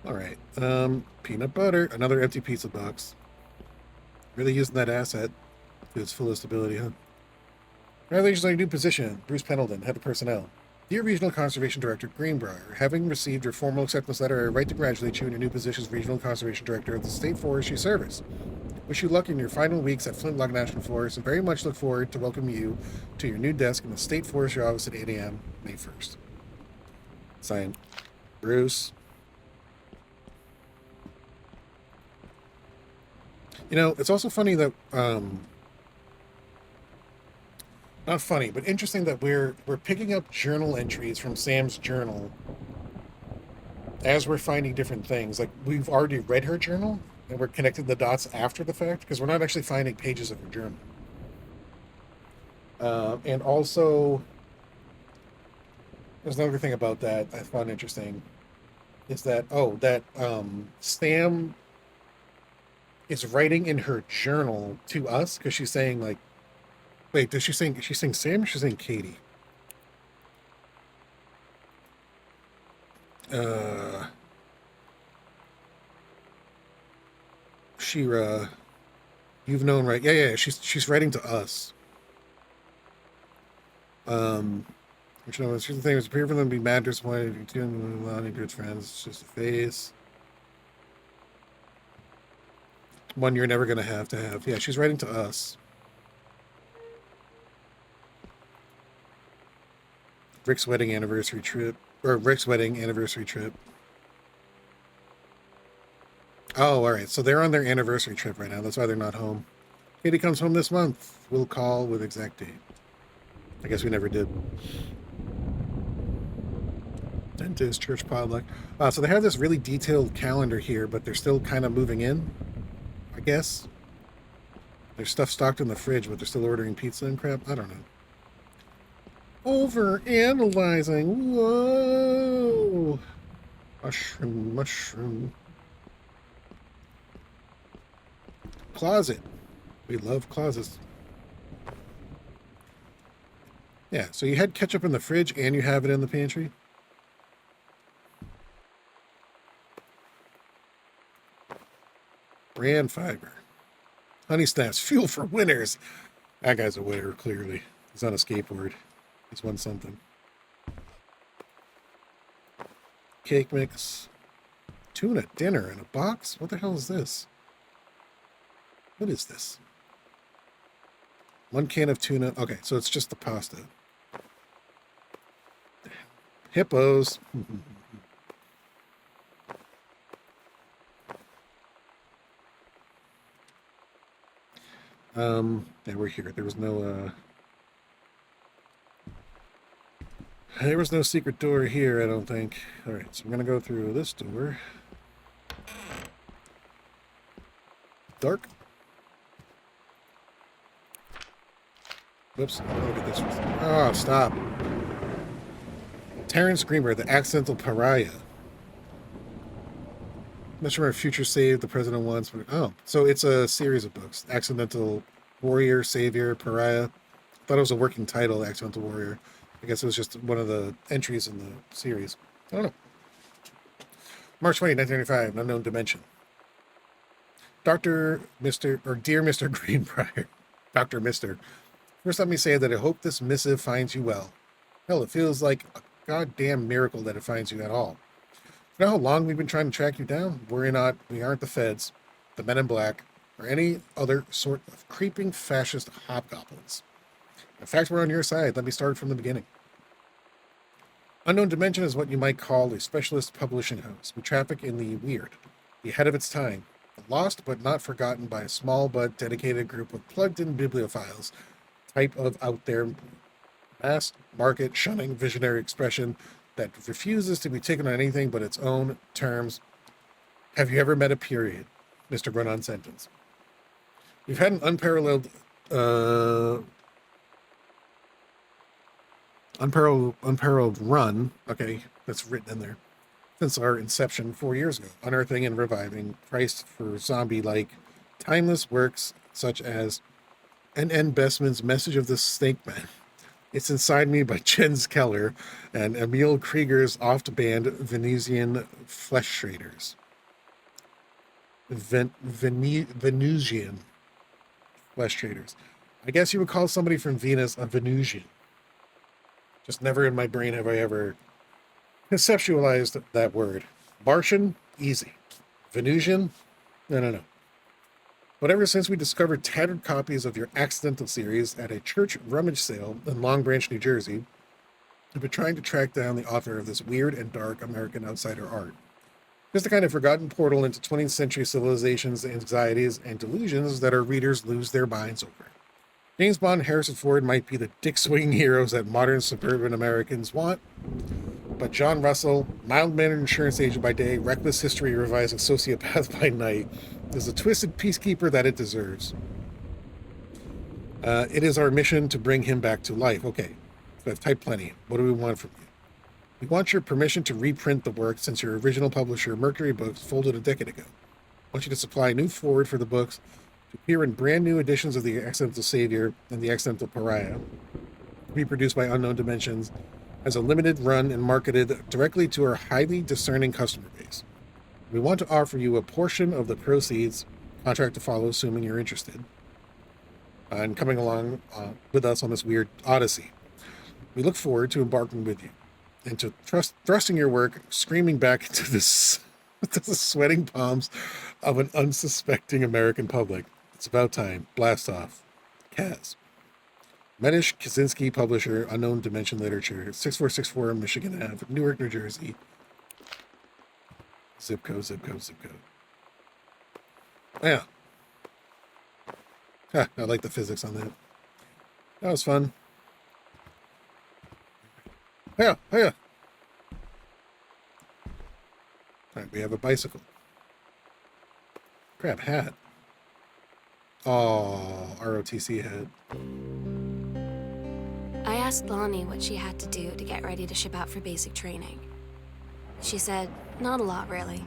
All right. Peanut butter. Another empty pizza box. Really using that asset to its fullest ability, huh? Congratulations on your new position, Bruce Pendleton, Head of Personnel. Dear Regional Conservation Director Greenbrier, having received your formal acceptance letter, I write to congratulate you on your new position as Regional Conservation Director of the State Forestry Service. Wish you luck in your final weeks at Flintlock National Forest and very much look forward to welcoming you to your new desk in the State Forestry Office at 8 a.m. May 1st. Signed, Bruce. You know, it's also funny that, not funny, but interesting that we're picking up journal entries from Sam's journal as we're finding different things. Like, we've already read her journal, and we're connecting the dots after the fact, because we're not actually finding pages of her journal. And also, there's another thing about that I found interesting, is that, Sam is writing in her journal to us, because she's saying, like, wait, she's saying Sam or she's saying Katie? Shira, you've known, right? Yeah, she's writing to us. Which knows, here's the thing, it's appear for them to be mad, disappointed, if you're doing a lot of good friends, it's just a phase. One you're never gonna have to have. Yeah, she's writing to us. Rick's wedding anniversary trip. or Rick's wedding anniversary trip. Oh, all right. So they're on their anniversary trip right now. That's why they're not home. Katie comes home this month. We'll call with exact date. I guess we never did. Dentist, church potluck. So they have this really detailed calendar here, but they're still kind of moving in, I guess. There's stuff stocked in the fridge, but they're still ordering pizza and crap. I don't know. Over analyzing. Whoa. Mushroom, mushroom. Closet. We love closets. Yeah, so you had ketchup in the fridge and you have it in the pantry? Bran fiber. Honey snaps. Fuel for winners. That guy's a winner, clearly. He's on a skateboard. He's won something. Cake mix. Tuna dinner in a box? What the hell is this? What is this? 1 can of tuna. Okay, so it's just the pasta. Hippos. Yeah, we're here. There was no secret door here, I don't think. All right, so I'm gonna go through this door. Dark. Whoops. Look at this. Oh, stop. Terrence Greenberg, the accidental pariah. Not sure where future save the president wants. But, oh, so it's a series of books. Accidental Warrior, Savior, Pariah. I thought it was a working title, Accidental Warrior. I guess it was just one of the entries in the series. I don't know. March 20, 1995, An Unknown Dimension. Dear Mr. Greenbrier. Dr. Mr. First, let me say that I hope this missive finds you well. Hell, it feels like a goddamn miracle that it finds you at all. You know how long we've been trying to track you down? We aren't the feds, the men in black, or any other sort of creeping fascist hobgoblins. In fact, we're on your side. Let me start from the beginning. Unknown Dimension is what you might call a specialist publishing house. We traffic in the weird, the ahead of its time, the lost but not forgotten by a small but dedicated group of plugged-in bibliophiles, type of out there mass market shunning visionary expression that refuses to be taken on anything but its own terms. Have you ever met a period? Mr. Run-On sentence. We've had an unparalleled run, okay, that's written in there, since our inception 4 years ago, unearthing and reviving Christ for zombie-like timeless works such as N.N. Bestman's Message of the Snake Man, It's Inside Me by Jens Keller, and Emil Krieger's oft-banned Venusian Flesh Traders. Venusian Flesh Traders. I guess you would call somebody from Venus a Venusian. Just never in my brain have I ever conceptualized that word. Martian, easy. Venusian, no. But ever since we discovered tattered copies of your Accidental series at a church rummage sale in Long Branch, New Jersey, I've been trying to track down the author of this weird and dark American outsider art. Just a kind of forgotten portal into 20th century civilization's anxieties and delusions that our readers lose their minds over. James Bond and Harrison Ford might be the dick-swinging heroes that modern suburban Americans want, but John Russell, mild-mannered insurance agent by day, reckless history revising sociopath by night, is the twisted peacekeeper that it deserves. It is our mission to bring him back to life. Okay, I've typed plenty. What do we want from you? We want your permission to reprint the work since your original publisher, Mercury Books, folded a decade ago. I want you to supply a new forward for the books to appear in brand new editions of The Accidental Savior and The Accidental Pariah, reproduced by Unknown Dimensions, as a limited run and marketed directly to our highly discerning customer base. We want to offer you a portion of the proceeds, contract to follow, assuming you're interested, and coming along with us on this weird odyssey. We look forward to embarking with you and to thrusting your work screaming back into the sweating palms of an unsuspecting American public. It's about time. Blast off. Kaz. Medish Kaczynski, publisher, Unknown Dimension Literature, 6464 Michigan Ave, Newark, New Jersey. Zip code, zip code, zip code. Yeah. Huh, I like the physics on that. That was fun. Yeah, yeah. All right, we have a bicycle. Crap, hat. Oh, ROTC hat. I asked Lonnie what she had to do to get ready to ship out for basic training. She said, not a lot, really.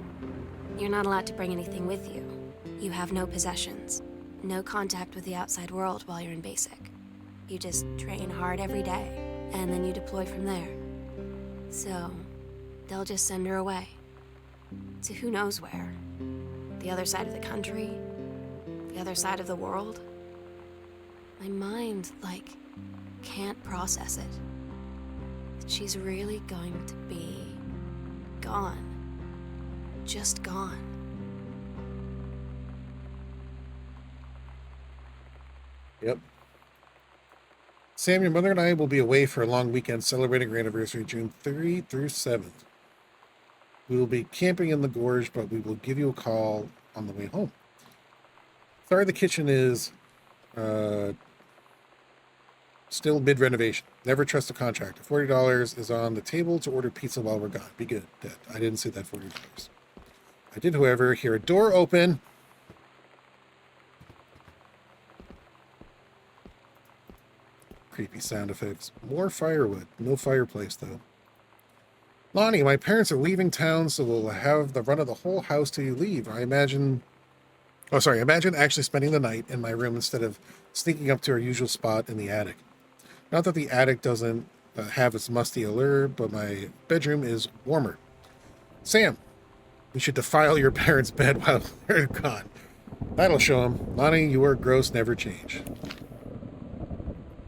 You're not allowed to bring anything with you. You have no possessions, no contact with the outside world while you're in basic. You just train hard every day, and then you deploy from there. So, they'll just send her away. To who knows where. The other side of the country, the other side of the world. My mind, can't process it. She's really going to be gone. Just gone. Yep. Sam, your mother and I will be away for a long weekend celebrating our anniversary June 3 through 7th. We will be camping in the gorge, but we will give you a call on the way home. Sorry, the kitchen is still mid-renovation. Never trust a contractor. $40 is on the table to order pizza while we're gone. Be good, Dad. I didn't say that $40. I did, however, hear a door open. Creepy sound effects. More firewood. No fireplace, though. Lonnie, my parents are leaving town, so we'll have the run of the whole house till you leave. Imagine actually spending the night in my room instead of sneaking up to our usual spot in the attic. Not that the attic doesn't have its musty allure, but my bedroom is warmer. Sam, we should defile your parents' bed while they're gone. That'll show them. Lonnie, you are gross, never change.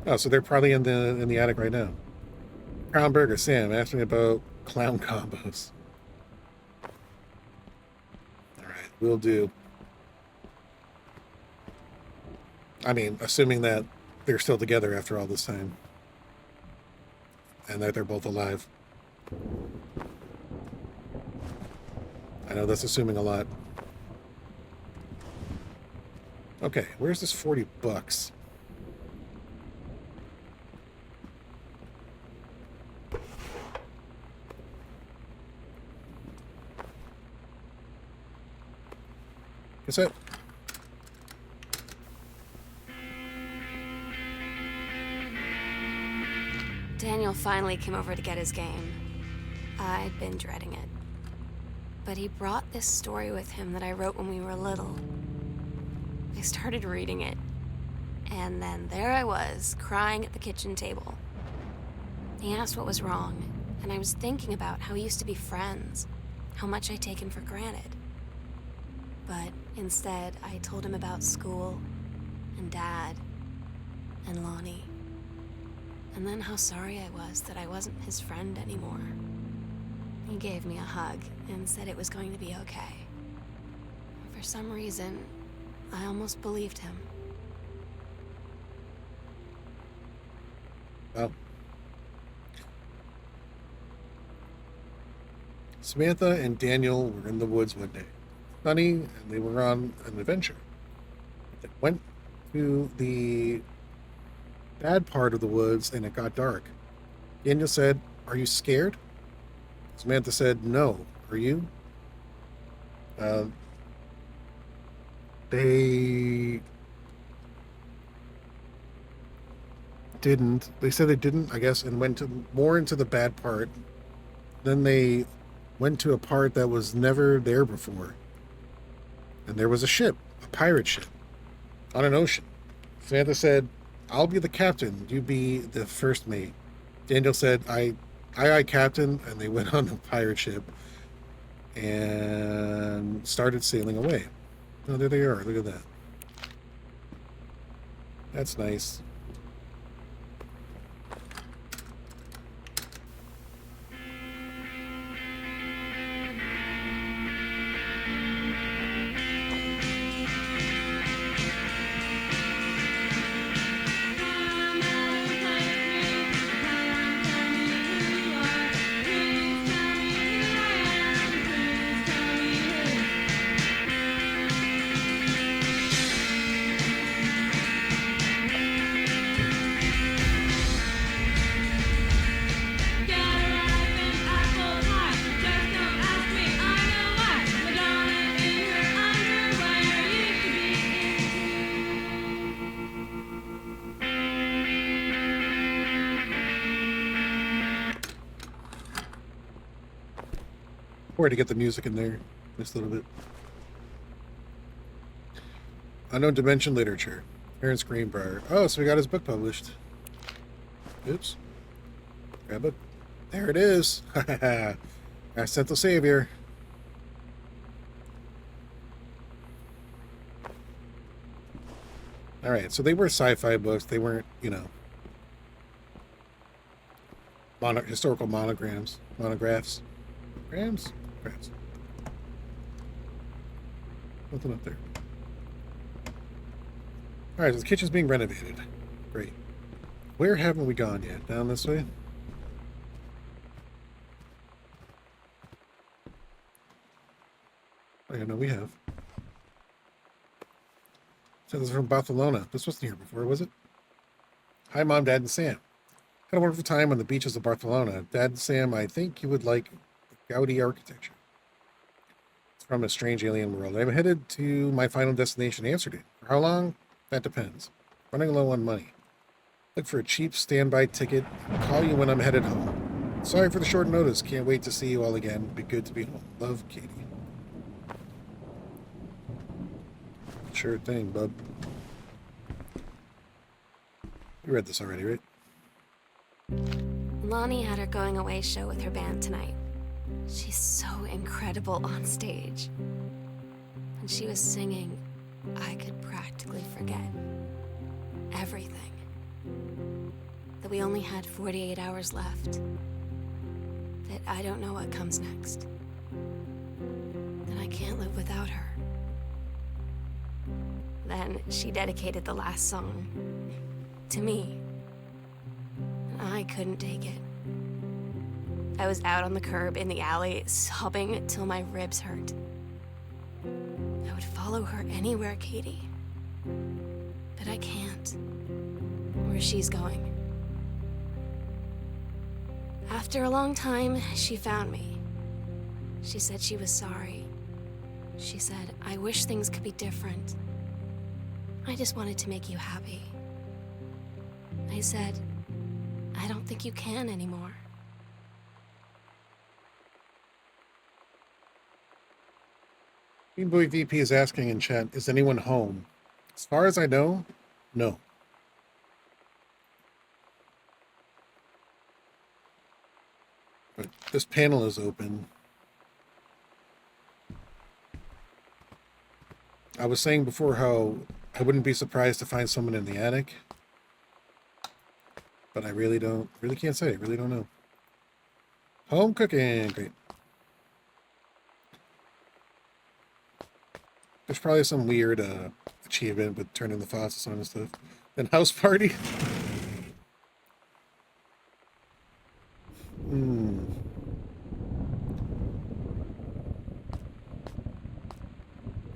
Oh, so they're probably in the attic right now. Crown Burger, Sam, ask me about clown combos. All right, will do. I mean, assuming that they're still together after all this time. And that they're both alive. I know that's assuming a lot. Okay, where's this $40? Is it? Daniel finally came over to get his game. I'd been dreading it. But he brought this story with him that I wrote when we were little. I started reading it, and then there I was, crying at the kitchen table. He asked what was wrong, and I was thinking about how we used to be friends, how much I'd taken for granted. But instead, I told him about school, and Dad, and Lonnie. And then how sorry I was that I wasn't his friend anymore. He gave me a hug and said it was going to be okay. For some reason, I almost believed him. Well, Samantha and Daniel were in the woods one day. Sunny, and they were on an adventure. They went to the bad part of the woods and it got dark. Daniel said, "Are you scared?" Samantha said, "No. Are you?" They didn't. They said they didn't, I guess, and went more into the bad part. Then they went to a part that was never there before. And there was a ship, a pirate ship, on an ocean. Samantha said, "I'll be the captain. You be the first mate." Daniel said, aye, Captain. And they went on the pirate ship and started sailing away. Oh, there they are. Look at that. That's nice. Or to get the music in there just a little bit. Unknown Dimension Literature. Aaron Greenbrier. Oh, so we got his book published. Oops. Grab it. There it is. Accidental Savior. Alright, so they were sci-fi books. They weren't, you know, historical monographs. Grams? Grams. Nothing up there. Alright, so the kitchen's being renovated. Great. Where haven't we gone yet? Down this way? Oh, yeah, no, we have. So this is from Barcelona. This wasn't here before, was it? Hi, Mom, Dad, and Sam. Had a wonderful time on the beaches of Barcelona. Dad and Sam, I think you would like Gaudi architecture. It's from a strange alien world. I'm headed to my final destination, Amsterdam. For how long? That depends. Running low on money. Look for a cheap standby ticket. I'll call you when I'm headed home. Sorry for the short notice. Can't wait to see you all again. Be good to be home. Love, Katie. Sure thing, bub. You read this already, right? Lonnie had her going away show with her band tonight. She's so incredible on stage. When she was singing, I could practically forget everything. That we only had 48 hours left. That I don't know what comes next. That I can't live without her. Then she dedicated the last song to me. I couldn't take it. I was out on the curb in the alley, sobbing till my ribs hurt. I would follow her anywhere, Katie. But I can't. Where she's going. After a long time, she found me. She said she was sorry. She said, I wish things could be different. I just wanted to make you happy. I said, I don't think you can anymore. Green Boy VP is asking in chat, is anyone home? As far as I know, no. But this panel is open. I was saying before how I wouldn't be surprised to find someone in the attic. But I really can't say. I really don't know. Home cooking. Great. There's probably some weird achievement with turning the faucets on and stuff. Then house party.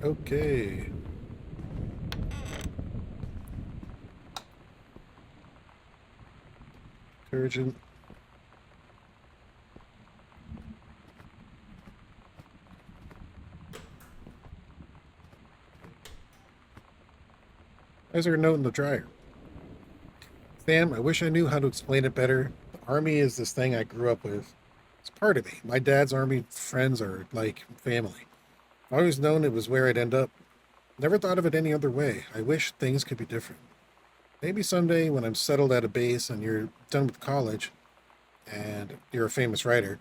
Okay. Detergent. Why is there a note in the dryer? Sam, I wish I knew how to explain it better. The army is this thing I grew up with. It's part of me. My dad's army friends are like family. I've always known it was where I'd end up. Never thought of it any other way. I wish things could be different. Maybe someday when I'm settled at a base and you're done with college and you're a famous writer,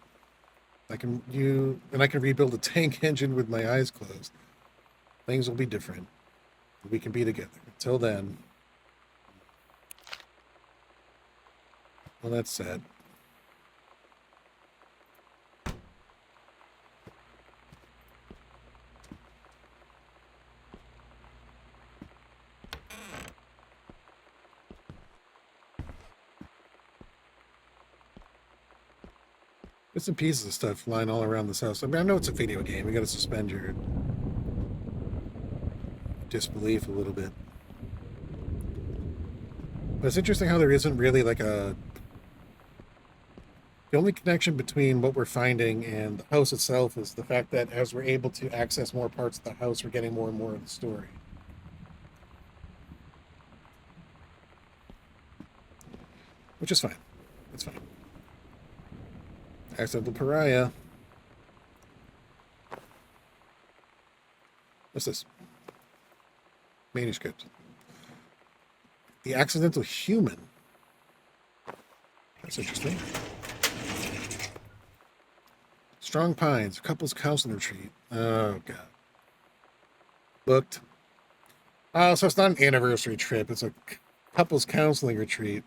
I can rebuild a tank engine with my eyes closed. Things will be different. We can be together. Until then. Well, that's sad. Bits and pieces of stuff lying all around this house. I mean, I know it's a video game. You got to suspend your disbelief a little bit. But it's interesting how there isn't really like the only connection between what we're finding and the house itself is the fact that as we're able to access more parts of the house, we're getting more and more of the story. Which is fine. It's fine. Accidental Pariah. What's this? Manuscript. The Accidental Human. That's interesting. Strong Pines, couples counseling retreat. Oh, God. Booked. Oh, so it's not an anniversary trip. It's a couples counseling retreat.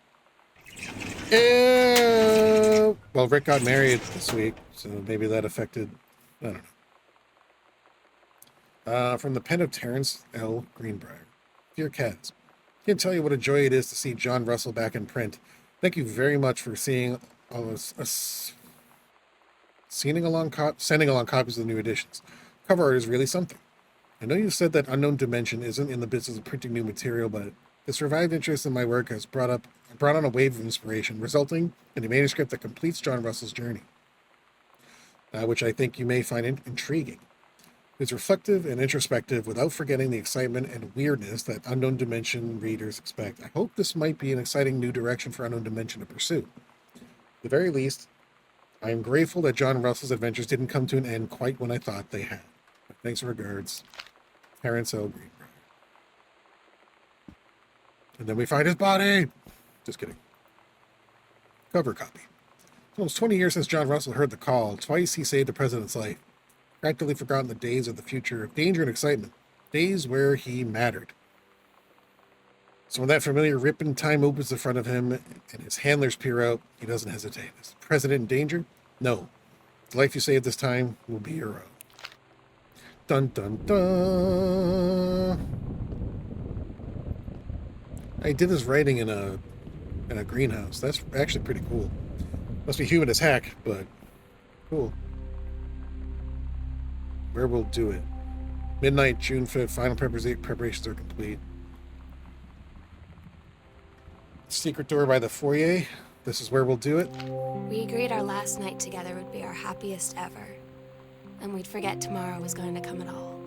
Ew. Well, Rick got married this week, so maybe that affected. I don't know. From the pen of Terrence L. Greenbrier. Dear Kaz, can't tell you what a joy it is to see John Russell back in print. Thank you very much for seeing all this, sending along copies of the new editions. Cover art is really something. I know you've said that Unknown Dimension isn't in the business of printing new material, but this revived interest in my work has brought on a wave of inspiration, resulting in a manuscript that completes John Russell's journey, which I think you may find intriguing. It's reflective and introspective without forgetting the excitement and weirdness that Unknown Dimension readers expect. I hope this might be an exciting new direction for Unknown Dimension to pursue. At the very least, I am grateful that John Russell's adventures didn't come to an end quite when I thought they had. Thanks and regards, Terrence L. Greenbrier. And then we find his body. Just kidding. Cover copy. It's almost 20 years since John Russell heard the call. Twice he saved the president's life. Practically forgotten the days of the future of danger and excitement. Days where he mattered. So when that familiar rip in time opens the front of him and his handlers peer out, he doesn't hesitate. Is the president in danger? No. The life you saved this time will be your own. Dun dun dun. I did this writing in a greenhouse. That's actually pretty cool. Must be human as heck, but cool. Where we'll do it. Midnight, June 5th. Final preparations are complete. Secret door by the foyer. This is where we'll do it. We agreed our last night together would be our happiest ever, and we'd forget tomorrow was going to come at all.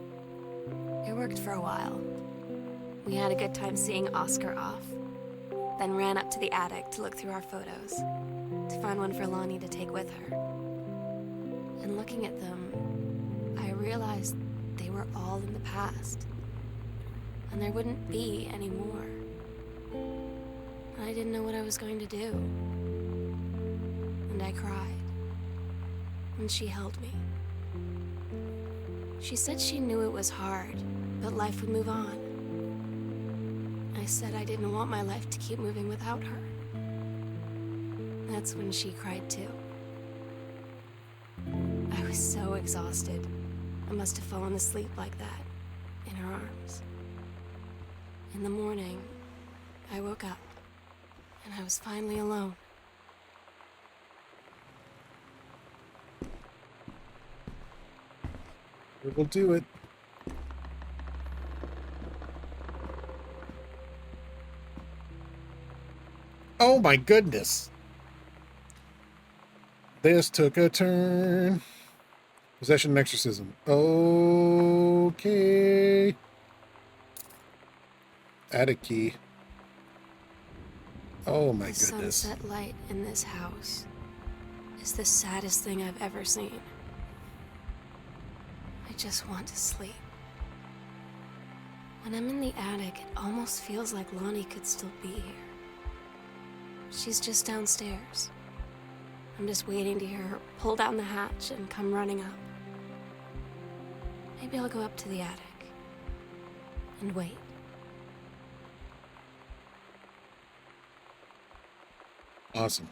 It worked for a while. We had a good time seeing Oscar off, then ran up to the attic to look through our photos, to find one for Lonnie to take with her. And looking at them, I realized they were all in the past, and there wouldn't be any more. And I didn't know what I was going to do. And I cried, and she held me. She said she knew it was hard, but life would move on. I said I didn't want my life to keep moving without her. That's when she cried too. I was so exhausted. I must have fallen asleep like that, in her arms. In the morning, I woke up, and I was finally alone. We'll do it. Oh my goodness. This took a turn. Possession and exorcism. Okay. Attic key. Oh my The goodness. sunset light in this house is the saddest thing I've ever seen. I just want to sleep. When I'm in the attic, it almost feels like Lonnie could still be here. She's just downstairs. I'm just waiting to hear her pull down the hatch and come running up. Maybe I'll go up to the attic and wait. Awesome.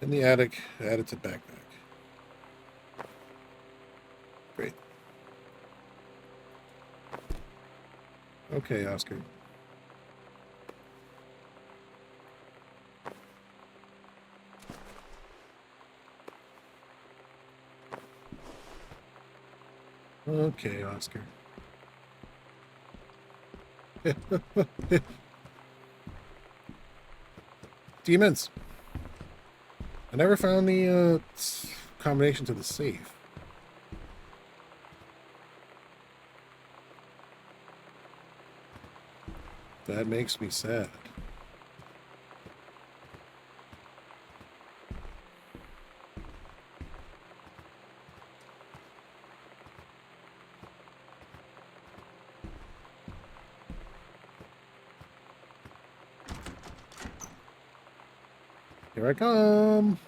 In the attic, add it to backpack. Great. Okay, Oscar. Okay, Oscar. Demons. I never found the combination to the safe. That makes me sad. Here I come.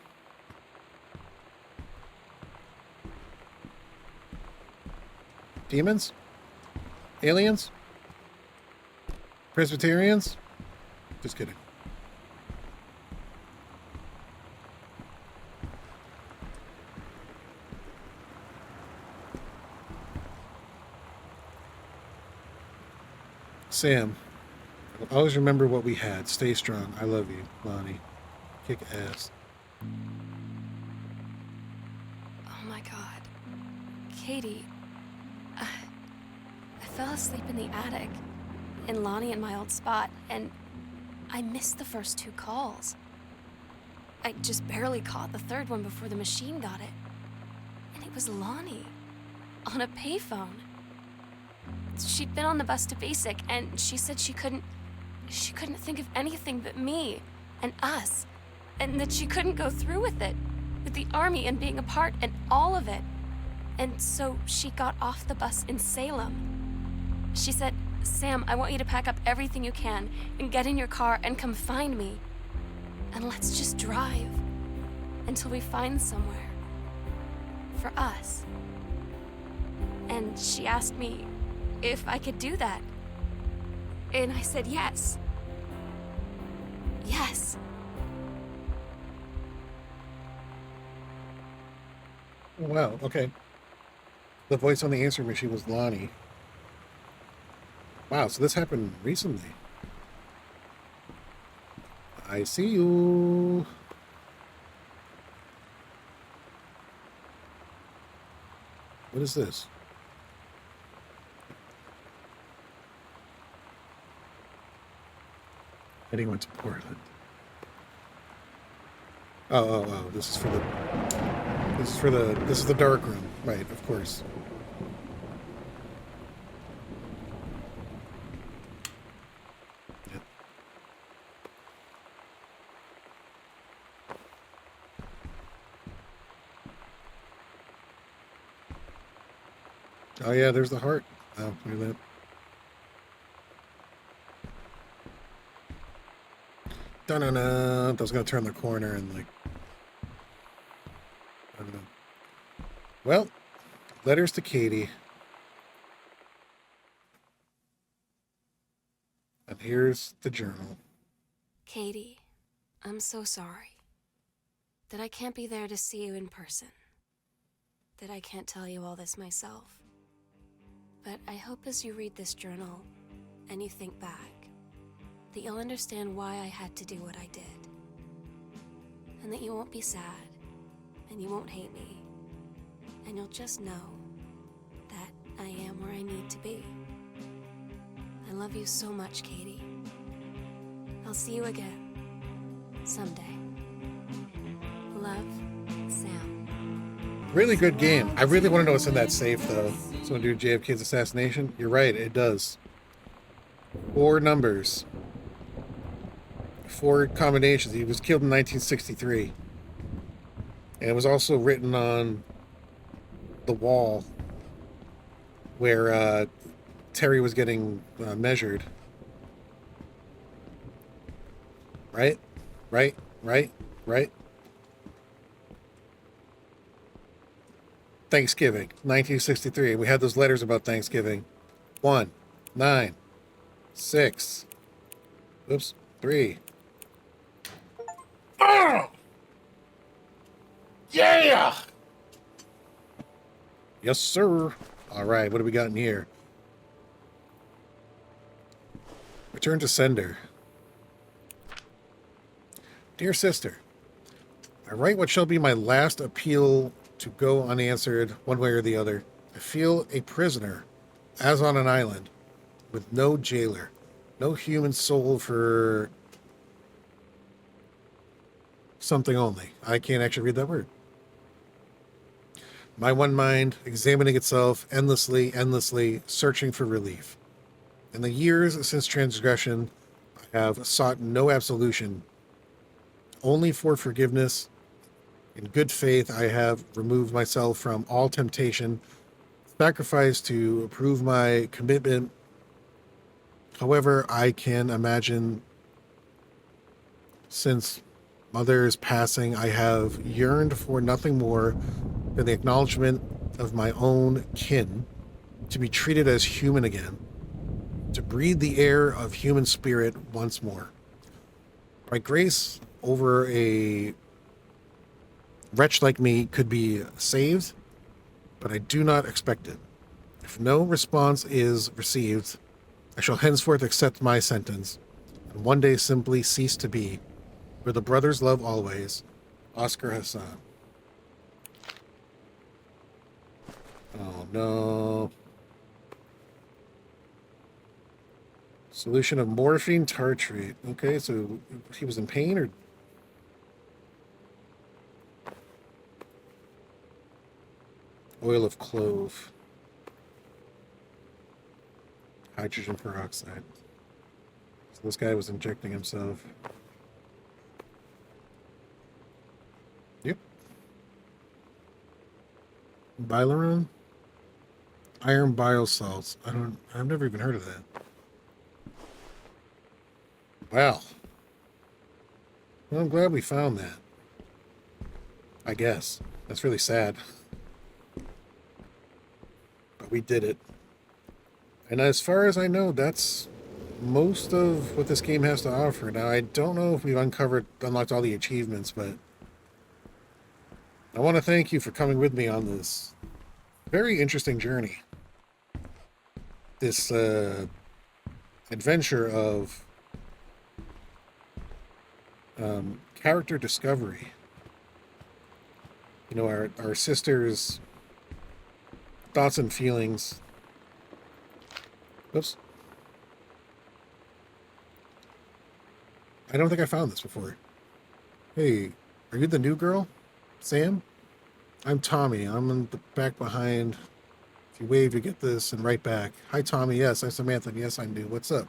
Demons? Aliens? Presbyterians? Just kidding. Sam, I'll always remember what we had. Stay strong. I love you, Lonnie. Kick ass. Oh my god. Katie. I fell asleep in the attic, in Lonnie and my old spot, and I missed the first 2 calls. I just barely caught the 3rd one before the machine got it. And it was Lonnie, on a payphone. She'd been on the bus to Basic, and she said she couldn't think of anything but me and us, and that she couldn't go through with it, with the Army and being a part and all of it. And so she got off the bus in Salem. She said, Sam, I want you to pack up everything you can and get in your car and come find me. And let's just drive until we find somewhere for us. And she asked me if I could do that. And I said yes. Yes. Oh, wow, okay. The voice on the answering machine was Lonnie. Wow, so this happened recently. I see you. What is this? Heading went to Portland. Oh, this is the dark room. Right, of course. Yep. Oh yeah, there's the heart. Oh, look at that. Dun-dun-dun. I was gonna turn the corner and like, I don't know. Well, letters to Katie. And here's the journal. Katie, I'm so sorry that I can't be there to see you in person, that I can't tell you all this myself. But I hope as you read this journal and you think back, that you'll understand why I had to do what I did. And that you won't be sad, and you won't hate me, and you'll just know that I am where I need to be. I love you so much, Katie. I'll see you again, someday. Love, Sam. Really good game. I really want to know what's in that safe, though. Someone do JFK's assassination? You're right, it does. 4 numbers. 4 combinations. He was killed in 1963. And it was also written on the wall where Terry was getting measured. Right? Right? Thanksgiving, 1963. We had those letters about Thanksgiving. 1, 9, 6. Oops, 3. Oh! Yeah! Yes, sir. All right, what do we got in here? Return to sender. Dear sister, I write what shall be my last appeal to go unanswered one way or the other. I feel a prisoner, as on an island, with no jailer, no human soul for something only. I can't actually read that word. My one mind examining itself endlessly, searching for relief. In the years since transgression, I have sought no absolution, only for forgiveness. In good faith, I have removed myself from all temptation, sacrificed to prove my commitment. However, I can imagine, since mother's passing, I have yearned for nothing more than the acknowledgement of my own kin, to be treated as human again, to breathe the air of human spirit once more. By grace, over a wretch like me could be saved, but I do not expect it. If no response is received, I shall henceforth accept my sentence, and one day simply cease to be, where the brothers love always, Oscar Hassan. Oh no. Solution of morphine tartrate. Okay, so he was in pain, or oil of clove. Hydrogen peroxide. So this guy was injecting himself. Yep. Bilaron? Iron biosalts. I've never even heard of that. Wow. Well, I'm glad we found that. I guess. That's really sad. But we did it. And as far as I know, that's most of what this game has to offer. Now, I don't know if we've unlocked all the achievements, but I want to thank you for coming with me on this very interesting journey. This adventure of character discovery. You know, our sister's thoughts and feelings. Oops. I don't think I found this before. Hey, are you the new girl, Sam? I'm Tommy. I'm in the back behind. If you wave, you get this, and right back. Hi, Tommy. Yes, I'm Samantha. Yes, I'm new. What's up?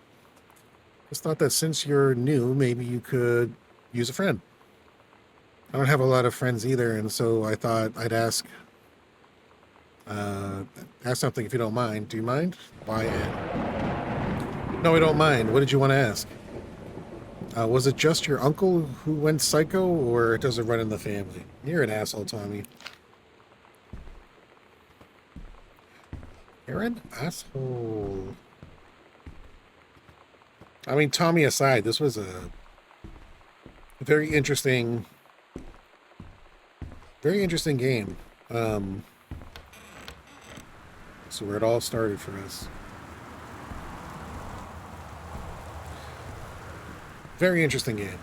Just thought that since you're new, maybe you could use a friend. I don't have a lot of friends either, and so I thought I'd ask something if you don't mind. Do you mind? Why? No, I don't mind. What did you want to ask? Was it just your uncle who went psycho, or does it run in the family? You're an asshole, Tommy. You're an asshole. I mean, Tommy aside, this was a very interesting game. So where it all started for us. Very interesting game.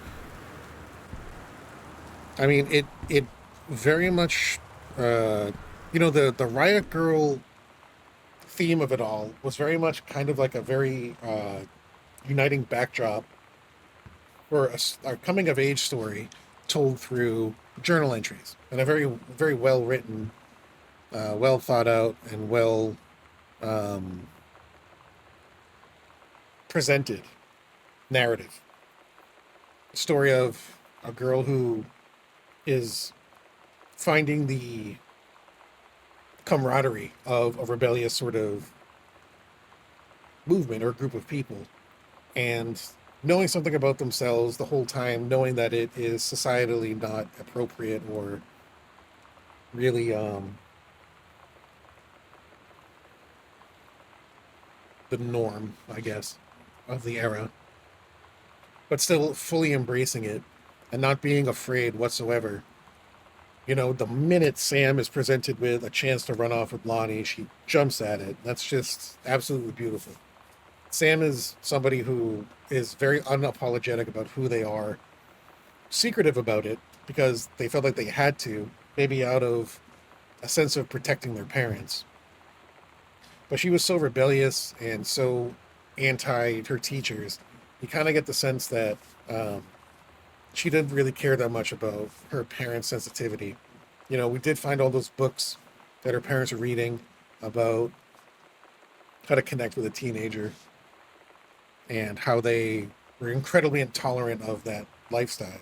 I mean, it very much, you know, the Riot Girl theme of it all was very much kind of like a very uniting backdrop for a coming of age story told through journal entries, and a very, very well written, well thought out, and well presented narrative. Story of a girl who is finding the camaraderie of a rebellious sort of movement or group of people, and knowing something about themselves the whole time, knowing that it is societally not appropriate or really the norm, I guess, of the era, but still fully embracing it and not being afraid whatsoever. You know, the minute Sam is presented with a chance to run off with Lonnie, she jumps at it. That's just absolutely beautiful. Sam is somebody who is very unapologetic about who they are, secretive about it because they felt like they had to, maybe out of a sense of protecting their parents. But she was so rebellious and so anti her teachers. You kind of get the sense that she didn't really care that much about her parents' sensitivity. You know, we did find all those books that her parents were reading about how to connect with a teenager and how they were incredibly intolerant of that lifestyle.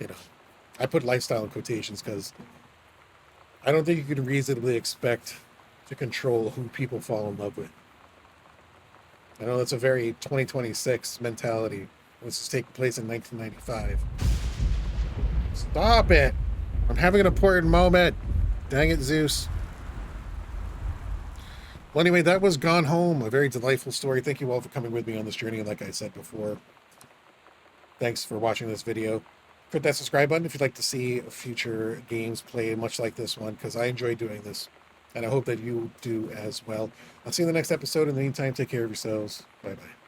You know, I put lifestyle in quotations because I don't think you could reasonably expect to control who people fall in love with. I know that's a very 2026 mentality This is taking place in 1995. Stop it! I'm having an important moment. Dang it, Zeus. Well, anyway, that was Gone Home, a very delightful story. Thank you all for coming with me on this journey. Like I said before, thanks for watching this video. Click that subscribe button if you'd like to see future games played much like this one, because I enjoy doing this, and I hope that you do as well. I'll see you in the next episode. In the meantime, take care of yourselves. Bye-bye.